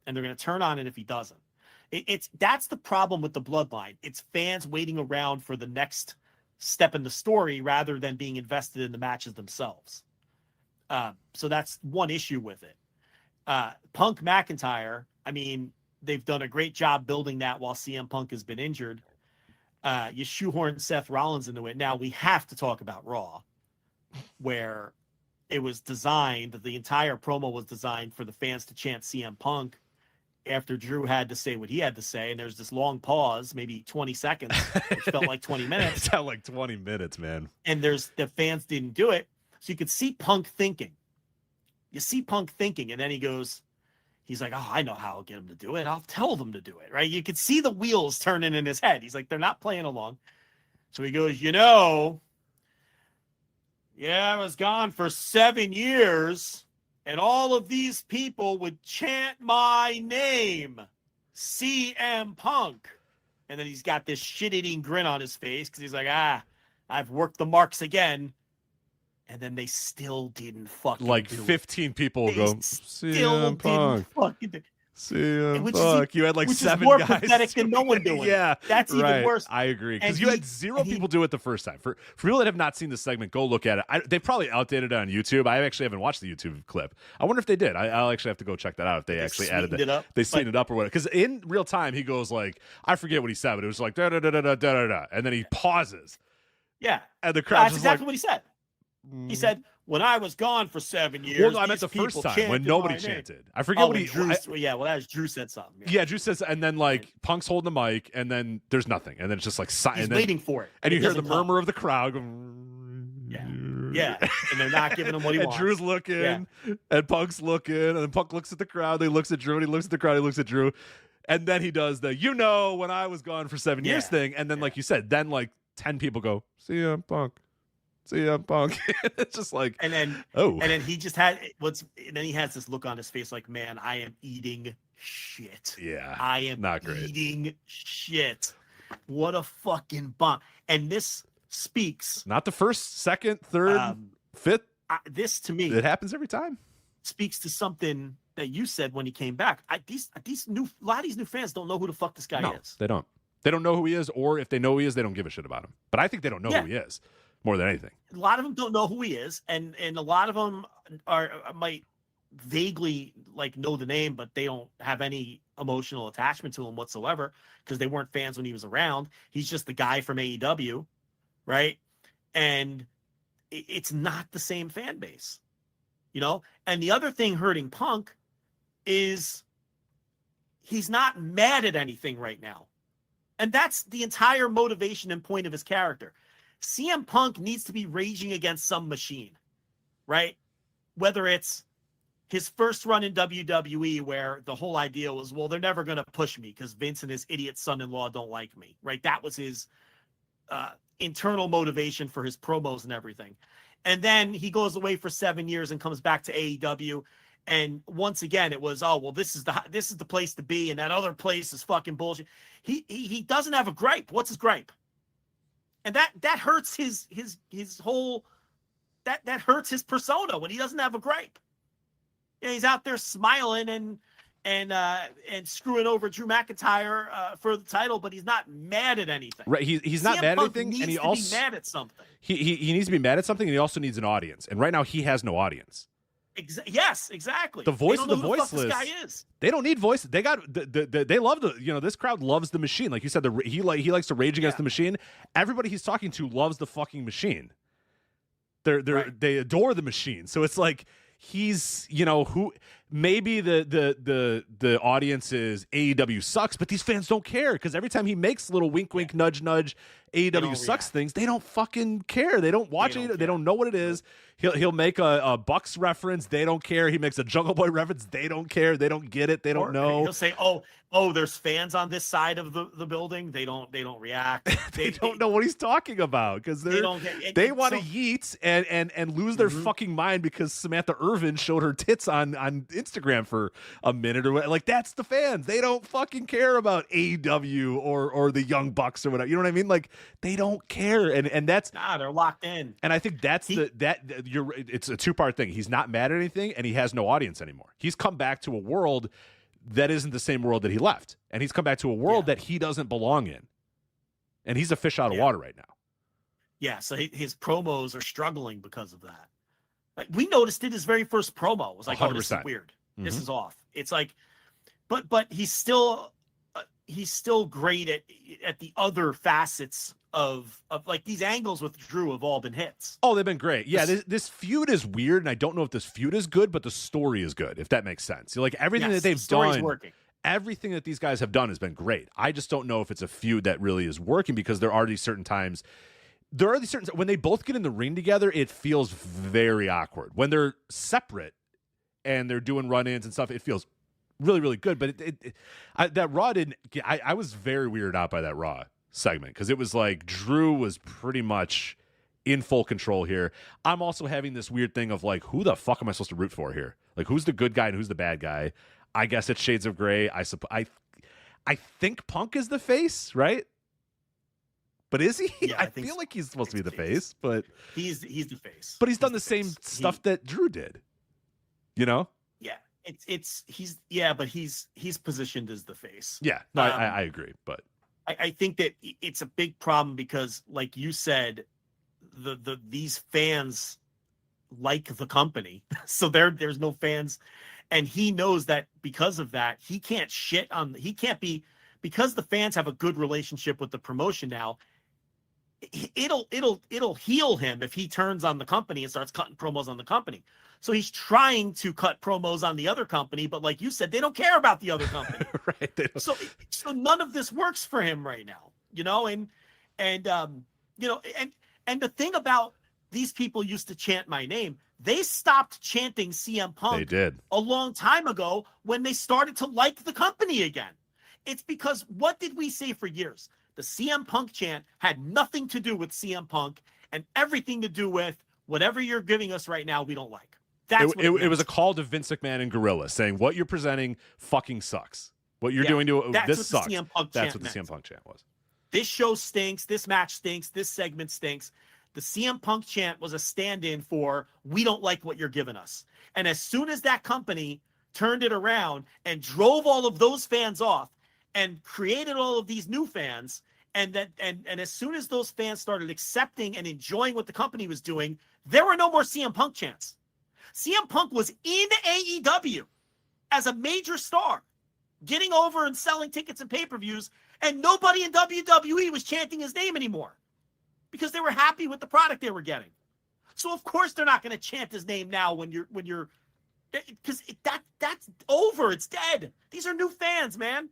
and they're going to turn on it if he doesn't. That's the problem with the Bloodline. It's fans waiting around for the next step in the story rather than being invested in the matches themselves. So that's one issue with it. Punk McIntyre, I mean, they've done a great job building that while CM Punk has been injured. You shoehorn Seth Rollins into it. Now we have to talk about Raw, where it was designed, the entire promo was designed for the fans to chant CM Punk after Drew had to say what he had to say. And there's this long pause, maybe 20 seconds, which felt like 20 minutes. It felt like 20 minutes, man. And the fans didn't do it. So you could see Punk thinking. You see Punk thinking, and then he's like, oh, I know how I'll get him to do it. I'll tell them to do it, right? You could see the wheels turning in his head. He's like, they're not playing along. So he goes, I was gone for 7 years, and all of these people would chant my name, CM Punk. And then he's got this shit-eating grin on his face because he's like, I've worked the marks again. And then they still didn't fucking like do 15 it. people They go, still CM Punk. didn't fucking do it. CM Punk. You had like which 7 is more guys. pathetic than no one doing it. Yeah, That's even worse. I agree. Because And you he- had 0 and he- people do it the first time. For people that have not seen the segment, go look at it. They probably outdated it on YouTube. I actually haven't watched the YouTube clip. I wonder if they did. I'll actually have to go check that out if they actually added sweetened it up. They sweetened it up or whatever. Because in real time, he goes like, I forget what he said, but it was like da da da da da da da, and then he pauses, Yeah. and the crowd's That's just exactly like, what he said. He said, when I was gone for 7 years. well, no, I meant these the first people time when chanted nobody my name. chanted. I forget what when he. Drew, that was Drew said something. Yeah, Drew says, and then like Punk's holding the mic, and then there's nothing, and then it's just like He's waiting for it. and you It hear the doesn't come. murmur of the crowd going, Yeah. And they're not giving him what he and wants. Drew's looking, and Punk's looking, and then Punk looks at the crowd. He looks at Drew, and he looks at the crowd. He looks at Drew, and then he does the when I was gone for 7 years thing, and then like you said, then like 10 people go, CM Punk. CM Punk. It's just like, And then he just had and then he has this look on his face like, man, I am eating shit. yeah, I am not great. eating shit. What a fucking bomb. And this speaks. Not the first, second, third, fifth. This to me, It happens every time. speaks to something that you said when he came back. A lot of these new fans don't know who the fuck this guy No, is. they don't. They don't know who he is, or if they know who he is, they don't give a shit about him. But I think they don't know who he is more than anything. A lot of them don't know who he is, and a lot of them might vaguely like know the name, but they don't have any emotional attachment to him whatsoever because they weren't fans when he was around. He's just the guy from AEW, right? And it's not the same fan base, And the other thing hurting Punk is he's not mad at anything right now. And that's the entire motivation and point of his character. CM Punk needs to be raging against some machine, right? Whether it's his first run in WWE where the whole idea was, well, they're never going to push me because Vince and his idiot son-in-law don't like me, right? That was his internal motivation for his promos and everything. And then he goes away for 7 years and comes back to AEW. And once again, it was, oh, well, this is the place to be, and that other place is fucking bullshit. He doesn't have a gripe. What's his gripe? And that hurts his whole that hurts his persona when he doesn't have a gripe. He's out there smiling and screwing over Drew McIntyre for the title, but he's not mad at anything. Right? He's not CM mad at Punk anything, needs and he to also be mad at something. He needs to be mad at something, and he also needs an audience. And right now, he has no audience. Yes, exactly. The voice of of the voiceless. This guy is. They don't need voices. They got they love this crowd loves the machine. Like you said, he likes to rage against the machine. Everybody he's talking to loves the fucking machine. They adore the machine. So it's like he's who maybe the audience is AEW sucks, but these fans don't care because every time he makes little wink nudge AEW sucks things, they don't fucking care. They don't watch it. They don't know what it is. He'll make a Bucks reference. They don't care. He makes a Jungle Boy reference. They don't care. They don't get it. They don't know. He'll say, "Oh, there's fans on this side of the building. They don't react. they don't know what he's talking about because they want to yeet and lose their fucking mind because Samantha Irvin showed her tits on Instagram for a minute or what. Like, that's the fans. They don't fucking care about AEW or the Young Bucks or whatever. You know what I mean? Like, they don't care. And that's they're locked in. And I think that's it's a two-part thing. He's not mad at anything, and he has no audience anymore. He's come back to a world that isn't the same world that he left. And he's come back to a world that he doesn't belong in. And he's a fish out of water right now. Yeah, so his promos are struggling because of that. Like, we noticed it his very first promo. It was like, 100%. Oh, this is weird. Mm-hmm. This is off. It's like, but he's still great at the other facets of like these angles with Drew have all been hits. Oh, they've been great. Yeah, this feud is weird, and I don't know if this feud is good, but the story is good, if that makes sense. Like, everything that they've done, working. Everything that these guys have done has been great. I just don't know if it's a feud that really is working, because there are these certain times. When they both get in the ring together, it feels very awkward. When they're separate and they're doing run-ins and stuff, it feels really, really good. But that Raw didn't. I was very weirded out by that Raw segment, because it was like Drew was pretty much in full control here. I'm also having this weird thing of like, who the fuck am I supposed to root for here? Like, who's the good guy and who's the bad guy? I guess it's shades of gray. I think Punk is the face, right? But is he? Yeah, I feel like he's supposed to be the face, but he's the face. But he's done the same stuff that Drew did. You know? Yeah. But he's positioned as the face. Yeah. No, I agree, but I think that it's a big problem because, like you said, these fans like the company, so there's no fans, and he knows that because of that he can't because the fans have a good relationship with the promotion now. It'll heal him if he turns on the company and starts cutting promos on the company. So he's trying to cut promos on the other company, but like you said, they don't care about the other company. Right. So none of this works for him right now, you know, and the thing about these people used to chant my name. They stopped chanting CM Punk. They did a long time ago when they started to like the company again. It's because what did we say for years? The CM Punk chant had nothing to do with CM Punk and everything to do with whatever you're giving us right now we don't like. It was a call to Vince McMahon and Gorilla saying, what you're presenting fucking sucks. What you're doing this sucks. That's what the CM Punk chant was. This show stinks. This match stinks. This segment stinks. The CM Punk chant was a stand-in for, we don't like what you're giving us. And as soon as that company turned it around and drove all of those fans off and created all of these new fans, and as soon as those fans started accepting and enjoying what the company was doing, there were no more CM Punk chants. CM Punk was in AEW as a major star, getting over and selling tickets and pay-per-views, and nobody in WWE was chanting his name anymore because they were happy with the product they were getting. So of course they're not going to chant his name now when you're because that's over. It's dead. These are new fans, man.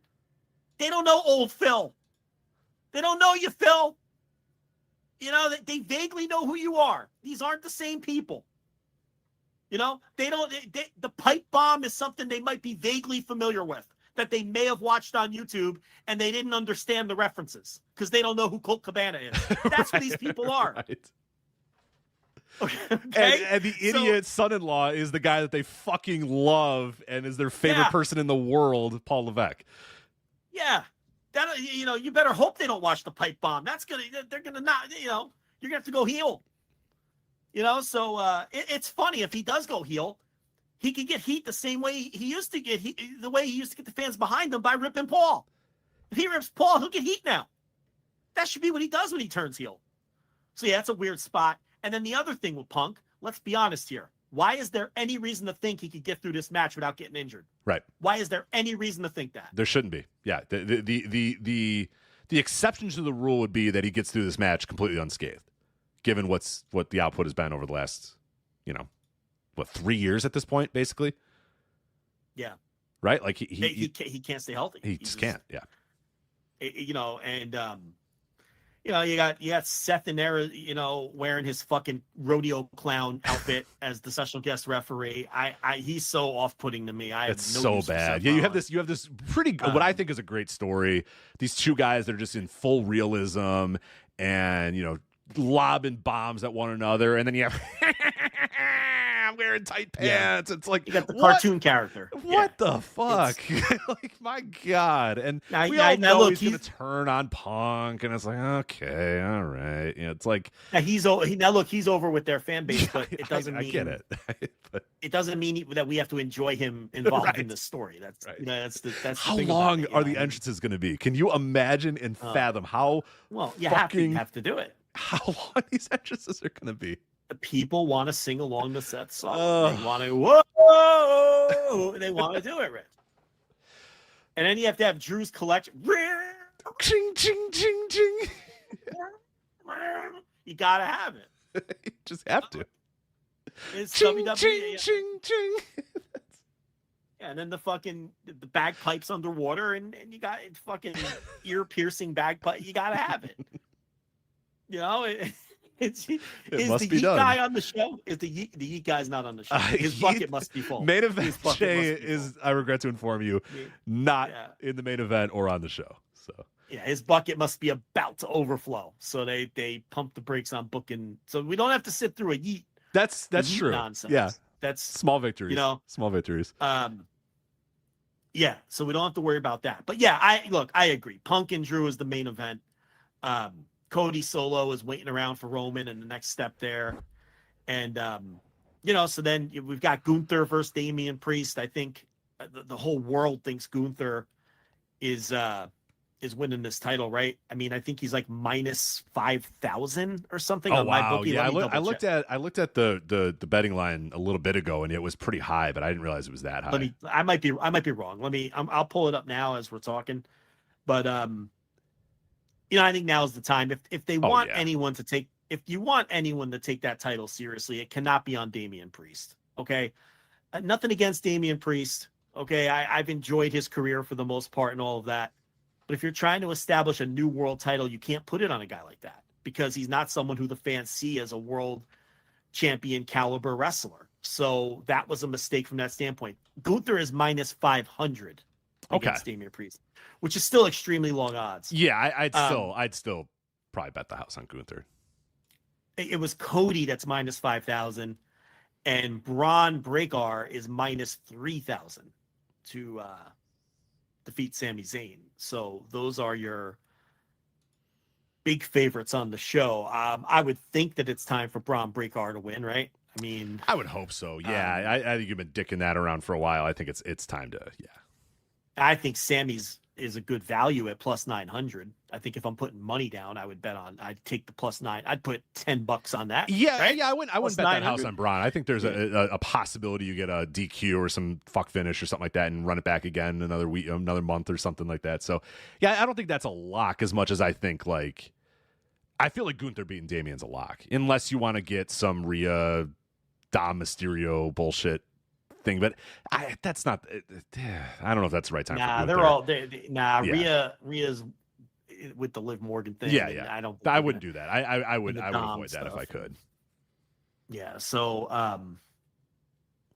They don't know old Phil. They don't know you, Phil. You know, they vaguely know who you are. These aren't the same people. You know, the pipe bomb is something they might be vaguely familiar with, that they may have watched on YouTube and they didn't understand the references because they don't know who Colt Cabana is. That's who these people are. Right. Okay? And the idiot son-in-law is the guy that they fucking love and is their favorite person in the world, Paul Levesque. Yeah. That, you know, you better hope they don't watch the pipe bomb. They're gonna not, you know, you're gonna have to go heel. You know, so it's funny if he does go heel, he could get heat the same way he used to get heat, the way he used to get the fans behind him by ripping Paul. If he rips Paul, he'll get heat now. That should be what he does when he turns heel. So yeah, that's a weird spot. And then the other thing with Punk, let's be honest here. Why is there any reason to think he could get through this match without getting injured? Right. Why is there any reason to think that? There shouldn't be. Yeah. The exception to the rule would be that he gets through this match completely unscathed, given what the output has been over the last, 3 years at this point, basically. Yeah. Right. Like he can't stay healthy. He just can't. Yeah. You got Seth in there, wearing his fucking rodeo clown outfit as the special guest referee. He's so off-putting to me. It's so bad. Yeah, you have this pretty what I think is a great story. These two guys that are just in full realism and lobbing bombs at one another, and then you have I'm wearing tight Yeah. pants. It's like You got the what? cartoon character. What the fuck? Like, my God. And Now- we now- all now know look, he's going to turn on Punk, and it's like, okay, all right. You know, it's like, Now he's over with their fan base, but it doesn't mean I get it. But it doesn't mean that we have to enjoy him involved in Right. the story. That's Right. that's the how thing about long it, you are know the what I mean? entrances going to be? Can you imagine and fathom how Well, you fucking have to do it. how long these entrances are going to be? The people want to sing along to Seth's song. Ugh. They want to whoa. They want to do it, Rich. And then you have to have Drew's collection. Ching, ching, ching, ching. You gotta have it. You just have to. It's Ching, WWE. ching, ching, ching. Yeah, and then the bagpipes underwater, and you got it fucking ear piercing bagpipe. You gotta have it. You know, is must the be Yeet done. guy on the show? Is the Yeet guy's not on the show? His bucket must be full. Main His event bucket Jay must be is, full. I regret to inform you, not Yeah. in the main event or on the show. So Yeah, his bucket must be about to overflow. So they pump the brakes on booking. So we don't have to sit through a Yeet. that's Yeet true. Nonsense. Yeah, That's small victories. You know, small victories. Yeah, so we don't have to worry about that. But yeah, I agree. Punk and Drew is the main event. Cody Solo is waiting around for Roman and the next step there. And so then we've got Gunther versus Damian Priest. I think the whole world thinks Gunther is winning this title, right? I mean, I think he's like minus 5,000 or something Oh on my wow! bookie. Yeah, Let me I double looked check. at the betting line a little bit ago, and it was pretty high, but I didn't realize it was that high. I might be wrong. I'll pull it up now as we're talking. But I think now is the time. If they want anyone to take, if you want anyone to take that title seriously, it cannot be on Damian Priest. Okay, nothing against Damian Priest. Okay, I've enjoyed his career for the most part and all of that. But if you're trying to establish a new world title, you can't put it on a guy like that because he's not someone who the fans see as a world champion caliber wrestler. So that was a mistake from that standpoint. Gunther is minus 500 against Damian Priest, which is still extremely long odds. Yeah, I'd still probably bet the house on Gunther. It was Cody that's minus 5,000, and Braun Breaker is minus 3,000 to defeat Sami Zayn. So those are your big favorites on the show. I would think that it's time for Braun Breaker to win, right? I mean, I would hope so. Yeah, I think you've been dicking that around for a while. I think it's time to. Yeah, I think Sammy's is a good value at plus 900. I think if I'm putting money down, I'd take the plus 9. I'd put $10 on that. Yeah, right? yeah. I wouldn't bet that house 900. on Braun. I think there's a possibility you get a DQ or some fuck finish or something like that, and run it back again another week, another month or something like that. So yeah, I don't think that's a lock as much as I think like. I feel like Gunther beating Damian's a lock, unless you want to get some Rhea, Dom Mysterio bullshit thing. But that's not. I don't know if that's the right time. Nah, for they're Gunther. all. Rhea's with the Liv Morgan thing. Yeah, and yeah. I I wouldn't do that. I would Dom avoid that if stuff. I could. Yeah. So,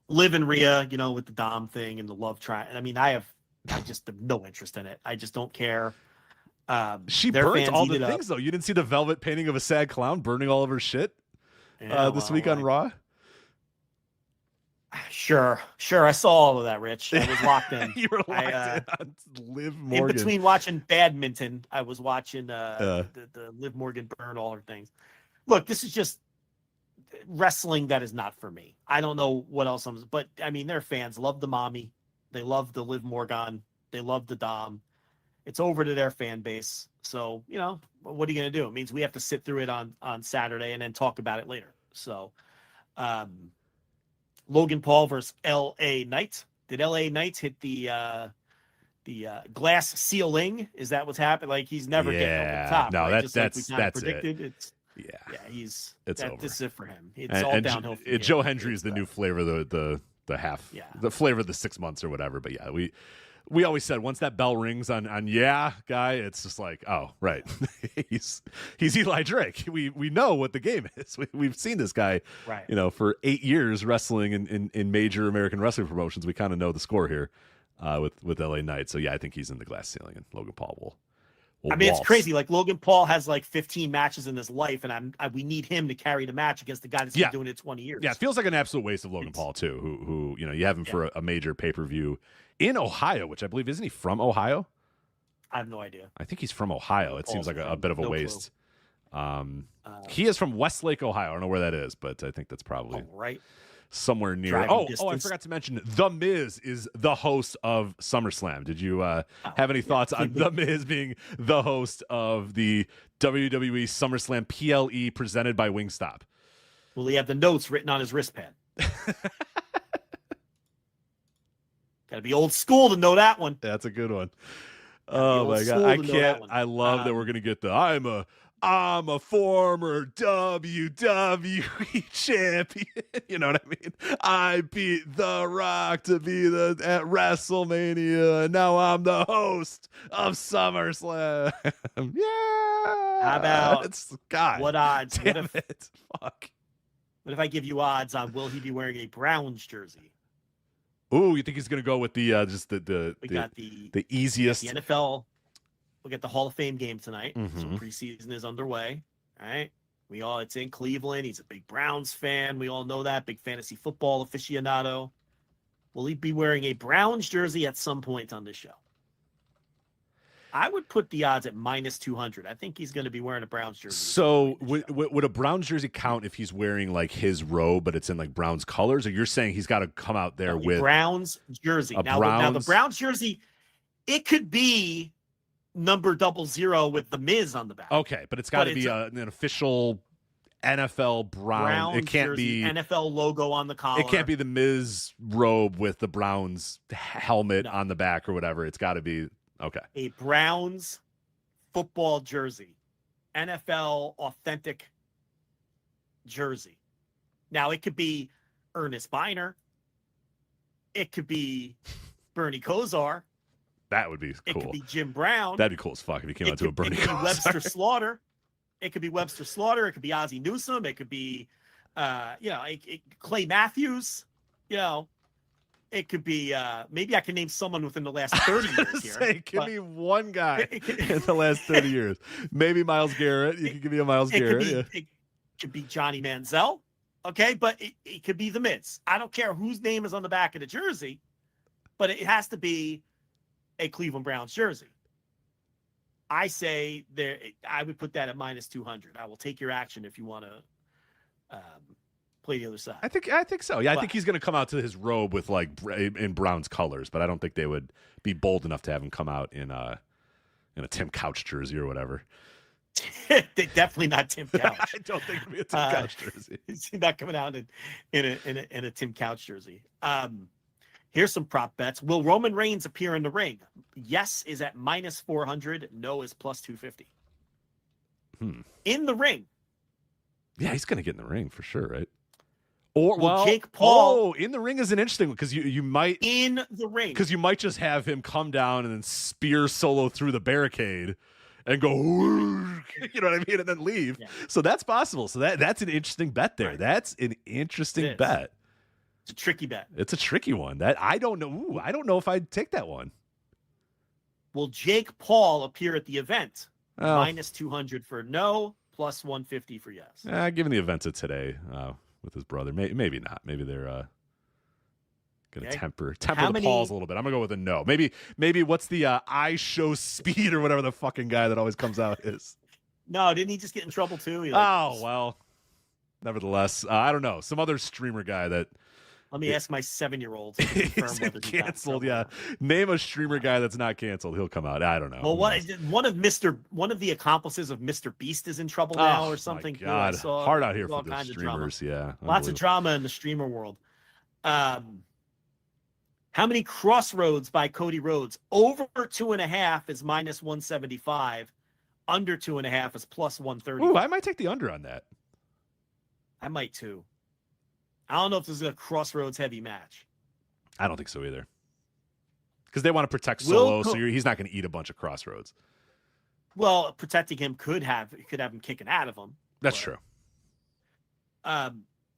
Liv and Rhea, with the Dom thing and the love triangle. I mean, I just have no interest in it. I just don't care. She their burnt fans all eat the it things though. You didn't see the velvet painting of a sad clown burning all of her shit this week on Raw. Sure. I saw all of that, Rich. I was locked in. You were locked in on Liv In Morgan. between watching badminton, I was watching the Liv Morgan burn all her things. Look, this is just wrestling that is not for me. I don't know what else but I mean, their fans love the mommy. They love the Liv Morgan. They love the Dom. It's over to their fan base. So, what are you going to do? It means we have to sit through it on Saturday and then talk about it later. So, Logan Paul versus L.A. Knight. Did L.A. Knight hit the glass ceiling? Is that what's happened? Like he's never getting over the top. No, right? that's Just like we kinda that's predicted. it. It's over. This is it for him. It's all downhill. From here. Joe Hendry is the new flavor, the half, the flavor of the 6 months or whatever. But yeah, we always said once that bell rings on guy, it's just like, oh right, he's Eli Drake. We know what the game is. We've seen this guy, right? For 8 years wrestling in major American wrestling promotions. We kind of know the score here with LA Knight. So yeah, I think he's in the glass ceiling, and Logan Paul I mean, it's crazy. Like Logan Paul has like 15 matches in his life, and we need him to carry the match against the guy that's been doing it 20 years. Yeah, it feels like an absolute waste of Logan Paul too. Who you have him for a major pay-per-view in Ohio, which I believe isn't he from Ohio? I have no idea. I think he's from Ohio. It seems like a bit of a waste. He is from Westlake, Ohio. I don't know where that is, but I think that's probably right somewhere near. I forgot to mention The Miz is the host of SummerSlam. Did you have any thoughts on The Miz being the host of the WWE SummerSlam PLE presented by Wingstop? Will he have the notes written on his wristpad? Got to be old school to know that one. That's a good one. Oh my God. I can't. I love that we're going to get the I'm a former WWE champion. You know what I mean? I beat The Rock to be at WrestleMania, and now I'm the host of SummerSlam. Yeah. How about God? What odds? Damn it! Fuck. What if I give you odds on will he be wearing a Browns jersey? Ooh, you think he's gonna go with the easiest? The NFL. We'll get the Hall of Fame game tonight. Mm-hmm. So preseason is underway. All right. It's in Cleveland. He's a big Browns fan. We all know that. Big fantasy football aficionado. Will he be wearing a Browns jersey at some point on this show? I would put the odds at -200. I think he's going to be wearing a Browns jersey. So would a Browns jersey count if he's wearing like his robe, but it's in like Browns colors? Or you're saying he's got to come out there with Browns jersey? Now the Browns jersey, it could be number 00 with the Miz on the back. Okay, but it's got to be an official NFL Browns. It can't jersey, be NFL logo on the collar. It can't be the Miz robe with the Browns helmet on the back or whatever. It's got to be okay. A Browns football jersey, NFL authentic jersey. Now it could be Ernest Biner. It could be Bernie Kosar. That would be cool. It could be Jim Brown. That'd be cool as fuck if he came out to a Bernie Kosar. It could be Webster Slaughter. It could be Webster Slaughter. It could be Ozzie Newsome. It could be, Clay Matthews. It could be, maybe I can name someone within the last 30 years here. Give me one guy in the last 30 years. Maybe Myles Garrett. You could give me a Myles Garrett. It could be Johnny Manziel. Okay, but it could be the Miz. I don't care whose name is on the back of the jersey, but it has to be a Cleveland Browns jersey. I say I would put that at -200. I will take your action if you want to play the other side. I think so. Yeah, I think he's going to come out to his robe with like in Browns colors, but I don't think they would be bold enough to have him come out in a Tim Couch jersey or whatever. They definitely not Tim Couch. I don't think it'd be a Tim Couch jersey. He's not coming out in a Tim Couch jersey. Here's some prop bets. Will Roman Reigns appear in the ring? Yes is at -400. No is +250. In the ring. Yeah, he's going to get in the ring for sure, right? Or Jake Paul. Oh, in the ring is an interesting one because you might in the ring because you might just have him come down and then spear Solo through the barricade and go, you know what I mean, and then leave. Yeah. So that's possible. So that's an interesting bet there. Right. That's an interesting bet. It's a tricky bet. It's a tricky one. That I don't know. Ooh, I don't know if I'd take that one. Will Jake Paul appear at the event? -200 for no, +150 for yes. Given the events of today with his brother, maybe not. Maybe they're gonna temper the Pauls a little bit. I'm gonna go with a no. Maybe what's the I show speed or whatever the fucking guy that always comes out is. No, didn't he just get in trouble too? Well. Nevertheless, I don't know. Some other streamer guy that. Let me ask my 7-year-old. He's canceled. Yeah, name a streamer guy that's not canceled. He'll come out. I don't know. Well, one of the accomplices of Mr. Beast is in trouble now or something. My God, hard out here for the streamers. Yeah, lots of drama in the streamer world. How many Crossroads by Cody Rhodes? Over 2.5 is -175. Under 2.5 is +130. Ooh, I might take the under on that. I might too. I don't know if this is a Crossroads heavy match. I don't think so either. Because they want to protect Solo, so he's not going to eat a bunch of Crossroads. Well, protecting him could have him kicking out of him. That's true.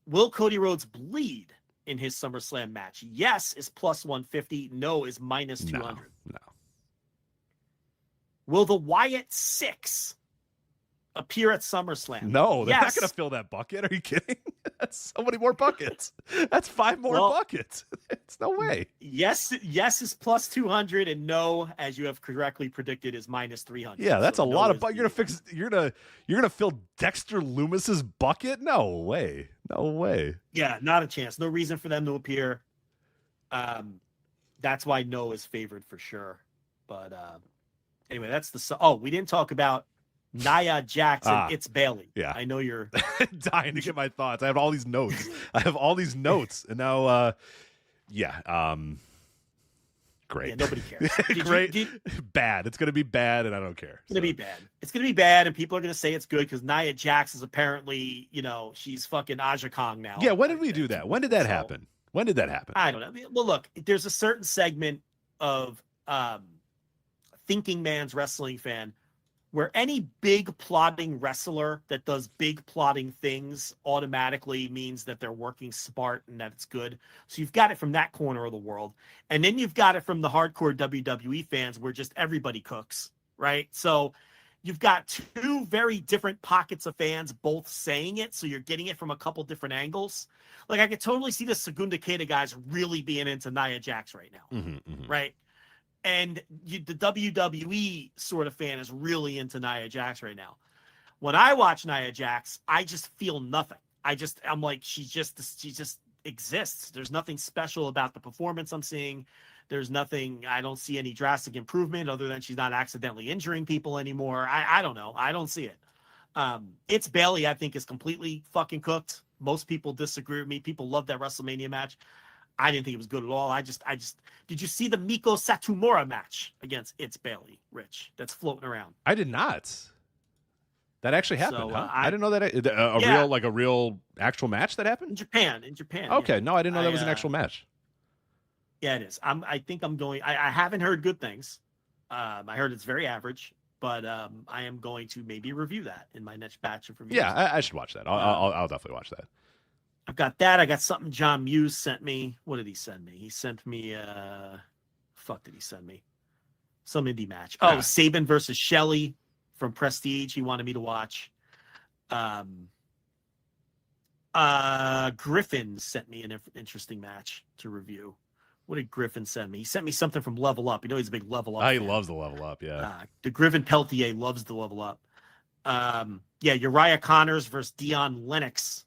Will Cody Rhodes bleed in his SummerSlam match? Yes is +150. No is -200. No. Will the Wyatt Six appear at SummerSlam? No, they're not Yes. going to fill that bucket. Are you kidding? That's so many more buckets. That's 5 more buckets. It's no way. Yes is plus 200, and no, as you have correctly predicted, is minus 300. Yeah, that's so a no lot of is buckets. You're gonna fill Dexter Loomis's bucket? No way. No way. Yeah, not a chance. No reason for them to appear. That's why no is favored for sure. But anyway, that's we didn't talk about Nia Jax and It's Bailey. Yeah. I know you're dying to get my thoughts. I have all these notes. And now great. Yeah, nobody cares. Great. Bad. It's gonna be bad, and I don't care. It's gonna be bad. It's gonna be bad, and people are gonna say it's good because Nia Jax is apparently, she's fucking Aja Kong now. Yeah, when did we do that? When did that happen? When did that happen? I don't know. Well, look, there's a certain segment of thinking man's wrestling fan where any big plotting wrestler that does big plotting things automatically means that they're working smart and that it's good. So you've got it from that corner of the world. And then you've got it from the hardcore WWE fans where just everybody cooks, right? So you've got two very different pockets of fans both saying it. So you're getting it from a couple different angles. Like I could totally see the Segunda Caeta guys really being into Nia Jax right now, right? And the WWE sort of fan is really into Nia Jax right now. When I watch Nia Jax, I just feel nothing. I'm like, she just exists. There's nothing special about the performance I'm seeing. There's nothing, I don't see any drastic improvement other than she's not accidentally injuring people anymore. I don't know. I don't see it. It's Bailey, I think, is completely fucking cooked. Most people disagree with me. People love that WrestleMania match. I didn't think it was good at all. I just did you see the Miko Satomura match against It's Bailey, Rich? That's floating around. I did not. That actually happened, So, huh? I didn't know that a real actual match that happened? In Japan. Okay, Yeah. no, I didn't know that was an actual match. Yeah, it is. I think I'm going. I haven't heard good things. I heard it's very average, but I am going to maybe review that in my next batch of reviews. Yeah, I should watch that. I'll definitely watch that. I've got that. I got something John Muse sent me. What did he send me? He sent me fuck did he send me? Some indie match. Oh, Sabin versus Shelley from Prestige. He wanted me to watch. Griffin sent me an interesting match to review. What did Griffin send me? He sent me something from Level Up. You know he's a big Level Up He fan. loves the Level Up, yeah. The Griffin Peltier loves the Level Up. Uriah Connors versus Dion Lennox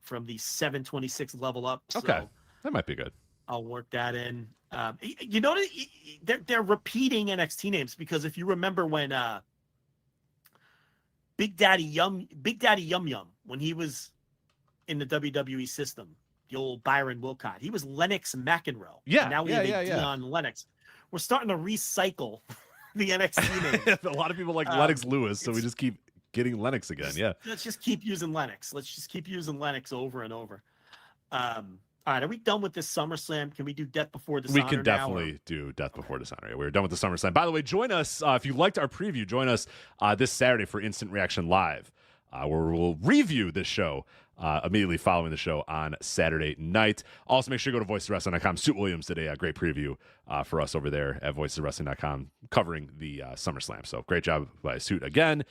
from the 726 Level Up. So Okay, that might be good. I'll work that in. You know, they're repeating NXT names because if you remember when Big Daddy Yum Yum, when he was in the WWE system, the old Byron Wilcott, he was Lennox McEnroe. Yeah, and now we have Dion Lennox. We're starting to recycle the NXT names. A lot of people like Lennox Lewis, so we just keep getting Lennox again. Yeah. Let's just keep using Lennox. Over and over. All right, are we done with this SummerSlam? Can we do Death Before Dishonor? We can definitely do Death Before Dishonor. We're done with the SummerSlam. By the way, join us if you liked our preview. Join us this Saturday for Instant Reaction Live, where we'll review this show immediately following the show on Saturday night. Also, make sure you go to voicesofwrestling.com. Suit Williams did a great preview for us over there at voicesofwrestling.com covering the SummerSlam. So great job by Suit again.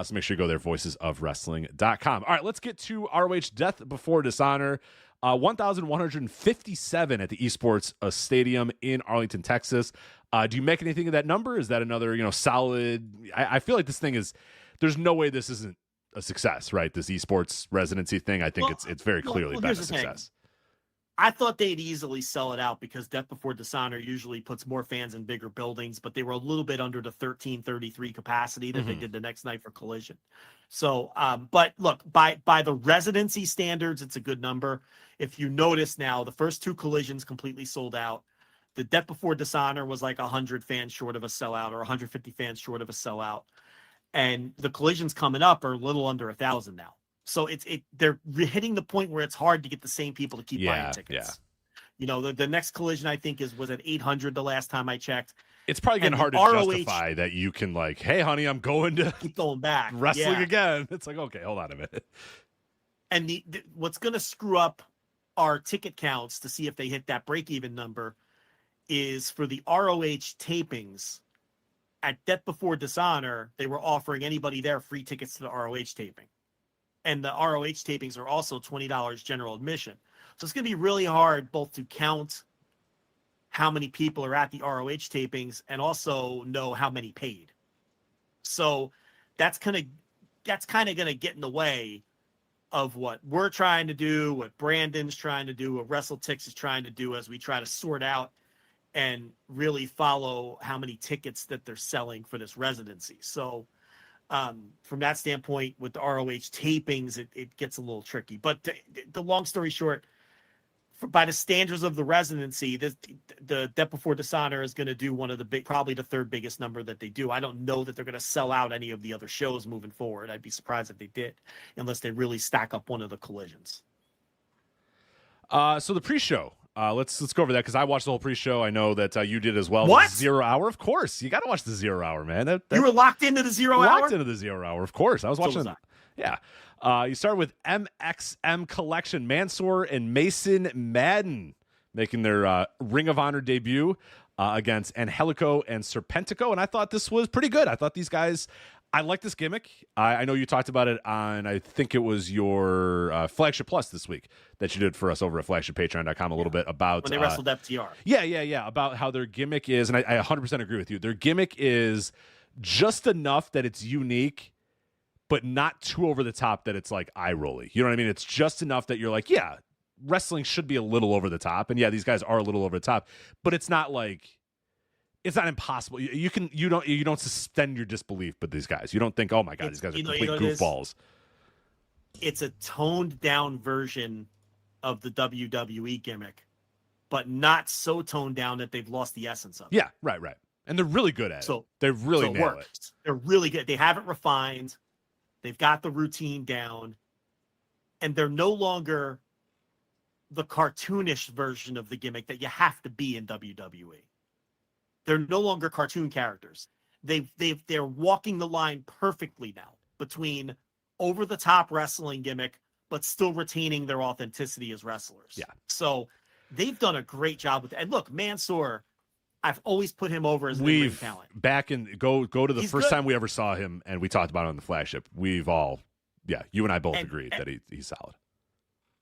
So make sure you go there, voicesofwrestling.com. All right, let's get to ROH Death Before Dishonor. 1,157 at the Esports Stadium in Arlington, Texas. Do you make anything of that number? Is that another, solid? I feel like this thing is. There's no way this isn't a success, right? This esports residency thing. I think it's very clearly been a success. I thought they'd easily sell it out because Death Before Dishonor usually puts more fans in bigger buildings, but they were a little bit under the 1333 capacity that they did the next night for Collision. So, but look, by the residency standards, it's a good number. If you notice now, the first two Collisions completely sold out. The Death Before Dishonor was like 100 fans short of a sellout or 150 fans short of a sellout. And the Collisions coming up are a little under 1,000 now. So they're hitting the point where it's hard to get the same people to keep buying tickets. Yeah. The next Collision I think was at 800 the last time I checked. It's probably getting hard to justify that you can like, hey honey, I'm going to keep going back wrestling again. It's like, okay, hold on a minute. And what's going to screw up our ticket counts to see if they hit that break even number is for the ROH tapings at Death Before Dishonor, they were offering anybody there free tickets to the ROH taping. And the ROH tapings are also $20 general admission. So it's going to be really hard both to count how many people are at the ROH tapings and also know how many paid. So that's kind of going to get in the way of what we're trying to do, what Brandon's trying to do, what WrestleTix is trying to do as we try to sort out and really follow how many tickets that they're selling for this residency. So from that standpoint, with the ROH tapings, it gets a little tricky. But the long story short, by the standards of the residency, the Death Before Dishonor is going to do one of the probably the third biggest number that they do. I don't know that they're going to sell out any of the other shows moving forward. I'd be surprised if they did, unless they really stack up one of the collisions. So the pre-show, let's go over that because I watched the whole pre-show. I know that you did as well. What? The 0 Hour, of course. You got to watch the 0 Hour, man. You were locked into the 0 hour? Locked into the 0 Hour, of course. I was watching. So was Yeah. You start with MXM Collection, Mansoor and Mason Madden making their Ring of Honor debut against Angelico and Serpentico, and I thought this was pretty good. I thought these guys, I like this gimmick. I know you talked about it on, I think it was your Flagship Plus this week that you did for us over at flagshippatreon.com a little bit about when they wrestled FTR. Yeah, about how their gimmick is, and I 100% agree with you. Their gimmick is just enough that it's unique, but not too over the top that it's like eye-rolly. You know what I mean? It's just enough that you're like, yeah, wrestling should be a little over the top. And yeah, these guys are a little over the top, but it's not like, it's not impossible. You don't suspend your disbelief with these guys. You don't think, oh my God, these guys are complete goofballs. It's a toned down version of the WWE gimmick, but not so toned down that they've lost the essence of it. Yeah, right. And they're really good at it. They really nail it. They're really good. They have it refined. They've got the routine down, and they're no longer the cartoonish version of the gimmick that you have to be in WWE. They're no longer cartoon characters. They're walking the line perfectly now between over-the-top wrestling gimmick, but still retaining their authenticity as wrestlers. Yeah. So they've done a great job with it. And look, Mansoor, I've always put him over as an in-ring talent. Back in go to the He's first good. time we ever saw him, and we talked about it on the Flagship. We've all, you and I both agreed that he's solid.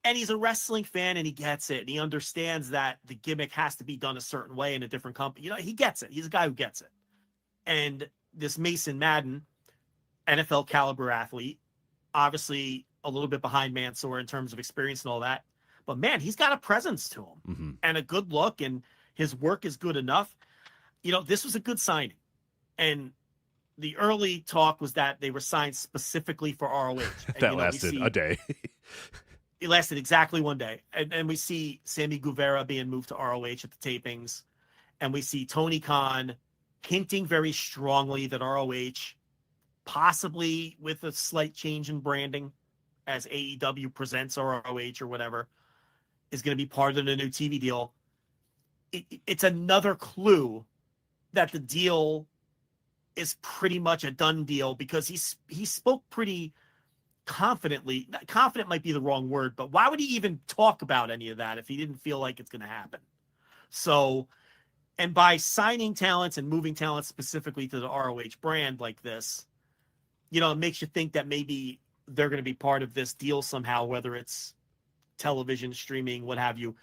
And he's a wrestling fan, and he gets it. And he understands that the gimmick has to be done a certain way in a different company. He gets it. He's a guy who gets it. And this Mason Madden, NFL caliber athlete, obviously a little bit behind Mansoor in terms of experience and all that. But man, he's got a presence to him and a good look, and his work is good enough. This was a good signing. And the early talk was that they were signed specifically for ROH. And, that lasted a day. It lasted exactly one day. And we see Sammy Guevara being moved to ROH at the tapings. And we see Tony Khan hinting very strongly that ROH, possibly with a slight change in branding as AEW presents ROH or whatever, is going to be part of the new TV deal. It's another clue that the deal is pretty much a done deal, because he spoke pretty confidently. Confident might be the wrong word, but why would he even talk about any of that if he didn't feel like it's going to happen? So, and by signing talents and moving talents specifically to the ROH brand like this, it makes you think that maybe they're going to be part of this deal somehow, whether it's television, streaming, what have you,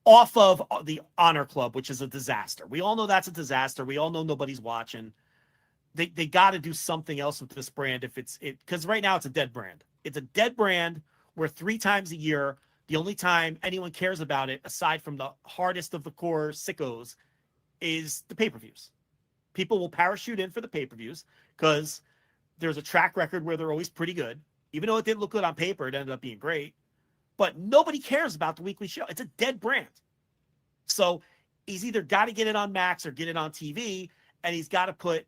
off of the Honor Club, which is a disaster. We all know that's a disaster. We all know nobody's watching. They got to do something else with this brand because right now it's a dead brand. It's a dead brand where 3 times a year, the only time anyone cares about it, aside from the hardest of the core sickos, is the pay-per-views. People will parachute in for the pay-per-views because there's a track record where they're always pretty good. Even though it didn't look good on paper, it ended up being great. But nobody cares about the weekly show. It's a dead brand. So he's either got to get it on Max or get it on TV, and he's got to put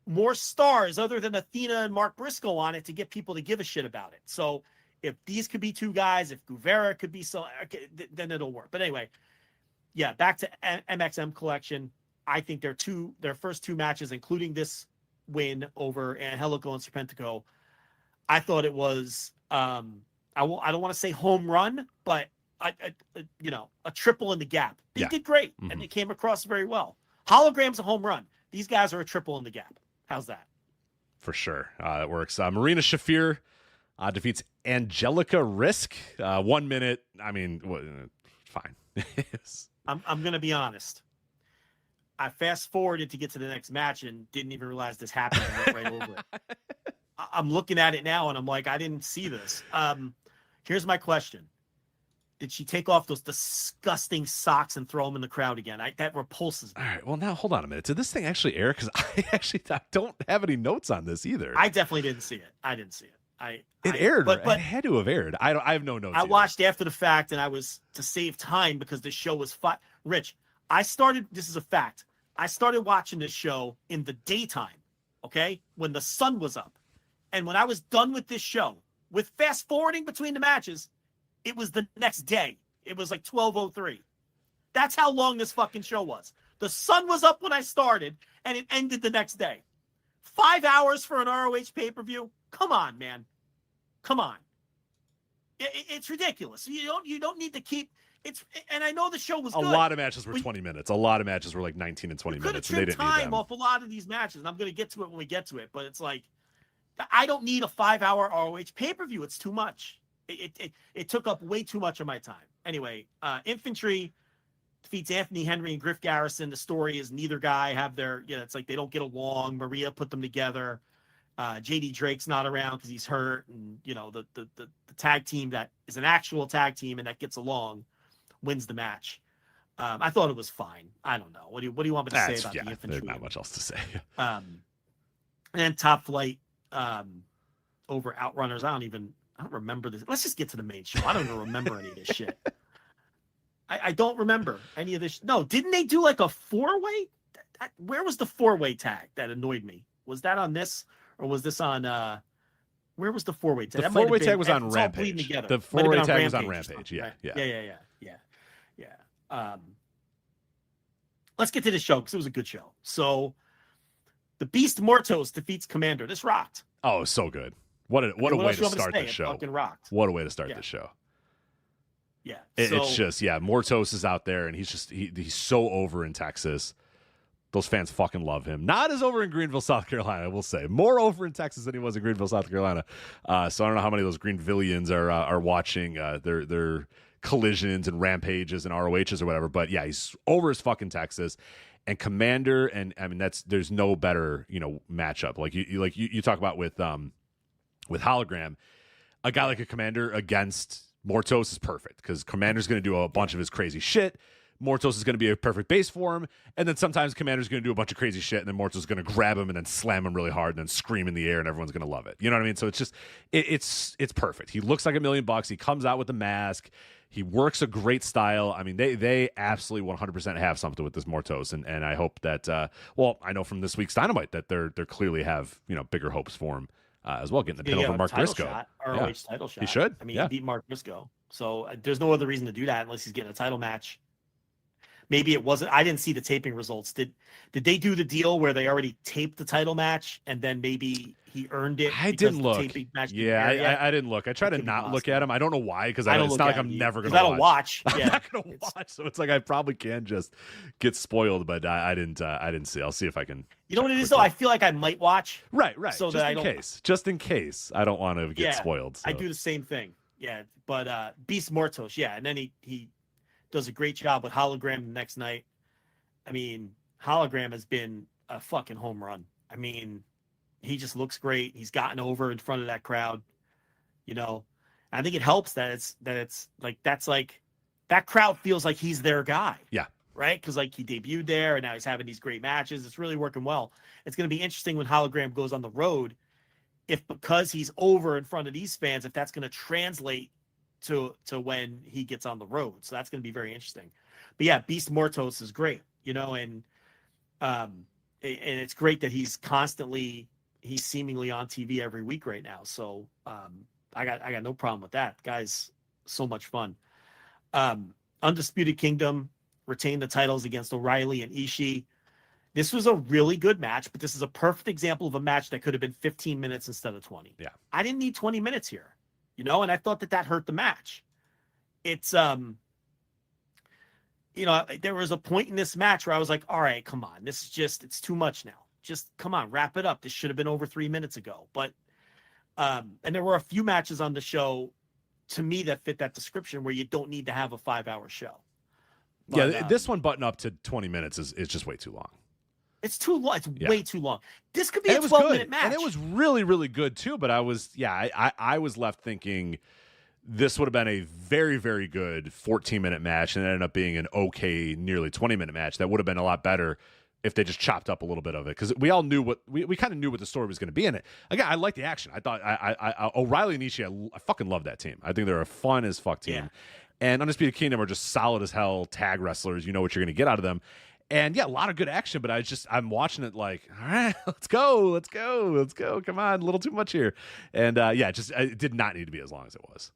more stars other than Athena and Mark Briscoe on it to get people to give a shit about it. So if these could be 2 guys, if Guevara could be then it'll work. But anyway, yeah, back to MXM Collection. I think their first 2 matches, including this win over Angelico and Serpentico, I thought it was I don't want to say home run, but a triple in the gap. They did great, and they came across very well. Hologram's a home run. These guys are a triple in the gap. How's that? For sure. It works. Marina Shafir defeats Angelica Risk. 1 minute. I mean, fine. I'm going to be honest. I fast forwarded to get to the next match and didn't even realize this happened. And went right over it. I'm looking at it now and I'm like, I didn't see this. Here's my question. Did she take off those disgusting socks and throw them in the crowd again? That repulses me. All right. Well, now hold on a minute. Did this thing actually air? Because I don't have any notes on this either. I definitely didn't see it. I didn't see it. It aired, but it had to have aired. I have no notes. I watched after the fact, and I was to save time because the show was Rich. This is a fact. I started watching this show in the daytime, okay, when the sun was up, and when I was done with this show, with fast forwarding between the matches, it was the next day. It was like 12:03. That's how long this fucking show was. The sun was up when I started, and it ended the next day. 5 hours for an ROH pay-per-view? Come on, man. Come on. It's ridiculous. You don't need to keep and I know the show was good. A lot of matches were 20 minutes. A lot of matches were like 19 and 20 minutes. Could have trimmed time off a lot of these matches, and I'm going to get to it when we get to it. But it's like, I don't need a 5-hour ROH pay-per-view. It's too much. It took up way too much of my time. Anyway, Infantry defeats Anthony Henry and Griff Garrison. The story is neither guy have their, it's like they don't get along. Maria put them together. JD Drake's not around because he's hurt, and the tag team that is an actual tag team and that gets along wins the match. I thought it was fine. I don't know. What do you want me to say about the Infantry? There's not much else to say. And then Top Flight over Outrunners. I don't remember this. Let's just get to the main show. I don't even remember any of this shit. I don't remember any of this. No, didn't they do like a 4-way? Where was the 4-way tag that annoyed me? Was that on this, or was this on? Where was the 4-way tag? The 4-way tag was on Rampage. The 4-way tag was on Rampage. Yeah. Let's get to the show because it was a good show. So, the Beast Mortos defeats Commander. This rocked. Oh, so good. What a way to start the show. Fucking rocked. What a way to start the show. Yeah. It's just, Mortos is out there and he's so over in Texas. Those fans fucking love him. Not as over in Greenville, South Carolina, I will say. More over in Texas than he was in Greenville, South Carolina. So I don't know how many of those Greenvillians are watching their collisions and rampages and ROHs or whatever. But yeah, he's over as fucking Texas. And Commander, and I mean there's no better matchup. Like you talk about with Hologram, a guy like a Commander against Mortos is perfect because Commander's going to do a bunch of his crazy shit. Mortos is going to be a perfect base for him, and then sometimes Commander's going to do a bunch of crazy shit, and then Mortos is going to grab him and then slam him really hard and then scream in the air, and everyone's going to love it. You know what I mean? So it's just it's perfect. He looks like $1 million. He comes out with the mask. He works a great style. I mean, they absolutely 100% have something with this Mortos, and I hope that I know from this week's Dynamite that they're clearly have bigger hopes for him as well, getting the pin over Mark Briscoe. ROH title shot. He should. I mean, he beat Mark Briscoe, so there's no other reason to do that unless he's getting a title match. Maybe it wasn't. I didn't see the taping results. Did they do the deal where they already taped the title match and then maybe he earned it? I didn't look. I didn't look. I try to not look at him. I don't know why because it's not like I'm never going to watch. I'm not going to watch. So it's like I probably can just get spoiled, but I didn't see. I'll see if I can. You know what it is though? I feel like I might watch. Right. So just in case, I don't want to get spoiled. So. I do the same thing. Yeah, but Beast Mortos, and then he does a great job with Hologram the next night. I mean, Hologram has been a fucking home run. I mean, he just looks great. He's gotten over in front of that crowd. I think it helps that it's like that crowd feels like he's their guy. Yeah. Right? Because he debuted there and now he's having these great matches. It's really working well. It's going to be interesting when Hologram goes on the road, if because he's over in front of these fans, if that's going to translate to when he gets on the road. So that's going to be very interesting. But yeah, Beast Mortos is great, and it's great that he's seemingly on TV every week right now. So I got no problem with that. The guy's so much fun. Undisputed Kingdom retained the titles against O'Reilly and Ishii. This was a really good match, but this is a perfect example of a match that could have been 15 minutes instead of 20. Yeah. I didn't need 20 minutes here. and I thought that hurt the match. It's there was a point in this match where I was like, all right, come on. This is just, it's too much now. Just come on, wrap it up. This should have been over 3 minutes ago. But, and there were a few matches on the show to me that fit that description where you don't need to have a 5-hour show. But, this one button up to 20 minutes is just way too long. It's too long. It's way too long. This could be a 12-minute match. And it was really, really good too. But I was left thinking this would have been a very, very good 14-minute match, and it ended up being an okay, nearly 20-minute match. That would have been a lot better if they just chopped up a little bit of it, because we all knew we kind of knew what the story was going to be in it. Again, I like the action. I thought O'Reilly and Ishii, I fucking love that team. I think they're a fun as fuck team. Yeah. And Undisputed Kingdom are just solid as hell tag wrestlers. You know what you're going to get out of them. And yeah, a lot of good action, but I'm watching it like, all right, let's go. Come on, a little too much here. And it did not need to be as long as it was.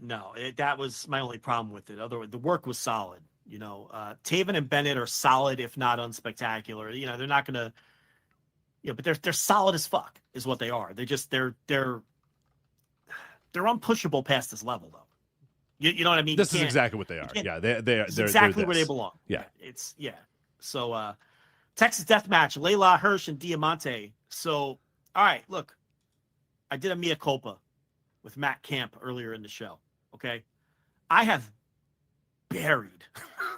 No, that was my only problem with it. Otherwise, the work was solid. Taven and Bennett are solid, if not unspectacular. They're not going to, but they're solid as fuck is what they are. They're unpushable past this level, though. You know what I mean? This is exactly what they are. Yeah, they're exactly where they belong. Yeah. So, Texas Deathmatch, Layla Hirsch and Diamante. So, all right, look, I did a mea culpa with Matt Camp earlier in the show. Okay, I have buried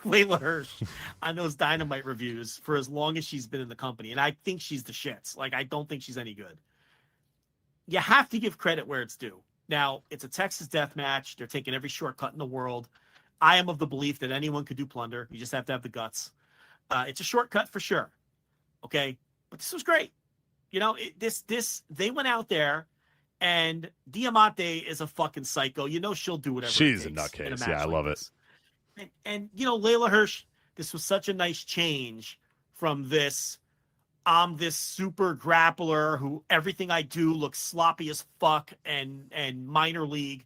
Layla Hirsch on those Dynamite reviews for as long as she's been in the company, and I think she's the shits. Like, I don't think she's any good. You have to give credit where it's due. Now, it's a Texas death match. They're taking every shortcut in the world. I am of the belief that anyone could do plunder. You just have to have the guts. It's a shortcut for sure. Okay? But this was great. They went out there, and Diamante is a fucking psycho. She'll do whatever She's a nutcase. Yeah, I love it. And Layla Hirsch, this was such a nice change from this, I'm this super grappler who everything I do looks sloppy as fuck and minor league,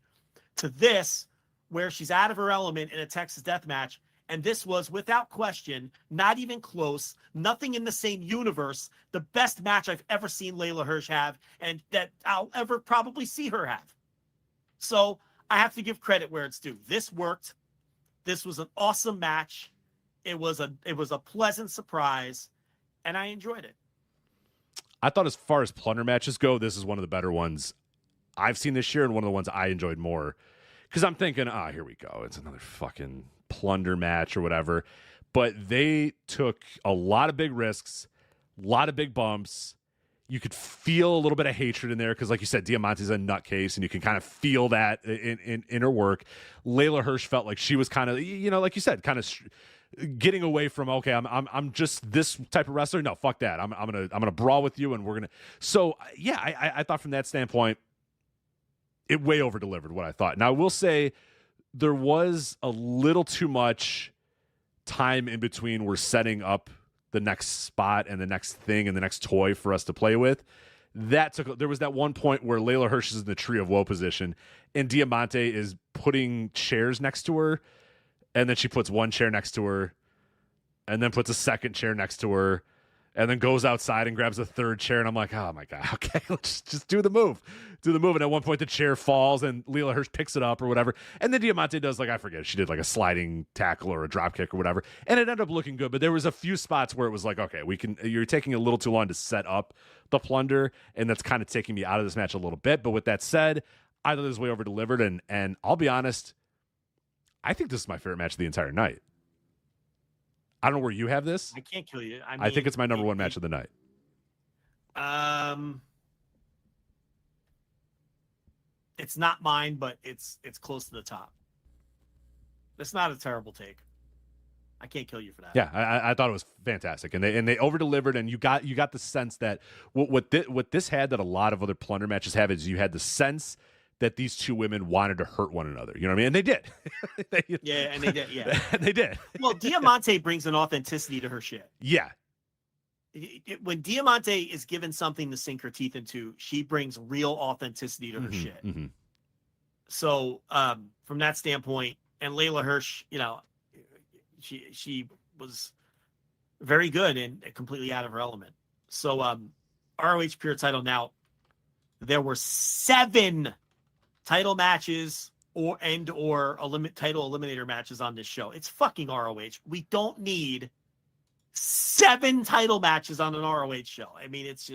to this where she's out of her element in a Texas death match. And this was, without question, not even close, nothing in the same universe, the best match I've ever seen Layla Hirsch have, and that I'll ever probably see her have. So I have to give credit where it's due. This worked. This was an awesome match. It was a pleasant surprise, and I enjoyed it. I thought, as far as plunder matches go, this is one of the better ones I've seen this year, and one of the ones I enjoyed more. Because I'm thinking, here we go. It's another fucking plunder match or whatever. But they took a lot of big risks, a lot of big bumps. You could feel a little bit of hatred in there because, like you said, Diamante's a nutcase, and you can kind of feel that in her work. Layla Hirsch felt like she was kind of, like you said, kind of getting away from, okay, I'm just this type of wrestler. No, fuck that. I'm gonna brawl with you, and we're gonna. So yeah, I thought from that standpoint, it way over delivered what I thought. Now I will say there was a little too much time in between. We're setting up the next spot and the next thing and the next toy for us to play with. There was that one point where Layla Hirsch is in the tree of woe position, and Diamante is putting chairs next to her. And then she puts one chair next to her, and then puts a second chair next to her, and then goes outside and grabs a third chair. And I'm like, oh my God, okay, let's just do the move. And at one point the chair falls, and Layla Hirsch picks it up or whatever. And then Diamante does, like, I forget, she did like a sliding tackle or a drop kick or whatever. And it ended up looking good. But there was a few spots where it was like, okay, you're taking a little too long to set up the plunder. And that's kind of taking me out of this match a little bit. But with that said, I thought this was way over delivered. And I'll be honest, I think this is my favorite match of the entire night. I don't know where you have this. I can't kill you. I think it's my number one match of the night. It's not mine, but it's close to the top. That's not a terrible take. I can't kill you for that. Yeah, I thought it was fantastic, and they over delivered, and you got the sense that what this had that a lot of other plunder matches have is you had the sense that these two women wanted to hurt one another. You know what I mean? And they did. And they did. Yeah. And they did. Well, Diamante brings an authenticity to her shit. Yeah. When Diamante is given something to sink her teeth into, she brings real authenticity to her shit. Mm-hmm. So from that standpoint, and Layla Hirsch, she was very good and completely out of her element. So ROH Pure title now, there were 7 title matches or title eliminator matches on this show. It's fucking ROH. We don't need 7 title matches on an ROH show. I mean, it's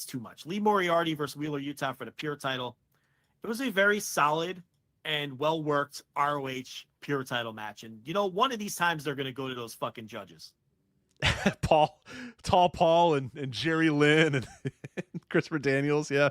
too much. Lee Moriarty versus Wheeler Utah for the pure title. It was a very solid and well-worked ROH pure title match. And, one of these times they're going to go to those fucking judges. Tall Paul and Jerry Lynn and Christopher Daniels. Yeah.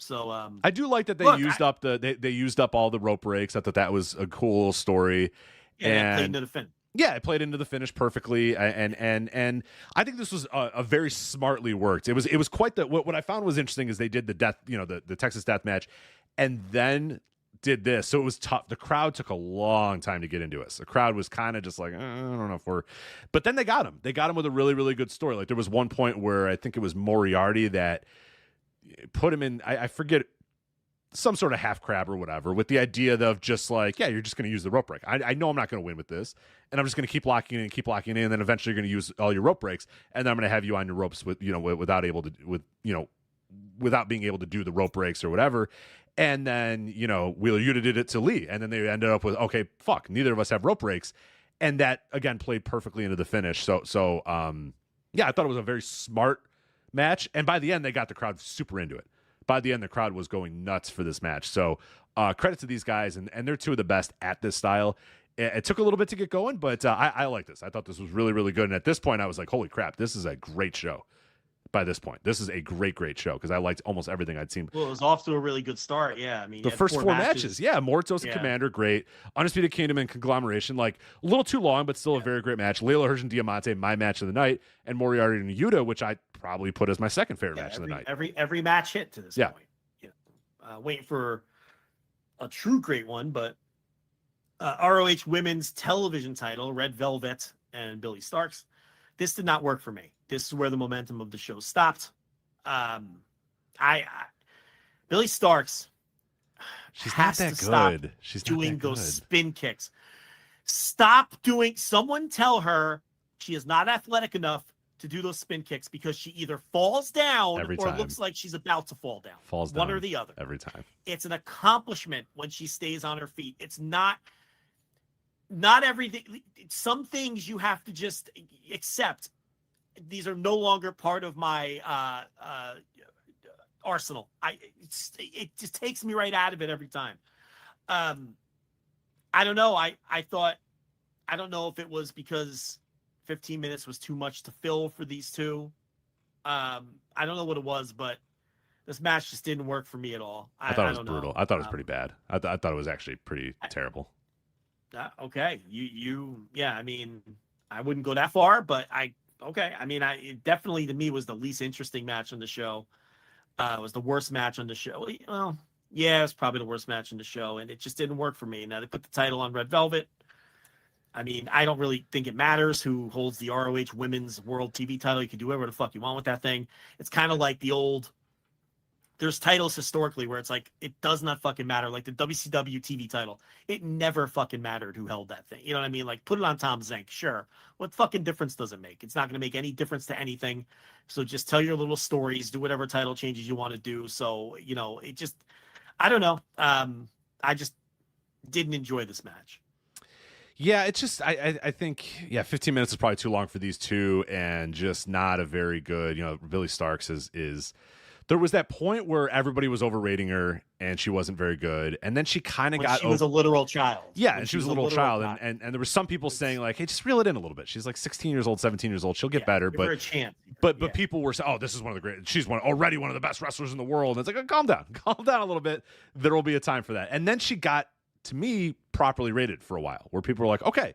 So I do like that they used up all the rope breaks. I thought that was a cool story. Yeah, played into the finish. Yeah, it played into the finish perfectly, and I think this was a very smartly worked. It was quite the what I found was interesting is they did the death, the Texas death match, and then did this. So it was tough. The crowd took a long time to get into it. So the crowd was kind of just like, I don't know if we're, but then they got him. They got him with a really, really good story. Like there was one point where I think it was Moriarty that put him in, I forget, some sort of half crab or whatever, with the idea of just like, yeah, you're just going to use the rope break. I know I'm not going to win with this, and I'm just going to keep locking in, and then eventually you're going to use all your rope breaks, and then I'm going to have you on your ropes without being able to do the rope breaks or whatever. And then Wheeler Yuta did it to Lee, and then they ended up with, okay, fuck, neither of us have rope breaks, and that again played perfectly into the finish. So yeah, I thought it was a very smart match, and by the end they got the crowd super into it. By the end, the crowd was going nuts for this match. So credit to these guys, and they're two of the best at this style. It took a little bit to get going, but I like this. I thought this was really, really good. And at this point, I was like, holy crap, this is a great show. By this point, this is a great, great show because I liked almost everything I'd seen. Well, it was off to a really good start. Yeah, I mean, the first 4 matches. Yeah, Mortos and Commander, great. Undisputed Kingdom and Conglomeration, like a little too long, but still a very great match. Layla Hirsch and Diamante, my match of the night, and Moriarty and Yuta, which I probably put as my second favorite match of the night. Every match hit to this point. Waiting for a true great one, but ROH Women's Television title, Red Velvet and Billy Starks. This did not work for me. This is where the momentum of the show stopped. Billy Starks, she's has not that to stop good. She's doing not that those good. spin kicks. Stop doing. Someone tell her she is not athletic enough to do those spin kicks because she either falls down Every or time. looks like she's about to fall down. Falls one down or the other every time. It's an accomplishment when she stays on her feet. It's not everything. Some things you have to just accept. These are no longer part of my arsenal. It just takes me right out of it every time. I don't know. I don't know if it was because 15 minutes was too much to fill for these two. I don't know what it was, but this match just didn't work for me at all. I thought it was brutal. I thought it was pretty bad. I thought it was actually pretty terrible. Okay. Yeah, I mean, I wouldn't go that far, but okay. I mean, it definitely to me was the least interesting match on the show. It was the worst match on the show. Well, yeah, it's probably the worst match on the show, and it just didn't work for me. Now they put the title on Red Velvet. I mean, I don't really think it matters who holds the ROH Women's World TV title. You can do whatever the fuck you want with that thing. It's kind of like the old. There's titles historically where it's like it does not fucking matter. Like the WCW TV title, it never fucking mattered who held that thing. You know what I mean? Like put it on Tom Zenk, sure. What fucking difference does it make? It's not going to make any difference to anything. So just tell your little stories, do whatever title changes you want to do. So it just, I don't know. I just didn't enjoy this match. Yeah, it's just I think 15 minutes is probably too long for these two, and just not a very good. Billy Starks is. There was that point where everybody was overrating her, and she wasn't very good, and then she kind of got. She was a literal child. Yeah, and she was a literal child, and there were some people saying like, "Hey, just reel it in a little bit." She's like 16 years old, 17 years old. She'll get better, give her a chance. But people were saying, "Oh, this is one of the great. She's already one of the best wrestlers in the world." And it's like, calm down a little bit. There will be a time for that. And then she got, to me, properly rated for a while, where people were like, "Okay,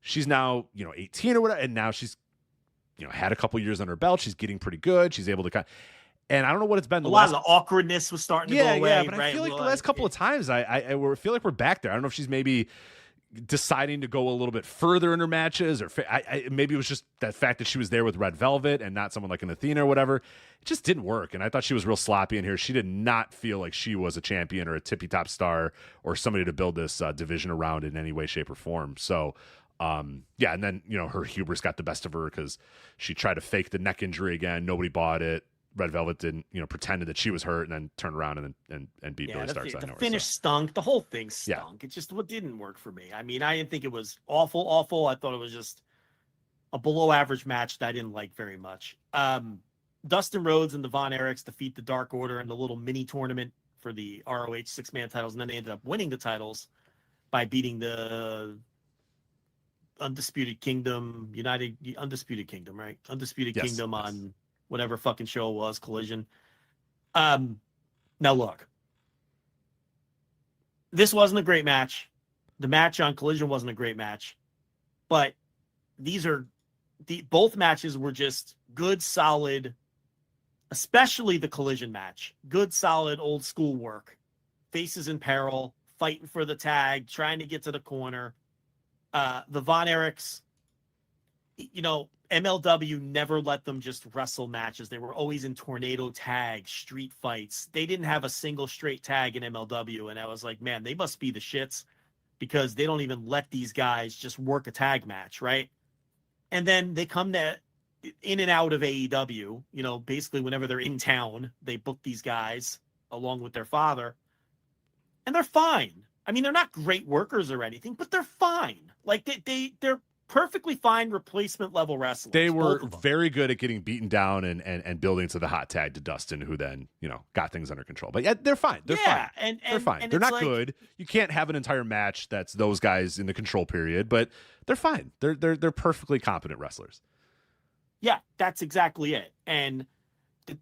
she's now 18 or whatever," and now she's had a couple years on her belt. She's getting pretty good. She's able to kind. And I don't know what it's been. A lot of the awkwardness was starting to go away. Yeah, but I feel like the last couple of times, I feel like we're back there. I don't know if she's maybe deciding to go a little bit further in her matches, or maybe it was just that fact that she was there with Red Velvet and not someone like an Athena or whatever. It just didn't work, and I thought she was real sloppy in here. She did not feel like she was a champion or a tippy-top star or somebody to build this division around in any way, shape, or form. So, and then her hubris got the best of her because she tried to fake the neck injury again. Nobody bought it. Red Velvet didn't, pretended that she was hurt and then turned around and beat Billy Starks. The finish stunk. The whole thing stunk. It just didn't work for me. I mean, I didn't think it was awful. I thought it was just a below average match that I didn't like very much. Dustin Rhodes and the Von Erichs defeat the Dark Order in the little mini tournament for the ROH 6-man titles, and then they ended up winning the titles by beating the Undisputed Kingdom, Undisputed Kingdom, right? Undisputed Kingdom on whatever fucking show it was, Collision. Now look, this wasn't a great match. The match on Collision wasn't a great match, but both matches were just good, solid, especially the Collision match. Good, solid, old school work. Faces in peril, fighting for the tag, trying to get to the corner. The Von Erichs, MLW never let them just wrestle matches. They were always in tornado tags, street fights. They didn't have a single straight tag in MLW. And I was like, man, they must be the shits because they don't even let these guys just work a tag match, right? And then they come in and out of AEW, basically whenever they're in town, they book these guys along with their father, and they're fine. I mean, they're not great workers or anything, but they're fine. Like they're perfectly fine replacement level wrestlers. They were very good at getting beaten down and building to the hot tag to Dustin, who then, got things under control. But yeah, they're fine. They're fine. And they're fine. They're not good. You can't have an entire match that's those guys in the control period, but they're fine. They're perfectly competent wrestlers. Yeah, that's exactly it. And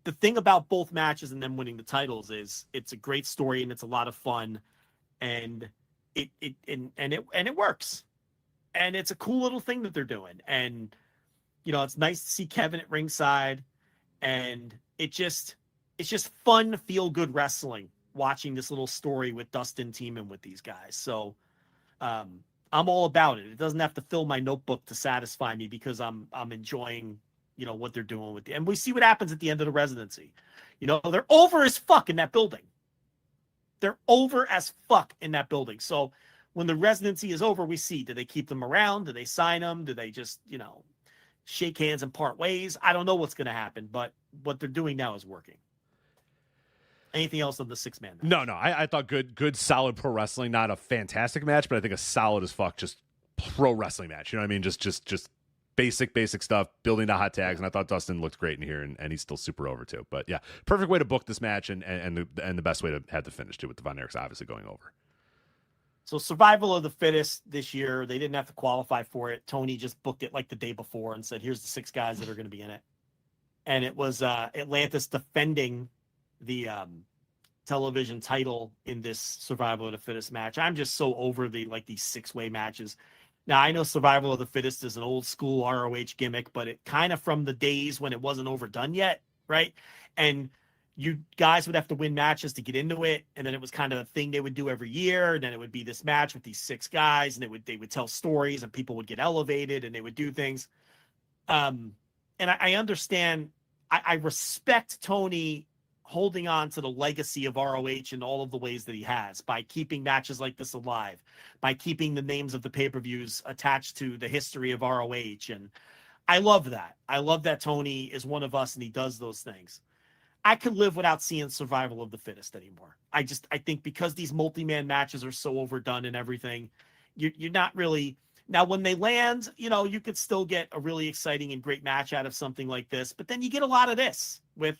the thing about both matches and them winning the titles is it's a great story and it's a lot of fun, and it works. And it's a cool little thing that they're doing. And, it's nice to see Kevin at ringside. And it's just fun, feel good wrestling, watching this little story with Dustin teaming with these guys. So I'm all about it. It doesn't have to fill my notebook to satisfy me because I'm enjoying, what they're doing with and we see what happens at the end of the residency. They're over as fuck in that building. They're over as fuck in that building. So when the residency is over, we see, do they keep them around? Do they sign them? Do they just, shake hands and part ways? I don't know what's going to happen, but what they're doing now is working. Anything else on the 6-man match? No. I thought good, solid pro wrestling. Not a fantastic match, but I think a solid as fuck, just pro wrestling match. You know what I mean? Just basic stuff, building the hot tags. And I thought Dustin looked great in here, and he's still super over too. But yeah, perfect way to book this match, and the best way to have the finish too, with the Von Erichs obviously going over. So survival of the fittest this year, they didn't have to qualify for it. Tony just booked it like the day before and said, here's the 6 guys that are going to be in it. And it was Atlantis defending the television title in this survival of the fittest match. I'm just so over these 6-way matches. Now, I know survival of the fittest is an old school ROH gimmick, but it kind of from the days when it wasn't overdone yet, right? And you guys would have to win matches to get into it, and then it was kind of a thing they would do every year, and then it would be this match with these 6 guys, and they would tell stories, and people would get elevated, and they would do things. And I understand, I respect Tony holding on to the legacy of ROH in all of the ways that he has, by keeping matches like this alive, by keeping the names of the pay-per-views attached to the history of ROH, and I love that. I love that Tony is one of us, and he does those things. I could live without seeing survival of the fittest anymore. I think because these multi-man matches are so overdone and everything, you're not really now when they land, you could still get a really exciting and great match out of something like this, but then you get a lot of this with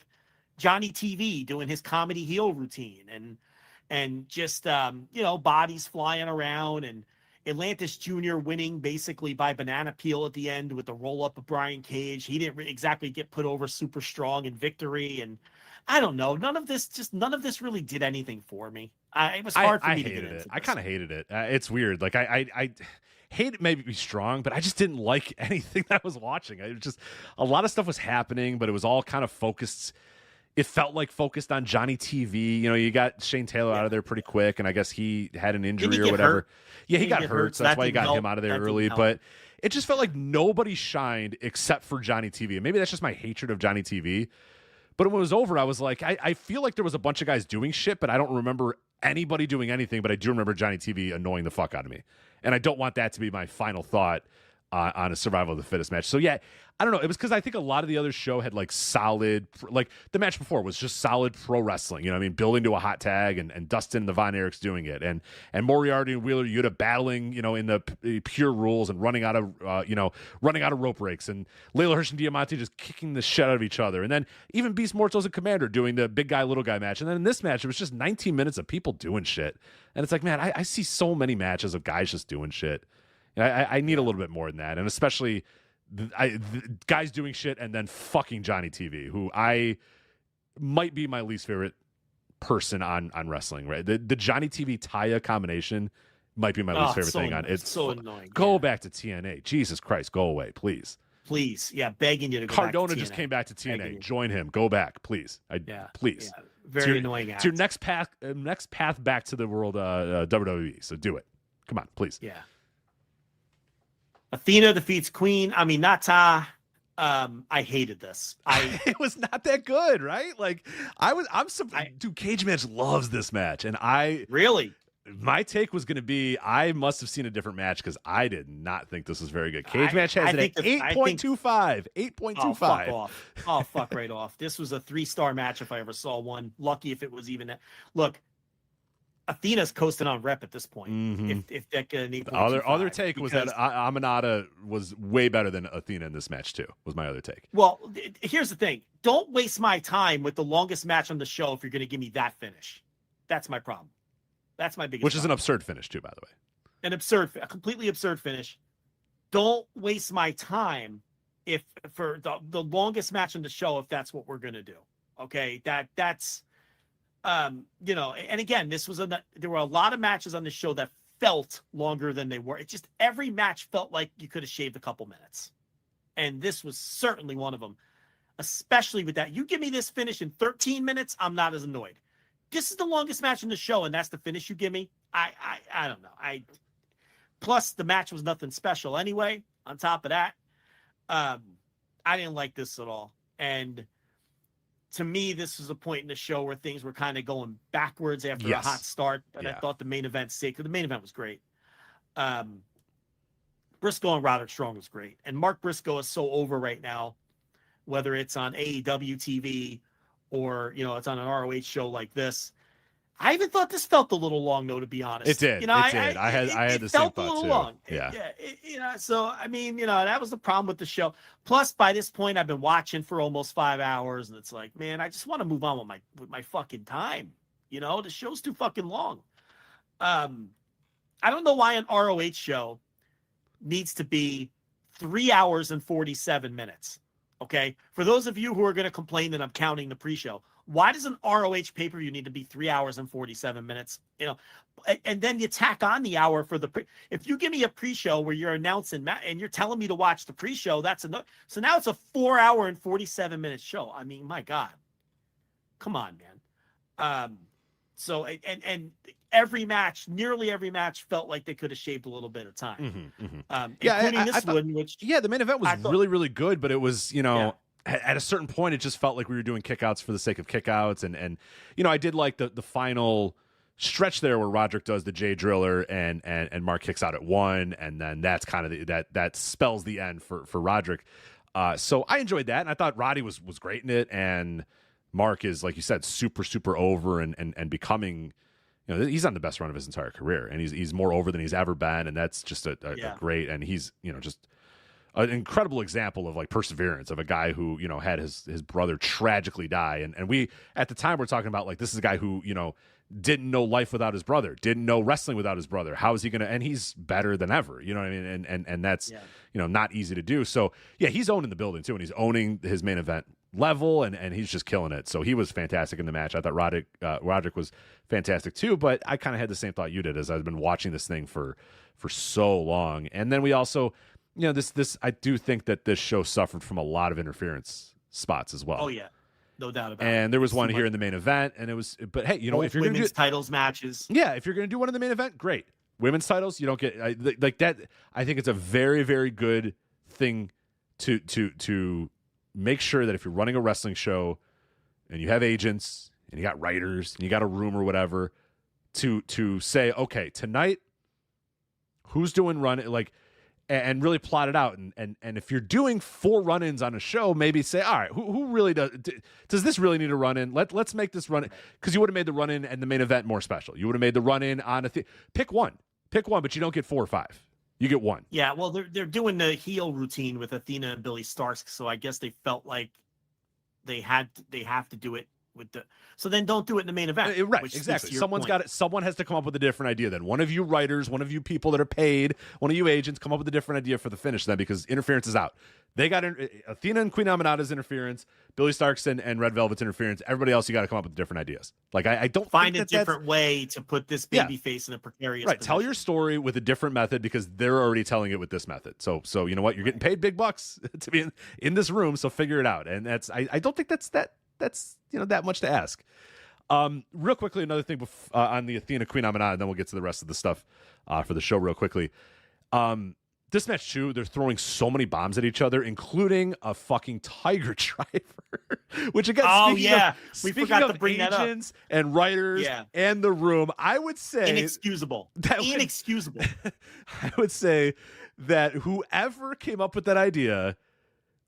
Johnny TV doing his comedy heel routine and just, bodies flying around, and Atlantis Jr. winning basically by banana peel at the end with the roll up of Brian Cage. He didn't exactly get put over super strong in victory. And I don't know. None of this really did anything for me. It was hard for me to get into it. I kind of hated it. It's weird. Like I hate it, maybe be strong, but I just didn't like anything that I was watching. It was just a lot of stuff was happening, but it was all kind of focused. It felt like focused on Johnny TV. You got Shane Taylor out of there pretty quick, and I guess he had an injury or whatever. Hurt? Yeah, he got hurt, so that's why you got him out of there early. But it just felt like nobody shined except for Johnny TV. And maybe that's just my hatred of Johnny TV. But when it was over, I was like, I feel like there was a bunch of guys doing shit, but I don't remember anybody doing anything. But I do remember Johnny TV annoying the fuck out of me. And I don't want that to be my final thought on a survival of the fittest match. So yeah, I don't know. It was because I think a lot of the other show had like solid, like the match before was just solid pro wrestling. You know what I mean? Building to a hot tag and Dustin and the Von Erichs doing it, and Moriarty and Wheeler Yuta battling, you know, in the pure rules and running out of rope breaks, and Layla Hirsch and Diamante just kicking the shit out of each other, and then even Beast Mortos and Commander doing the big guy little guy match, and then in this match it was just 19 minutes of people doing shit, and it's like, man, I see so many matches of guys just doing shit. I need a little bit more than that, and especially guys doing shit and then fucking Johnny TV, who I might be my least favorite person on wrestling. Right, the Johnny TV Taya combination might be my least favorite thing on. It's so annoying. Go back to TNA, Jesus Christ, go away, please. Please, yeah, begging you to go Cardona back to just TNA. came back to TNA. Join him. Go back, please. Please. Yeah. Very annoying. It's your next path back to the world WWE. So do it. Come on, please. Yeah. Athena defeats Queen. I mean, Nata. I hated this. It was not that good, right? Like dude, Cage Match loves this match, and my take was going to be I must have seen a different match because I did not think this was very good. Cage Match has it at 8.25. 8.25. Oh, fuck off. Oh, fuck right off. This was a 3-star match if I ever saw one. Lucky if it was even that. Look, Athena's coasting on rep at this point. Mm-hmm. If that could an other take was that Aminata was way better than Athena in this match too. Was my other take. Well, here's the thing. Don't waste my time with the longest match on the show if you're going to give me that finish. That's my problem. That's my biggest. Which is an problem. absurd finish too, by the way. A completely absurd finish. Don't waste my time if for the longest match on the show if that's what we're going to do. Okay, that's. You know, and again, there were a lot of matches on the show that felt longer than they were. It just every match felt like you could have shaved a couple minutes, and this was certainly one of them. Especially with that, you give me this finish in 13 minutes, I'm not as annoyed. This is the longest match in the show, and that's the finish you give me. I don't know. Plus the match was nothing special anyway. On top of that, I didn't like this at all, and. To me, this was a point in the show where things were kind of going backwards after a hot start. And I thought the main event because the main event was great. Briscoe and Roderick Strong was great. And Mark Briscoe is so over right now, whether it's on AEW TV or, you know, it's on an ROH show like this. I even thought this felt a little long, though, to be honest. It did. You know, I had the same thought, a little too. long. Yeah. You know, so, I mean, you know, that was the problem with the show. Plus, by this point, I've been watching for almost 5 hours, and it's like, man, I just want to move on with my fucking time. You know, the show's too fucking long. I don't know why an ROH show needs to be 3 hours and 47 minutes. Okay? For those of you who are going to complain that I'm counting the pre-show, why does an ROH pay-per-view need to be 3 hours and 47 minutes? You know, and then you tack on the hour for the if you give me a pre-show where you're announcing and you're telling me to watch the pre-show, that's enough. So now it's a 4 hour and 47 minute show. I mean, my God, come on, man. So and nearly every match felt like they could have shaved a little bit of time. Including this one, which the main event was really, really good, but it was, you know. Yeah. At a certain point, it just felt like we were doing kickouts for the sake of kickouts, and you know, I did like the final stretch there where Roderick does the J Driller and Mark kicks out at 1, and then that's kind of that spells the end for Roderick. So I enjoyed that, and I thought Roddy was great in it, and Mark is, like you said, super over and becoming, you know, he's on the best run of his entire career, and he's more over than he's ever been, and that's just a great, and he's, you know, just an incredible example of like perseverance of a guy who, you know, had his brother tragically die. And we, at the time, we're talking about like, this is a guy who, you know, didn't know life without his brother, didn't know wrestling without his brother. How is he going to, and he's better than ever, you know what I mean? And that's, you know, not easy to do. So yeah, he's owning the building too. And he's owning his main event level and he's just killing it. So he was fantastic in the match. I thought Roderick was fantastic too, but I kind of had the same thought you did as I've been watching this thing for so long. And then we also, you know, this I do think that this show suffered from a lot of interference spots as well. Oh yeah, no doubt about it. And there was one here in the main event, and it was. But hey, you know, if you're going to do titles matches, yeah, if you're going to do one in the main event, great. Women's titles, you don't get like that. I think it's a very, very good thing to make sure that if you're running a wrestling show and you have agents and you got writers and you got a room or whatever, to say, okay, tonight, who's doing run like. and really plot it out. And if you're doing 4 run-ins on a show, maybe say, all right, who really does this really need a run-in? Let's make this run-in, because you would have made the run-in and the main event more special. You would have made the run-in on pick one, but you don't get 4 or 5. You get 1. Yeah, well, they're doing the heel routine with Athena and Billy Starks, so I guess they felt like they have to do it with the. So then don't do it in the main event. Right, exactly. Someone has to come up with a different idea then. One of you writers, one of you people that are paid, one of you agents come up with a different idea for the finish then, because interference is out. They got Athena and Queen Aminata's interference, Billy Starks and Red Velvet's interference. Everybody else, you got to come up with different ideas. Like I don't find a different way to put this baby face in a precarious position. Tell your story with a different method, because they're already telling it with this method. So you know what? You're getting paid big bucks to be in this room, so figure it out. And that's I don't think that's that much to ask. Real quickly, another thing on the Athena Queen Aminata, and then we'll get to the rest of the stuff for the show real quickly. This match too, they're throwing so many bombs at each other, including a fucking tiger driver. Which again, speaking of agents and writers and the room, I would say inexcusable. Inexcusable. I would say that whoever came up with that idea,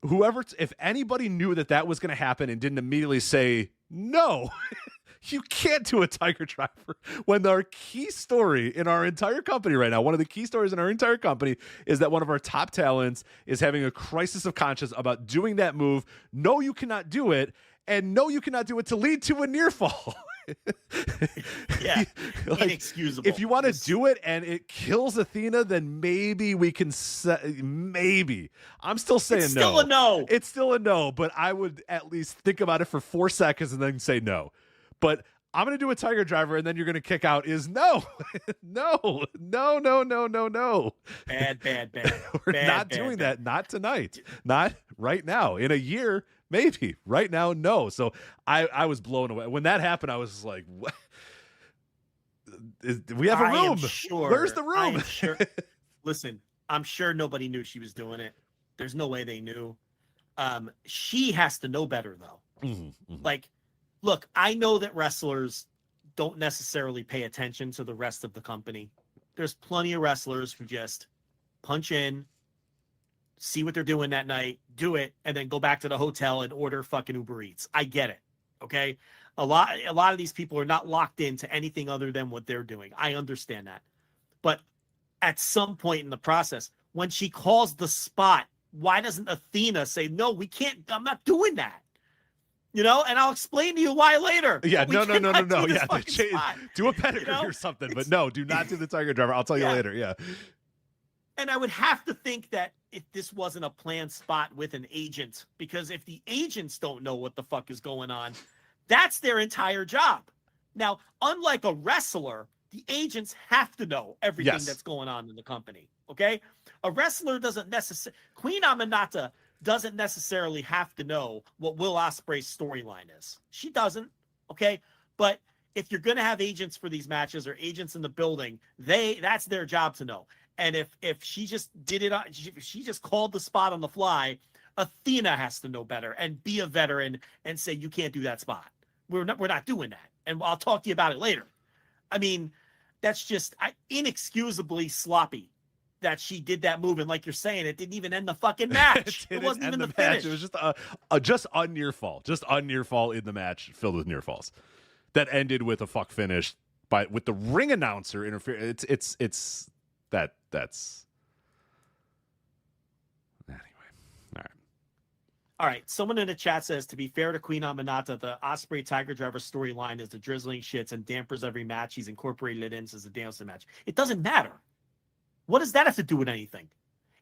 if anybody knew that was going to happen and didn't immediately say no. You can't do a tiger driver when our key story in our entire company right now, one of the key stories in our entire company, is that one of our top talents is having a crisis of conscience about doing that move. No, you cannot do it. And no, you cannot do it to lead to a near fall. Yeah, inexcusable. If you want to do it and it kills Athena, then maybe we can maybe. I'm still saying it's no. Still a no. It's still a no, but I would at least think about it for 4 seconds and then say no. But I'm going to do a tiger driver, and then you're going to kick out is no. No. Bad. We're not doing that. Not tonight. Not right now. In a year, maybe. Right now, no. So I was blown away. When that happened, I was just like, what? We have a room. Where's the room? I am sure. Listen, I'm sure nobody knew she was doing it. There's no way they knew. She has to know better, though. Mm-hmm. Like, look, I know that wrestlers don't necessarily pay attention to the rest of the company. There's plenty of wrestlers who just punch in, see what they're doing that night, do it, and then go back to the hotel and order fucking Uber Eats. I get it. Okay. A lot of these people are not locked into anything other than what they're doing. I understand that. But at some point in the process, when she calls the spot, why doesn't Athena say, no, we can't, I'm not doing that? You know, and I'll explain to you why later. Yeah, no. Yeah, do a pedigree or something, but no, do not do the tiger driver. I'll tell you later. Yeah. And I would have to think that if this wasn't a planned spot with an agent, because if the agents don't know what the fuck is going on, that's their entire job. Now, unlike a wrestler, the agents have to know everything that's going on in the company. Okay, a wrestler doesn't necessarily. Queen Aminata doesn't necessarily have to know what Will Ospreay's storyline is. She doesn't, okay? But if you're going to have agents for these matches or agents in the building, that's their job to know. And if she just did it, she just called the spot on the fly, Athena has to know better and be a veteran and say, you can't do that spot. We're not doing that. And I'll talk to you about it later. I mean, that's just inexcusably sloppy that she did that move, and like you're saying, it didn't even end the fucking match. It wasn't even the finish. It was just a near fall, in the match filled with near falls that ended with a fuck finish with the ring announcer interfering. That's anyway. All right. Someone in the chat says, to be fair to Queen Aminata, the Ospreay Tiger Driver storyline is the drizzling shits and dampers every match. He's incorporated it in as a Danielson match. It doesn't matter. What does that have to do with anything?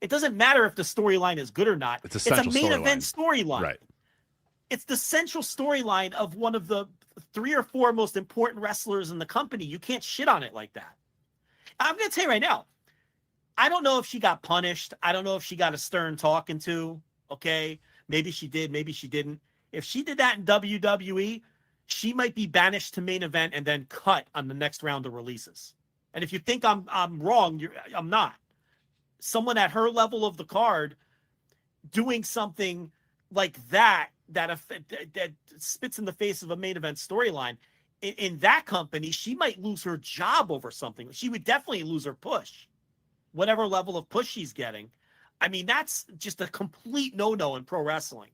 It doesn't matter if the storyline is good or not. It's a main event storyline. Right. It's the central storyline of one of the 3 or 4 most important wrestlers in the company. You can't shit on it like that. I'm going to tell you right now, I don't know if she got punished. I don't know if she got a stern talking to. Okay. Maybe she did. Maybe she didn't. If she did that in WWE, she might be banished to main event and then cut on the next round of releases. And if you think I'm wrong, I'm not. Someone at her level of the card doing something like that spits in the face of a main event storyline in that company, she might lose her job over something. She would definitely lose her push. whatever level of push he's getting. I mean, that's just a complete no-no in pro wrestling.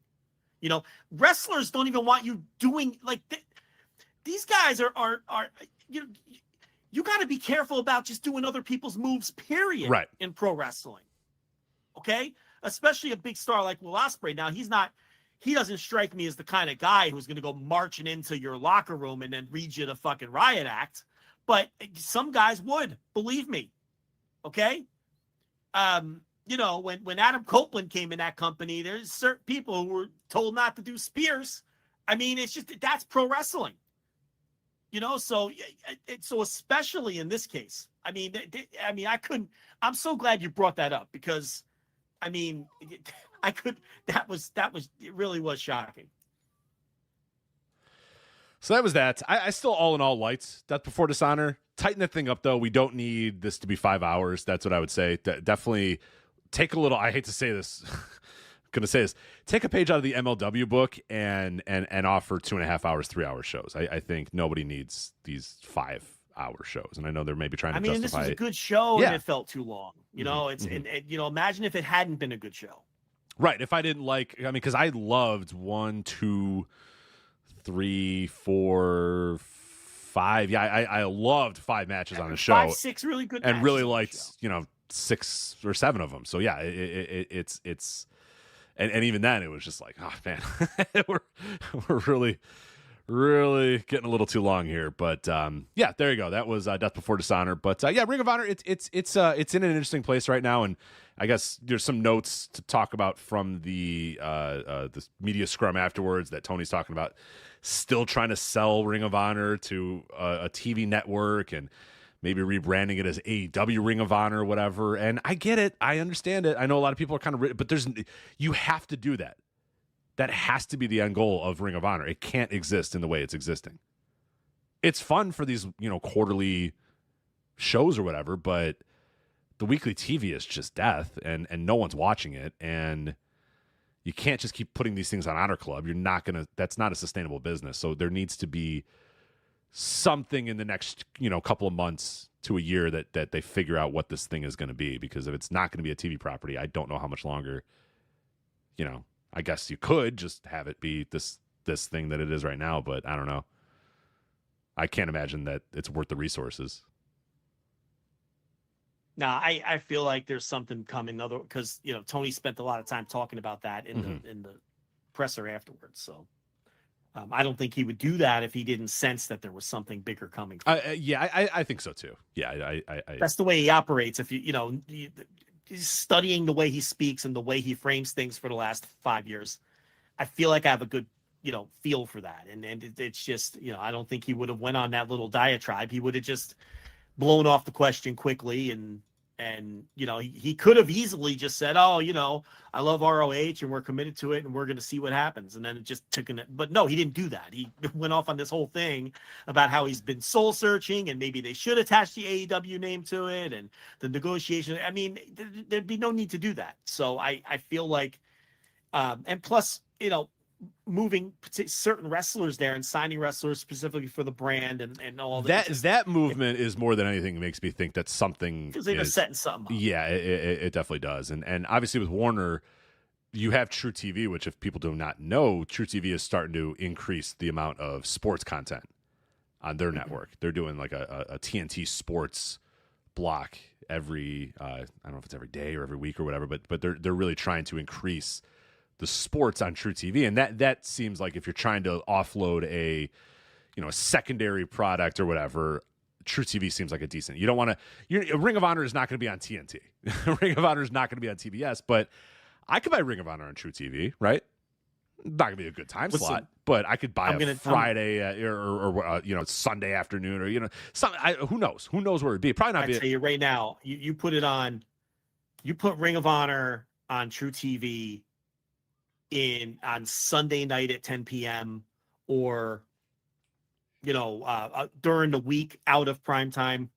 You know, wrestlers don't even want you doing like these guys are you got to be careful about just doing other people's moves, period. Right. In pro wrestling. Okay. Especially a big star like Will Ospreay. Now he doesn't strike me as the kind of guy who's going to go marching into your locker room and then read you the fucking riot act. But some guys would, believe me. Okay. You know, when Adam Copeland came in that company, there's certain people who were told not to do spears. I mean, it's just, that's pro wrestling, you know? So especially in this case, I'm so glad you brought that up because it really was shocking. So that was that. I still all in all liked Death Before Dishonor. Tighten the thing up though. We don't need this to be 5 hours. That's what I would say. Definitely take a little, I hate to say this, I'm going to say this, take a page out of the MLW book and offer 2.5 hours, 3 hour shows. I think nobody needs these 5 hour shows. And I know they're maybe trying to justify this was it. a good show Yeah. and it felt too long, you know, and imagine if it hadn't been a good show. Right. If I didn't because I loved 1, 2, 3, 4, 5. Yeah, I loved 5 matches on the show. 5, 6 really good and matches really on the liked, show. 6 or 7 of them. So yeah, it's and even then it was just like, oh man, we're really getting a little too long here. But yeah, there you go. That was Death Before Dishonor. But yeah, Ring of Honor, it's in an interesting place right now, and I guess there's some notes to talk about from the media scrum afterwards that Tony's talking about. Still trying to sell Ring of Honor to a TV network and maybe rebranding it as AEW Ring of Honor or whatever. And I get it. I understand it. I know a lot of people are kind of, but you have to do that. That has to be the end goal of Ring of Honor. It can't exist in the way it's existing. It's fun for these, quarterly shows or whatever, but the weekly TV is just death and no one's watching it. And you can't just keep putting these things on Honor Club. That's not a sustainable business. So there needs to be something in the next, couple of months to a year that they figure out what this thing is going to be. Because if it's not going to be a TV property, I don't know how much longer, I guess you could just have it be this thing that it is right now, but I don't know. I can't imagine that it's worth the resources. No, I feel like there's something coming because Tony spent a lot of time talking about that in the presser afterwards. So I don't think he would do that if he didn't sense that there was something bigger coming. I think so too. Yeah, I that's the way he operates. If he's studying the way he speaks and the way he frames things for the last 5 years, I feel like I have a good feel for that. And it's just I don't think he would have went on that little diatribe. He would have just blown off the question quickly and he could have easily just said, oh, I love ROH and we're committed to it and we're going to see what happens. And then it just took but no, he didn't do that. He went off on this whole thing about how he's been soul searching and maybe they should attach the AEW name to it and the negotiation. I mean, there'd be no need to do that. So I feel like, and plus, moving certain wrestlers there and signing wrestlers specifically for the brand and all that movement is more than anything makes me think that something because they're setting something up. Yeah, it definitely does. And obviously with Warner, you have True TV, which if people do not know, True TV is starting to increase the amount of sports content on their network. They're doing like a TNT sports block every I don't know if it's every day or every week or whatever, but they're really trying to increase the sports on True TV, and that seems like if you're trying to offload a secondary product or whatever, True TV seems like a decent. You don't want to. Ring of Honor is not going to be on TNT. Ring of Honor is not going to be on TBS, but I could buy Ring of Honor on True TV, right? Not going to be a good time slot, but I could buy Friday or Sunday afternoon or who knows? Who knows where it'd be? Probably not. I tell you right now, you put it on. You put Ring of Honor on True TV on Sunday night at 10 p.m. or, during the week out of prime time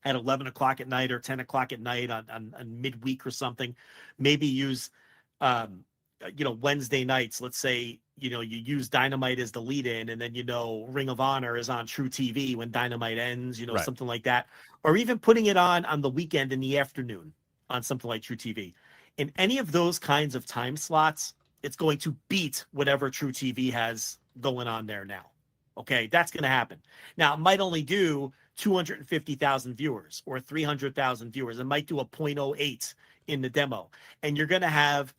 at 11 o'clock at night or 10 o'clock at night on midweek or something. Maybe use, Wednesday nights, let's say you use Dynamite as the lead in, and then, Ring of Honor is on True TV when Dynamite ends, Right. something like that. Or even putting it on the weekend in the afternoon on something like True TV. In any of those kinds of time slots, it's going to beat whatever True TV has going on there now. Okay, that's going to happen. Now, it might only do 250,000 viewers or 300,000 viewers. It might do a 0.08 in the demo. And you're going to have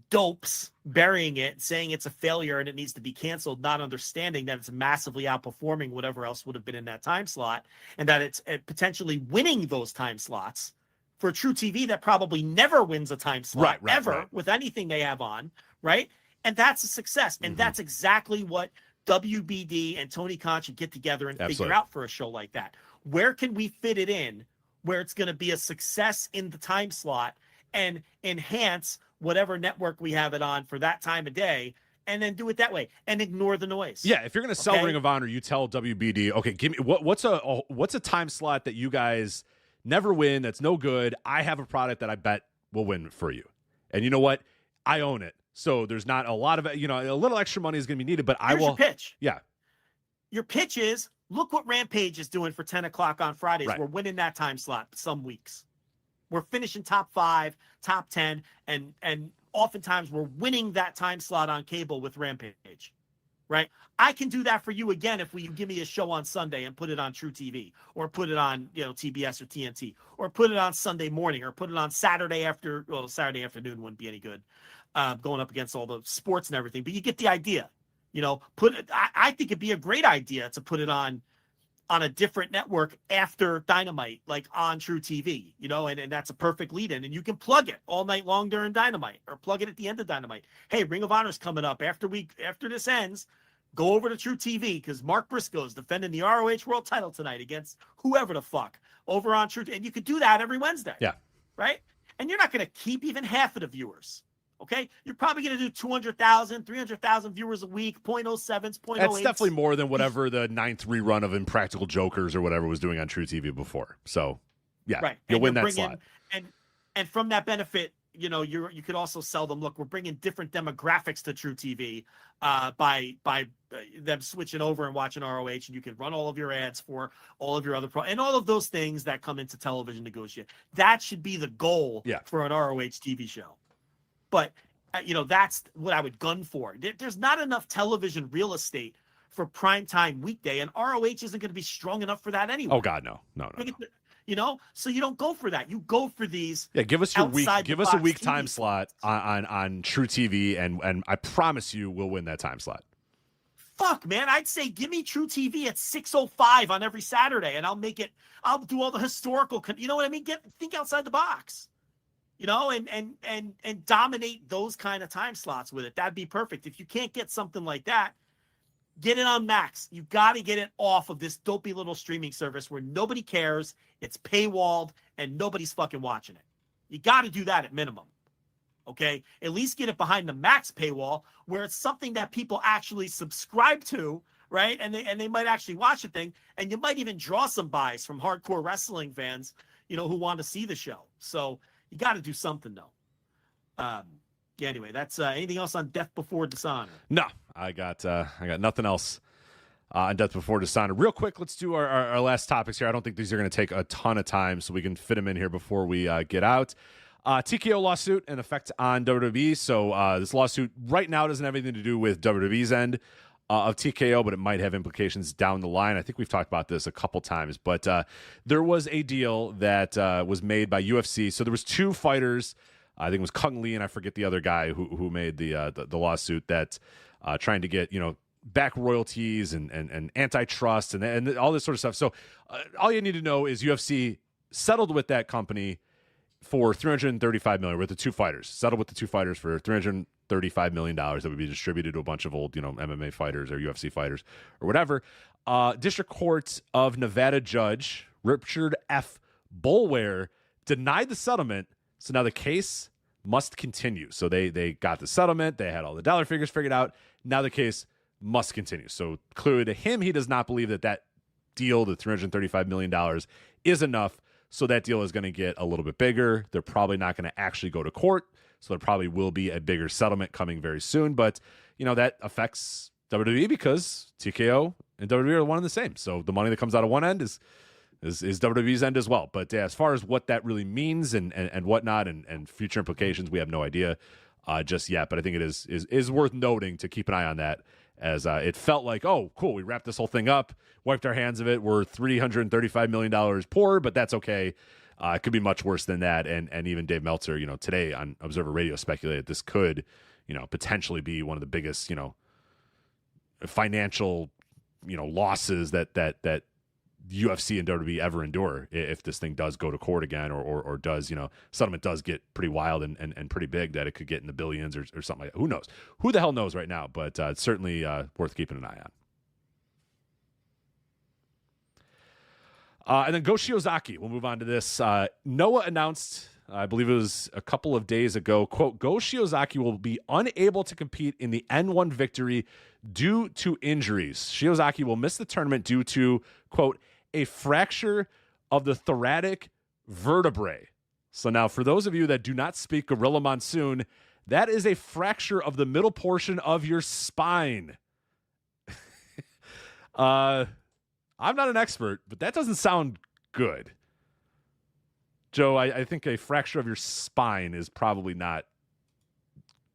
dopes burying it, saying it's a failure and it needs to be canceled, not understanding that it's massively outperforming whatever else would have been in that time slot, and that it's potentially winning those time slots for True TV that probably never wins a time slot ever with anything they have on, right? And that's a success. And that's exactly what WBD and Tony Khan should get together and figure out for a show like that. Where can we fit it in where it's going to be a success in the time slot and enhance whatever network we have it on for that time of day, and then do it that way and ignore the noise. Yeah, if you're going to sell Ring of Honor, you tell WBD, okay, give me what's a time slot that you guys never win, that's no good. I have a product that I bet will win for you. And you know what? I own it. So there's not a lot of, a little extra money is going to be needed, but I will. Your pitch. Yeah. Your pitch is, look what Rampage is doing for 10 o'clock on Fridays. Right. We're winning that time slot some weeks. We're finishing top 5, top 10, and oftentimes we're winning that time slot on cable with Rampage, right? I can do that for you again if you give me a show on Sunday and put it on True TV, or put it on TBS or TNT, or put it on Sunday morning, or put it on Saturday Saturday afternoon wouldn't be any good, going up against all the sports and everything. But you get the idea. I think it'd be a great idea to put it on a different network after Dynamite, like on True TV, and that's a perfect lead in, and you can plug it all night long during Dynamite, or plug it at the end of Dynamite. Hey, Ring of Honor's coming up after this ends, go over to True TV because Mark Briscoe's defending the ROH World Title tonight against whoever the fuck over on True. And you could do that every Wednesday. Yeah. Right. And you're not going to keep even half of the viewers. Okay, you're probably going to do 200,000, 300,000 viewers a week, 0.07s, 0.08s. That's definitely more than whatever the 9th rerun of Impractical Jokers or whatever was doing on True TV before. So, yeah, right. You'll win that slot. And from that benefit, you could also sell them. Look, we're bringing different demographics to True TV by them switching over and watching ROH, and you can run all of your ads for all of your other and all of those things that come into television negotiation. That should be the goal for an ROH TV show. But, that's what I would gun for. There's not enough television real estate for primetime weekday, and ROH isn't going to be strong enough for that anyway. Oh, God, no. So you don't go for that. You go for these. Yeah, give us your week. Give us a week TV time slot on True TV, and I promise you we'll win that time slot. Fuck, man. I'd say give me True TV at 6:05 on every Saturday, and I'll do all the historical. You know what I mean? Think outside the box. And dominate those kind of time slots with it. That'd be perfect. If you can't get something like that, get it on Max. You got to get it off of this dopey little streaming service where nobody cares. It's paywalled and nobody's fucking watching it. You got to do that at minimum. Okay? At least get it behind the Max paywall where it's something that people actually subscribe to, right? And they might actually watch the thing, and you might even draw some buys from hardcore wrestling fans, who want to see the show. So you got to do something, though. Anyway, that's anything else on Death Before Dishonor? No, I got nothing else on Death Before Dishonor. Real quick, let's do our last topics here. I don't think these are going to take a ton of time, so we can fit them in here before we get out. TKO lawsuit and effect on WWE. So this lawsuit right now doesn't have anything to do with WWE's end of TKO, but it might have implications down the line. I think we've talked about this a couple times, but there was a deal that was made by UFC. So there was 2 fighters. I think it was Kung Lee and I forget the other guy who made the lawsuit that trying to get back royalties and antitrust and all this sort of stuff. So all you need to know is UFC settled with that company for $335 million with the 2 fighters. Settled with the 2 fighters for $335 million that would be distributed to a bunch of old, MMA fighters or UFC fighters or whatever. District Court of Nevada judge Richard F. Boulware denied the settlement, so now the case must continue. So they got the settlement, they had all the dollar figures figured out. Now the case must continue. So clearly to him, he does not believe that deal, the $335 million, is enough. So that deal is going to get a little bit bigger. They're probably not going to actually go to court. So there probably will be a bigger settlement coming very soon. But, that affects WWE because TKO and WWE are one and the same. So the money that comes out of one end is WWE's end as well. But as far as what that really means and whatnot and future implications, we have no idea just yet. But I think it is worth noting to keep an eye on that, as it felt like, oh, cool, we wrapped this whole thing up, wiped our hands of it. We're $335 million poor, but that's okay. It could be much worse than that. And even Dave Meltzer, today on Observer Radio speculated this could, potentially be one of the biggest, financial, losses that UFC and WWE ever endure if this thing does go to court again or does, settlement does get pretty wild and pretty big, that it could get in the billions or something like that. Who knows? Who the hell knows right now? But it's certainly worth keeping an eye on. And then Go Shiozaki. We'll move on to this. Noah announced, I believe it was a couple of days ago, quote, Go Shiozaki will be unable to compete in the N1 victory due to injuries. Shiozaki will miss the tournament due to, quote, a fracture of the thoracic vertebrae. So now, for those of you that do not speak Gorilla Monsoon, that is a fracture of the middle portion of your spine. I'm not an expert, but that doesn't sound good. Joe, I think a fracture of your spine is probably not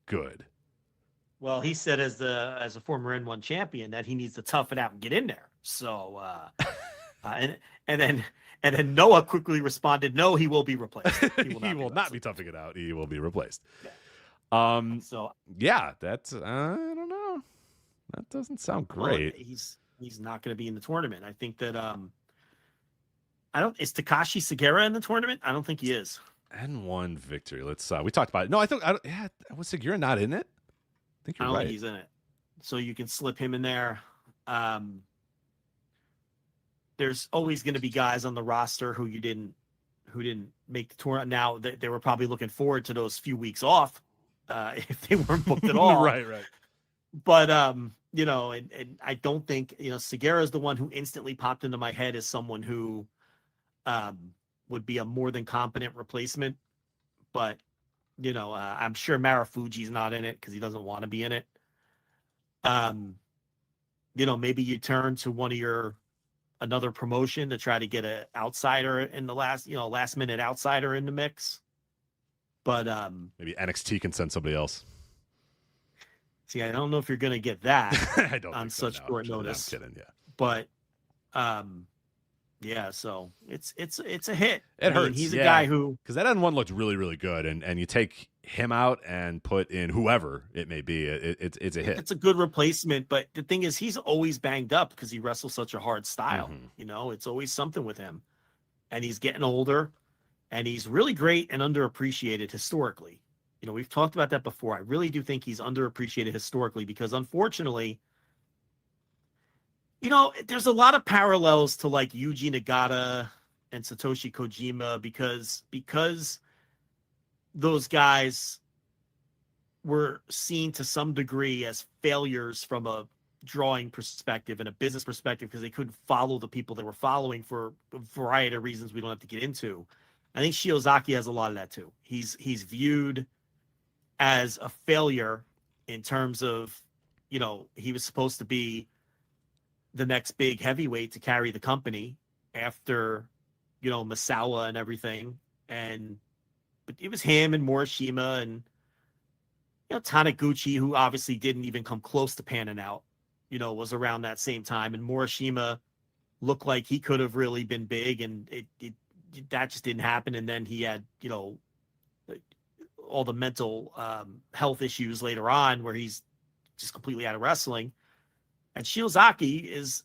good. Well, he said as a former N1 champion that he needs to tough it out and get in there. So, and then Noah quickly responded, "No, he will be replaced. He will not be toughing it out. He will be replaced." Yeah. So yeah, that's I don't know. That doesn't sound great. Well, he's not going to be in the tournament. I think that is Takashi Sugiura in the tournament? I don't think he is. N1 victory. Let's we talked about it. No, was Sugiura not in it? I think you're right. Think he's in it. So you can slip him in there. There's always going to be guys on the roster who didn't make the tournament. Now they were probably looking forward to those few weeks off if they weren't booked at all. Right. But and I don't think Sugiura is the one who instantly popped into my head as someone who would be a more than competent replacement. But I'm sure Marufuji's not in it because he doesn't want to be in it. Maybe you turn to another promotion to try to get an outsider in the last minute outsider in the mix. But maybe NXT can send somebody else. See, I don't know if you're going to get that I don't on such short notice. I'm kidding, yeah. But yeah, so it's a hit. It hurts. He's a guy who, because that N1 looked really, really good, and you take him out and put in whoever it may be, it's a hit. It's a good replacement, but the thing is, he's always banged up because he wrestles such a hard style. Mm-hmm. It's always something with him, and he's getting older, and he's really great and underappreciated historically. We've talked about that before. I really do think he's underappreciated historically because, unfortunately, there's a lot of parallels to like Yuji Nagata and Satoshi Kojima because those guys were seen to some degree as failures from a drawing perspective and a business perspective because they couldn't follow the people they were following for a variety of reasons we don't have to get into. I think Shiozaki has a lot of that too. He's viewed as a failure in terms of, he was supposed to be the next big heavyweight to carry the company after, Misawa and everything. But it was him and Morishima and, Taniguchi, who obviously didn't even come close to panning out, was around that same time. And Morishima looked like he could have really been big, and that just didn't happen. And then he had, all the mental health issues later on where he's just completely out of wrestling. And Shiozaki is,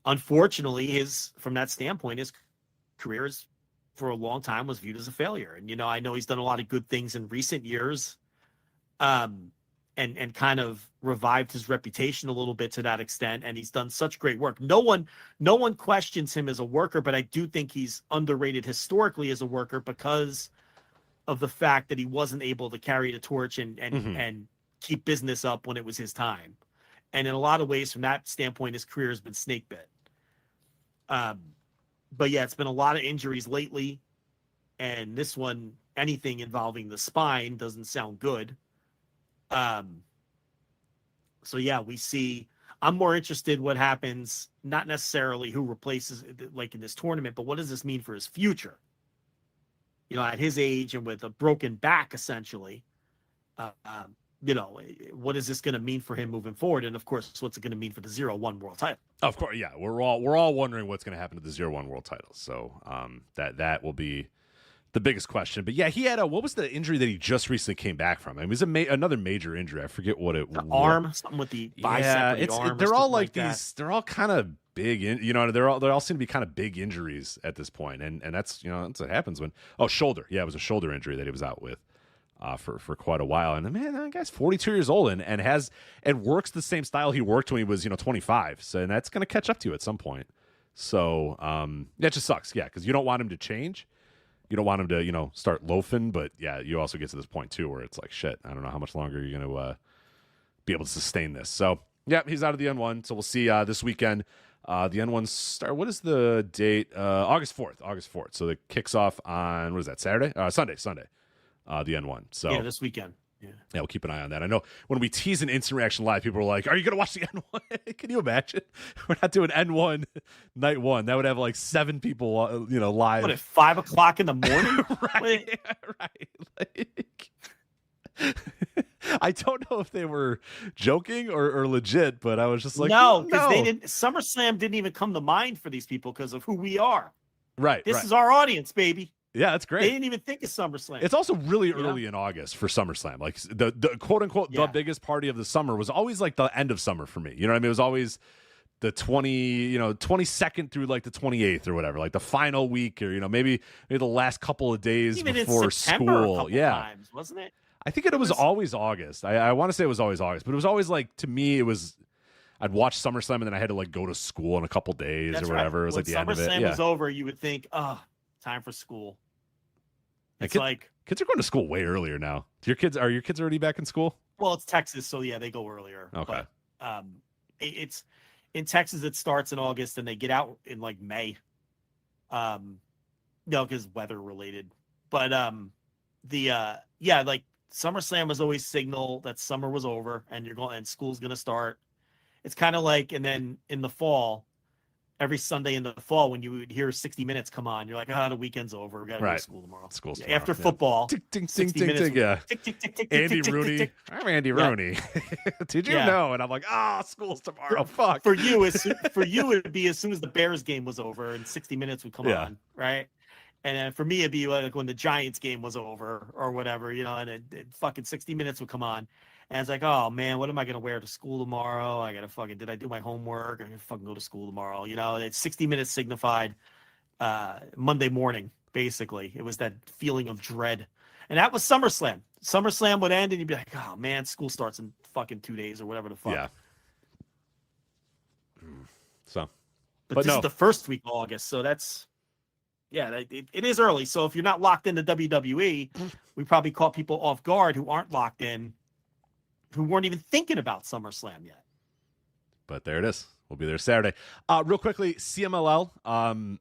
unfortunately, from that standpoint, his career for a long time was viewed as a failure. And, I know he's done a lot of good things in recent years and kind of revived his reputation a little bit to that extent. And he's done such great work. No one questions him as a worker, but I do think he's underrated historically as a worker because of the fact that he wasn't able to carry the torch and keep business up when it was his time. And in a lot of ways, from that standpoint, his career has been snake bit. But yeah, it's been a lot of injuries lately. And this one, anything involving the spine doesn't sound good. So yeah, we see. I'm more interested what happens, not necessarily who replaces, like in this tournament, but what does this mean for his future? You know, at his age and with a broken back, essentially, you know, what is this going to mean for him moving forward? And of course, what's it going to mean for the 0-1 world title? Of course, yeah, we're all wondering what's going to happen to the 0-1 world title. So that will be the biggest question. But yeah, he had what was the injury that he just recently came back from? I mean, it was another major injury. I forget what it was. Arm, something with the bicep. Yeah, they're all like these. They're all kind of big. You know, they all seem to be kind of big injuries at this point. And that's, you know, that's what happens when shoulder. Yeah, it was a shoulder injury that he was out with for quite a while. And man, that guy's 42 years old and works the same style he worked when he was 25. So and that's going to catch up to you at some point. So that just sucks. Yeah, because you don't want him to change. You don't want him to, start loafing, but yeah, you also get to this point too where it's like, shit, I don't know how much longer you're going to be able to sustain this. So yeah, he's out of the N1. So we'll see this weekend. The N1 start. What is the date? August 4th. So it kicks off on, what is that? Saturday? Sunday. The N1. So yeah, this weekend. Yeah, we'll keep an eye on that. I know when we tease an Instant Reaction Live, people are like, are you going to watch the N1? Can you imagine? We're not doing N1 night one. That would have like 7 people, live. What, at 5 o'clock in the morning? Right. Like, I don't know if they were joking or legit, but I was just like, no, because they didn't. SummerSlam didn't even come to mind for these people because of who we are. Right. This is our audience, baby. Yeah, that's great. They didn't even think of SummerSlam. It's also really early in August for SummerSlam. Like the quote unquote the biggest party of the summer was always like the end of summer for me. You know what I mean? It was always the 22nd through like the 28th or whatever, like the final week or maybe the last couple of days even before in September school. A couple times, wasn't it? I think it was always August. I want to say it was always August, but it was always like, to me, it was, I'd watch SummerSlam and then I had to like go to school in a couple days or whatever. Right. It was like the end of it. SummerSlam was over, you would think, time for school. It's like kids are going to school way earlier now. Are your kids already back in school? Well, it's Texas, so yeah, they go earlier. Okay. But, it's in Texas. It starts in August and they get out in like May. Because weather related. But like SummerSlam was always signal that summer was over and school's gonna start. It's kind of like, and then in the fall. Every Sunday in the fall, when you would hear 60 Minutes come on, you're like, the weekend's over. We got to go to school tomorrow. School's tomorrow. After football. Tick, tick, tick, tick, yeah. Andy Rooney. I'm Andy Rooney. Did you know? And I'm like, school's tomorrow. Fuck. For you, it would be as soon as the Bears game was over and 60 Minutes would come on, right? And then for me, it'd be like when the Giants game was over or whatever, and it fucking 60 Minutes would come on. And it's like, oh man, what am I gonna wear to school tomorrow? I gotta did I do my homework? I gotta fucking go to school tomorrow. It's 60 Minutes signified Monday morning, basically. It was that feeling of dread. And that was SummerSlam. SummerSlam would end and you'd be like, oh man, school starts in fucking 2 days or whatever the fuck. Yeah. So but this is the first week of August, so that's it is early. So if you're not locked into WWE, we probably caught people off guard who aren't locked in, who weren't even thinking about SummerSlam yet. But there it is. We'll be there Saturday. Real quickly, CMLL.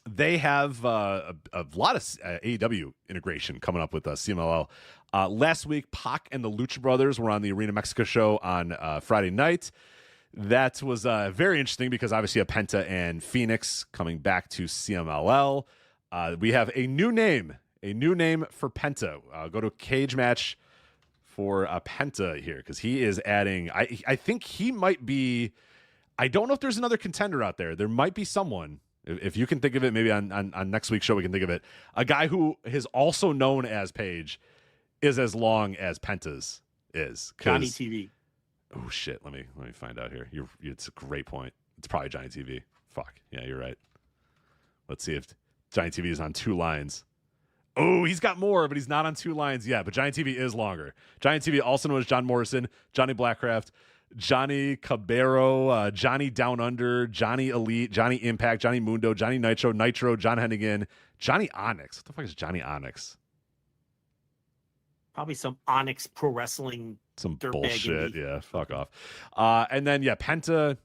They have a lot of AEW integration coming up with CMLL. Last week, Pac and the Lucha Brothers were on the Arena Mexico show on Friday night. That was very interesting because obviously you have Penta and Phoenix coming back to CMLL. We have a new name for Penta. Go to Cage Match for Penta here because he is adding. I think he might be. I don't know if there's another contender out there. There might be someone. If you can think of it, maybe on next week's show we can think of it. A guy who is also known as Page is as long as Penta's is. Johnny TV. Oh shit! Let me find out here. It's a great point. It's probably Johnny TV. Fuck yeah, you're right. Let's see if Johnny TV is on 2 lines. Oh, he's got more, but he's not on 2 lines yet. But Johnny TV is longer. Johnny TV also known as John Morrison, Johnny Blackcraft, Johnny Cabero, Johnny Down Under, Johnny Elite, Johnny Impact, Johnny Mundo, Johnny Nitro, John Hennigan, Johnny Onyx. What the fuck is Johnny Onyx? Probably some Onyx Pro Wrestling. Some bullshit. Yeah, fuck off. And then, Penta,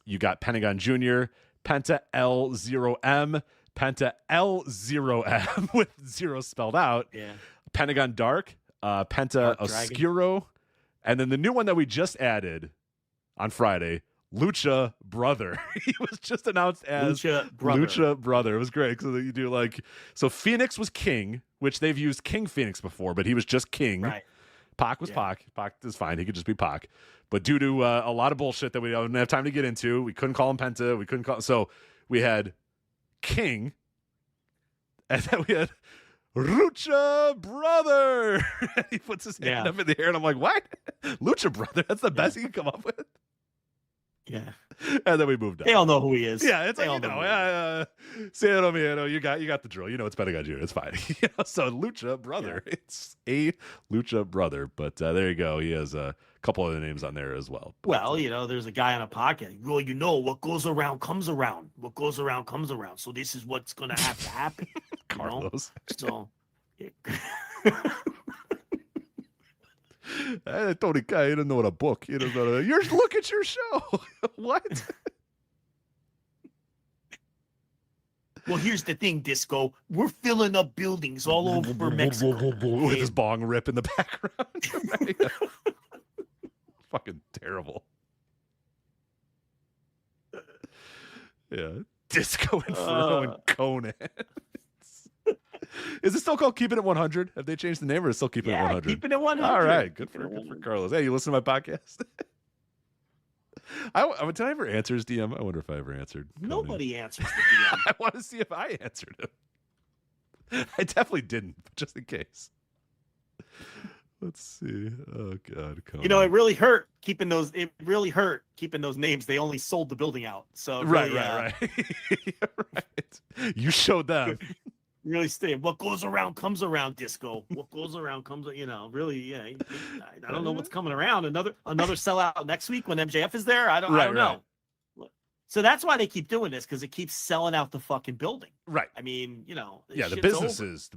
you got Pentagon Jr., Penta L0M, Penta L0M with 0 spelled out. Yeah. Pentagon Dark, Penta Dark Oscuro, And then the new one that we just added on Friday, Lucha Brother. He was just announced as Lucha Brother. It was great. So you do so Phoenix was King, which they've used King Phoenix before, but he was just King. Right. Pac was Pac. Pac is fine. He could just be Pac. But due to a lot of bullshit that we don't have time to get into, we couldn't call him Penta. So we had King, and then we had Lucha Brother. He puts his hand up in the air, and I'm like, what? Lucha Brother? That's the best he can come up with? Yeah. And then we moved on. They all know who he is. Yeah, it's like, Cero Miedo, you got the drill. You know it's Pentagon Jr. It's fine. So Lucha Brother. Yeah. It's a Lucha Brother. But there you go. He has a couple other names on there as well. Well, there's a guy on a podcast. Well, what goes around comes around. What goes around comes around. So this is what's going to have to happen. Carlos. So, Tony Kai, he doesn't know what a book. He doesn't know. Look at your show. What? Well, here's the thing, Disco. We're filling up buildings all over Mexico. With his bong rip in the background. Fucking terrible. Yeah. Disco Inferno and Conan. Is it still called Keeping It 100? Have they changed the name or is it still Keeping It 100? Keeping It 100. All right. Good for Carlos. Hey, you listen to my podcast? Did I ever answer his DM? I wonder if I ever answered. Nobody answers the DM. I want to see if I answered him. I definitely didn't, but just in case. Let's see. Oh, God. It really hurt keeping those. It really hurt keeping those names. They only sold the building out. So right. Right. You showed them. Really stay. What goes around comes around, Disco. What goes around comes, really, yeah. I don't know what's coming around. Another sellout next week when MJF is there. I don't know. So that's why they keep doing this, because it keeps selling out the fucking building. Right. I mean, the business is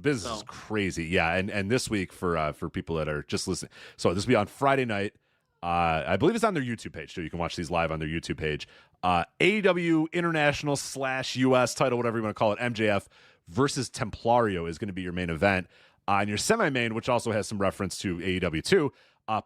crazy. Yeah, and this week for people that are just listening. So this will be on Friday night. I believe it's on their YouTube page, so you can watch these live on their YouTube page. AEW International /US title, whatever you want to call it, MJF versus Templario is going to be your main event. And your semi-main, which also has some reference to AEW too,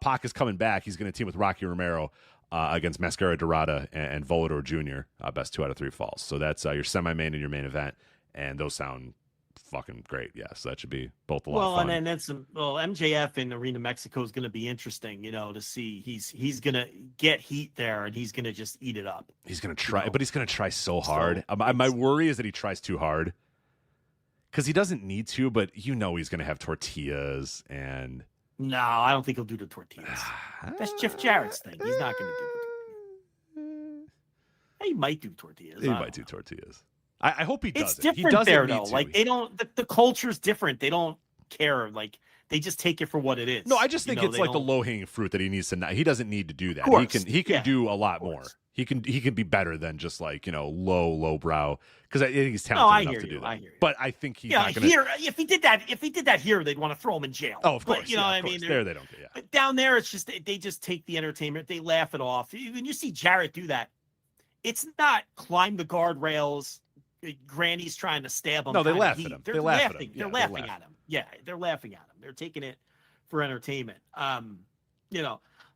Pac is coming back. He's going to team with Rocky Romero against Mascara Dorada and Volador Jr. Best 2 out of 3 falls. So that's your semi-main and your main event, and those sound fucking great. Yeah, so that should be both a lot of fun. And then MJF in Arena Mexico is going to be interesting, to see. He's going to get heat there, and he's going to just eat it up. He's going to try, but he's going to try so hard. My worry is that he tries too hard. Because he doesn't need to, but he's going to have tortillas and... No, I don't think he'll do the tortillas. That's Jeff Jarrett's thing. He's not going to do the tortillas. He might do tortillas. He might do tortillas. I hope he does. It's different there, though. They don't... The culture's different. They don't care. They just take it for what it is. No, I just think it's the low-hanging fruit that he needs to... He doesn't need to do that. He can do a lot more. He can be better than just low brow, because I think he's talented enough to do that. I hear you. But I think he's not going to. If he did that here, they'd want to throw him in jail. Oh, of course. But, what I mean? There they don't care. But down there, it's just they just take the entertainment, they laugh it off. When you see Jarrett do that, it's not climb the guardrails. Granny's trying to stab him. No, they laugh at him. They're laughing. They're laughing at him. Yeah, they're laughing at him. They're taking it for entertainment.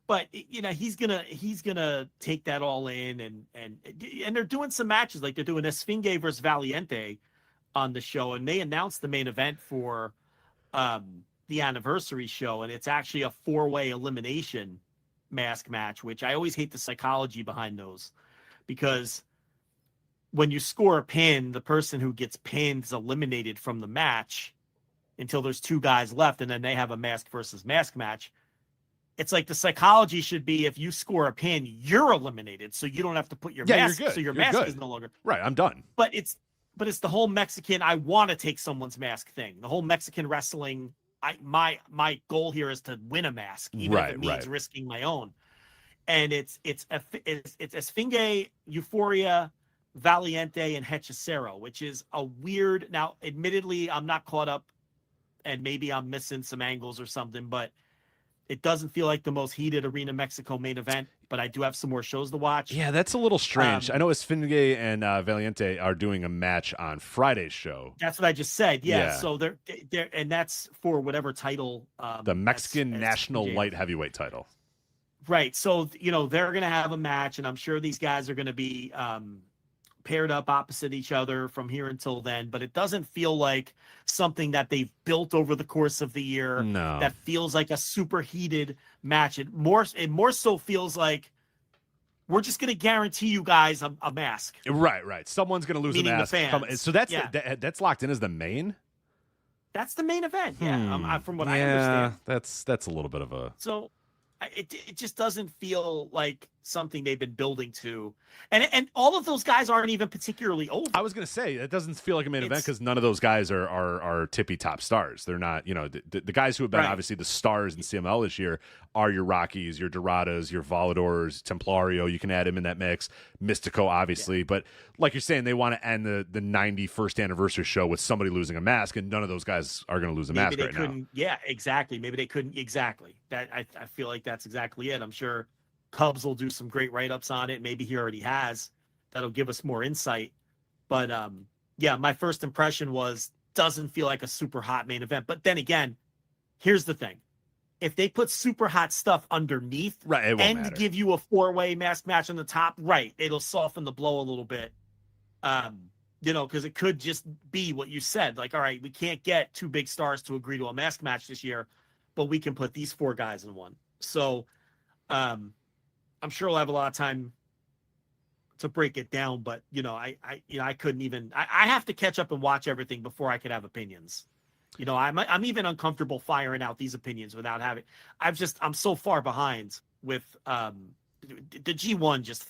But he's gonna take that all in, and they're doing some matches, like they're doing Esfinge versus Valiente on the show, and they announced the main event for the anniversary show, and it's actually a 4-way elimination mask match, which I always hate the psychology behind those, because when you score a pin, the person who gets pinned is eliminated from the match until there's 2 guys left, and then they have a mask versus mask match. It's like the psychology should be, if you score a pin, you're eliminated, so you don't have to put your mask. So your mask is no longer right. I'm done. But it's the whole Mexican, I want to take someoe's mask thing. The whole Mexican wrestling. My goal here is to win a mask, even if it means risking my own. And it's Esfinge, Euphoria, Valiente, and Hechicero, which is a weird. Now, admittedly, I'm not caught up, and maybe I'm missing some angles or something, but it doesn't feel like the most heated Arena Mexico main event, but I do have some more shows to watch. Yeah, that's a little strange. I know Esfinge and Valiente are doing a match on Friday's show. That's what I just said. Yeah. So they're and that's for whatever title. The Mexican National Light Heavyweight title. Right. So, they're going to have a match, and I'm sure these guys are going to be paired up opposite each other from here until then. But it doesn't feel like something that they've built over the course of the year. No. That feels like a super heated match. It more so feels like we're just going to guarantee you guys a mask. Right. Someone's going to lose Meaning a mask. the fans. So that's Yeah. that's locked in as the main? That's the main event. Yeah. From what I understand. That's a little bit of a... So it just doesn't feel like something they've been building to, and all of those guys aren't even particularly over. I was going to say it doesn't feel like a main event because none of those guys are tippy top stars. They're not, the guys who have been obviously the stars in CML this year are your Rockies, your Doradas, your Voladors, Templario. You can add him in that mix. Mystico, obviously, but like you're saying, they want to end the 91st anniversary show with somebody losing a mask, and none of those guys are going to lose a mask right now. Yeah, exactly. Maybe they couldn't. Exactly. That I feel like that's exactly it. I'm sure Cubs will do some great write-ups on it. Maybe he already has. That'll give us more insight. But my first impression was doesn't feel like a super hot main event. But then again, here's the thing. If they put super hot stuff underneath and give you a 4-way mask match on the top, it'll soften the blow a little bit. Because it could just be what you said. Like, all right, we can't get 2 big stars to agree to a mask match this year, but we can put these 4 guys in one. So I'm sure we'll have a lot of time to break it down, but I couldn't even. I have to catch up and watch everything before I could have opinions. I'm even uncomfortable firing out these opinions without having. I'm so far behind with the G1. Just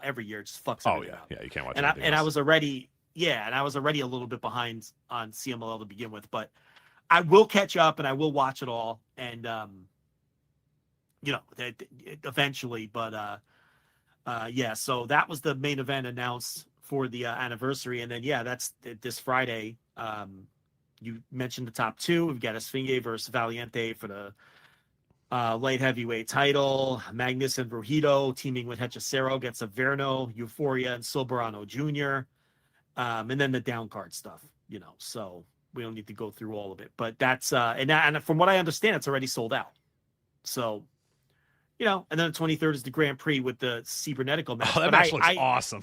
every year just fucks. Oh yeah, you can't watch. I was already a little bit behind on CMLL to begin with, but I will catch up and I will watch it all and eventually. But so that was the main event announced for the anniversary, and then that's this Friday. You mentioned the top 2. We've got Esfinge versus Valiente for the light heavyweight title. Magnus and Rojito teaming with Hechicero gets Averno, Euphoria, and Soberano Jr. And then the down card stuff, so we don't need to go through all of it. But that's and from what I understand, it's already sold out. So, and then the 23rd is the Grand Prix with the Cybernetico match. Oh, that match looks awesome.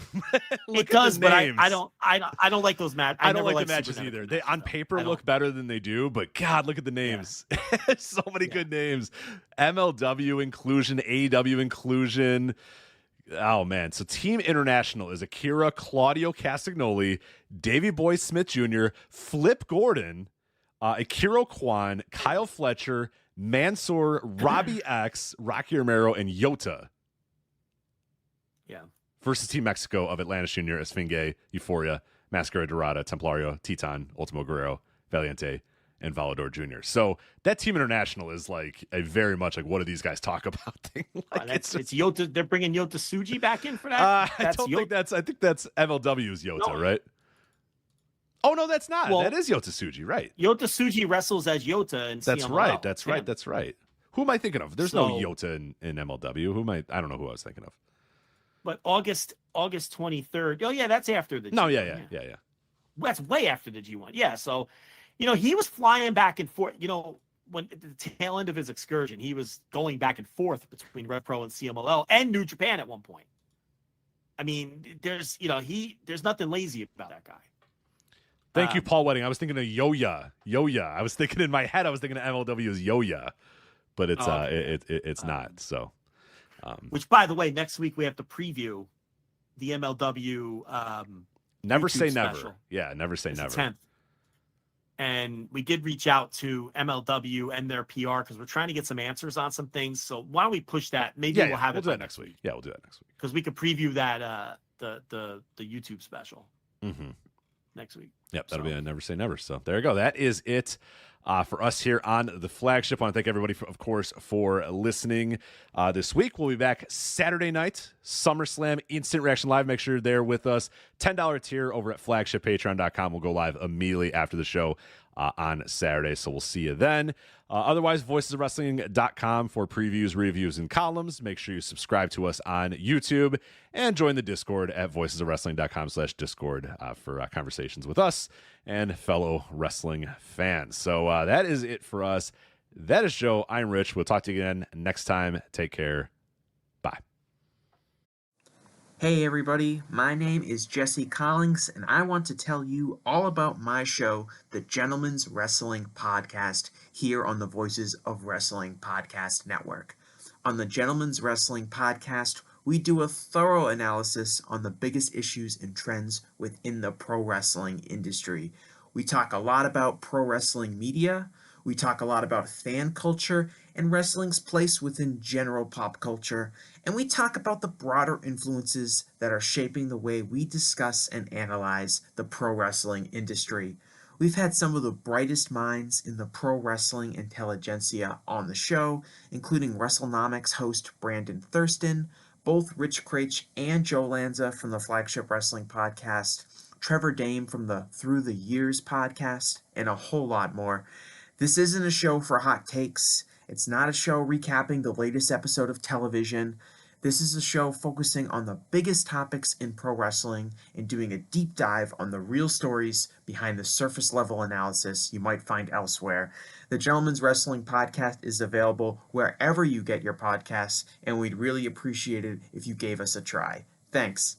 It does, but I don't like those matches. I don't like the matches either. They on paper look better than they do, but God, look at the names. Yeah. So many good names. MLW inclusion, AEW inclusion. Oh man. So Team International is Akira, Claudio Castagnoli, Davey Boy Smith Jr., Flip Gordon, Akira Kwan, Kyle Fletcher, Mansoor, Robbie X, Rocky Romero, and Yota. Yeah. Versus Team Mexico of Atlantis Jr., Esfinge, Euphoria, Mascara Dorada, Templario, Titan, Ultimo Guerrero, Valiente, and Volador Jr. So that Team International is like a very much like, what do these guys talk about thing? It's Yota. They're bringing Yota Tsuji back in for that. I think that's MLW's Yota, right? Oh no, that's not. That is Yota Tsuji, right? Yota Tsuji wrestles as Yota in CMLL. That's right. Who am I thinking of? There's no Yota in MLW. I don't know who I was thinking of. But August 23rd. Oh yeah, that's after the G1. No, yeah. That's way after the G1. Yeah, so he was flying back and forth. When at the tail end of his excursion, he was going back and forth between Rev Pro and CMLL and New Japan at one point. I mean, there's nothing lazy about that guy. Thank you, Paul Wedding. I was thinking of Yoya. I was thinking in my head, I was thinking of MLW as Yoya, but it's it's not. So, which by the way, next week we have to preview the MLW. Never YouTube say never. special. Yeah, never say never. 10th. And we did reach out to MLW and their PR because we're trying to get some answers on some things. So why don't we push that? Maybe we'll have we'll do that next week. Yeah, we'll do that next week because we could preview that the YouTube special next week. Yep, that'll be a Never Say Never. So there you go. That is it for us here on the Flagship. I want to thank everybody, of course, for listening this week. We'll be back Saturday night, SummerSlam, Instant Reaction Live. Make sure you're there with us. $10 tier over at flagshippatreon.com. We'll go live immediately after the show on Saturday, so we'll see you then. Otherwise, voicesofwrestling.com for previews, reviews, and columns. Make sure you subscribe to us on YouTube and join the Discord at voicesofwrestling.com/Discord for conversations with us and fellow wrestling fans. So that is it for us. That is Joe. I'm Rich. We'll talk to you again next time. Take care. Hey everybody, my name is Jesse Collins, and I want to tell you all about my show, the Gentleman's Wrestling Podcast, here on the Voices of Wrestling Podcast Network. On the Gentleman's Wrestling Podcast, we do a thorough analysis on the biggest issues and trends within the pro wrestling industry. We talk a lot about pro wrestling media, we talk a lot about fan culture and wrestling's place within general pop culture, and we talk about the broader influences that are shaping the way we discuss and analyze the pro wrestling industry. We've had some of the brightest minds in the pro wrestling intelligentsia on the show, including WrestleNomics host Brandon Thurston, both Rich Craich and Joe Lanza from the Flagship Wrestling Podcast, Trevor Dame from the Through the Years podcast, and a whole lot more. This isn't a show for hot takes. It's not a show recapping the latest episode of television. This is a show focusing on the biggest topics in pro wrestling and doing a deep dive on the real stories behind the surface level analysis you might find elsewhere. The Gentleman's Wrestling Podcast is available wherever you get your podcasts, and we'd really appreciate it if you gave us a try. Thanks.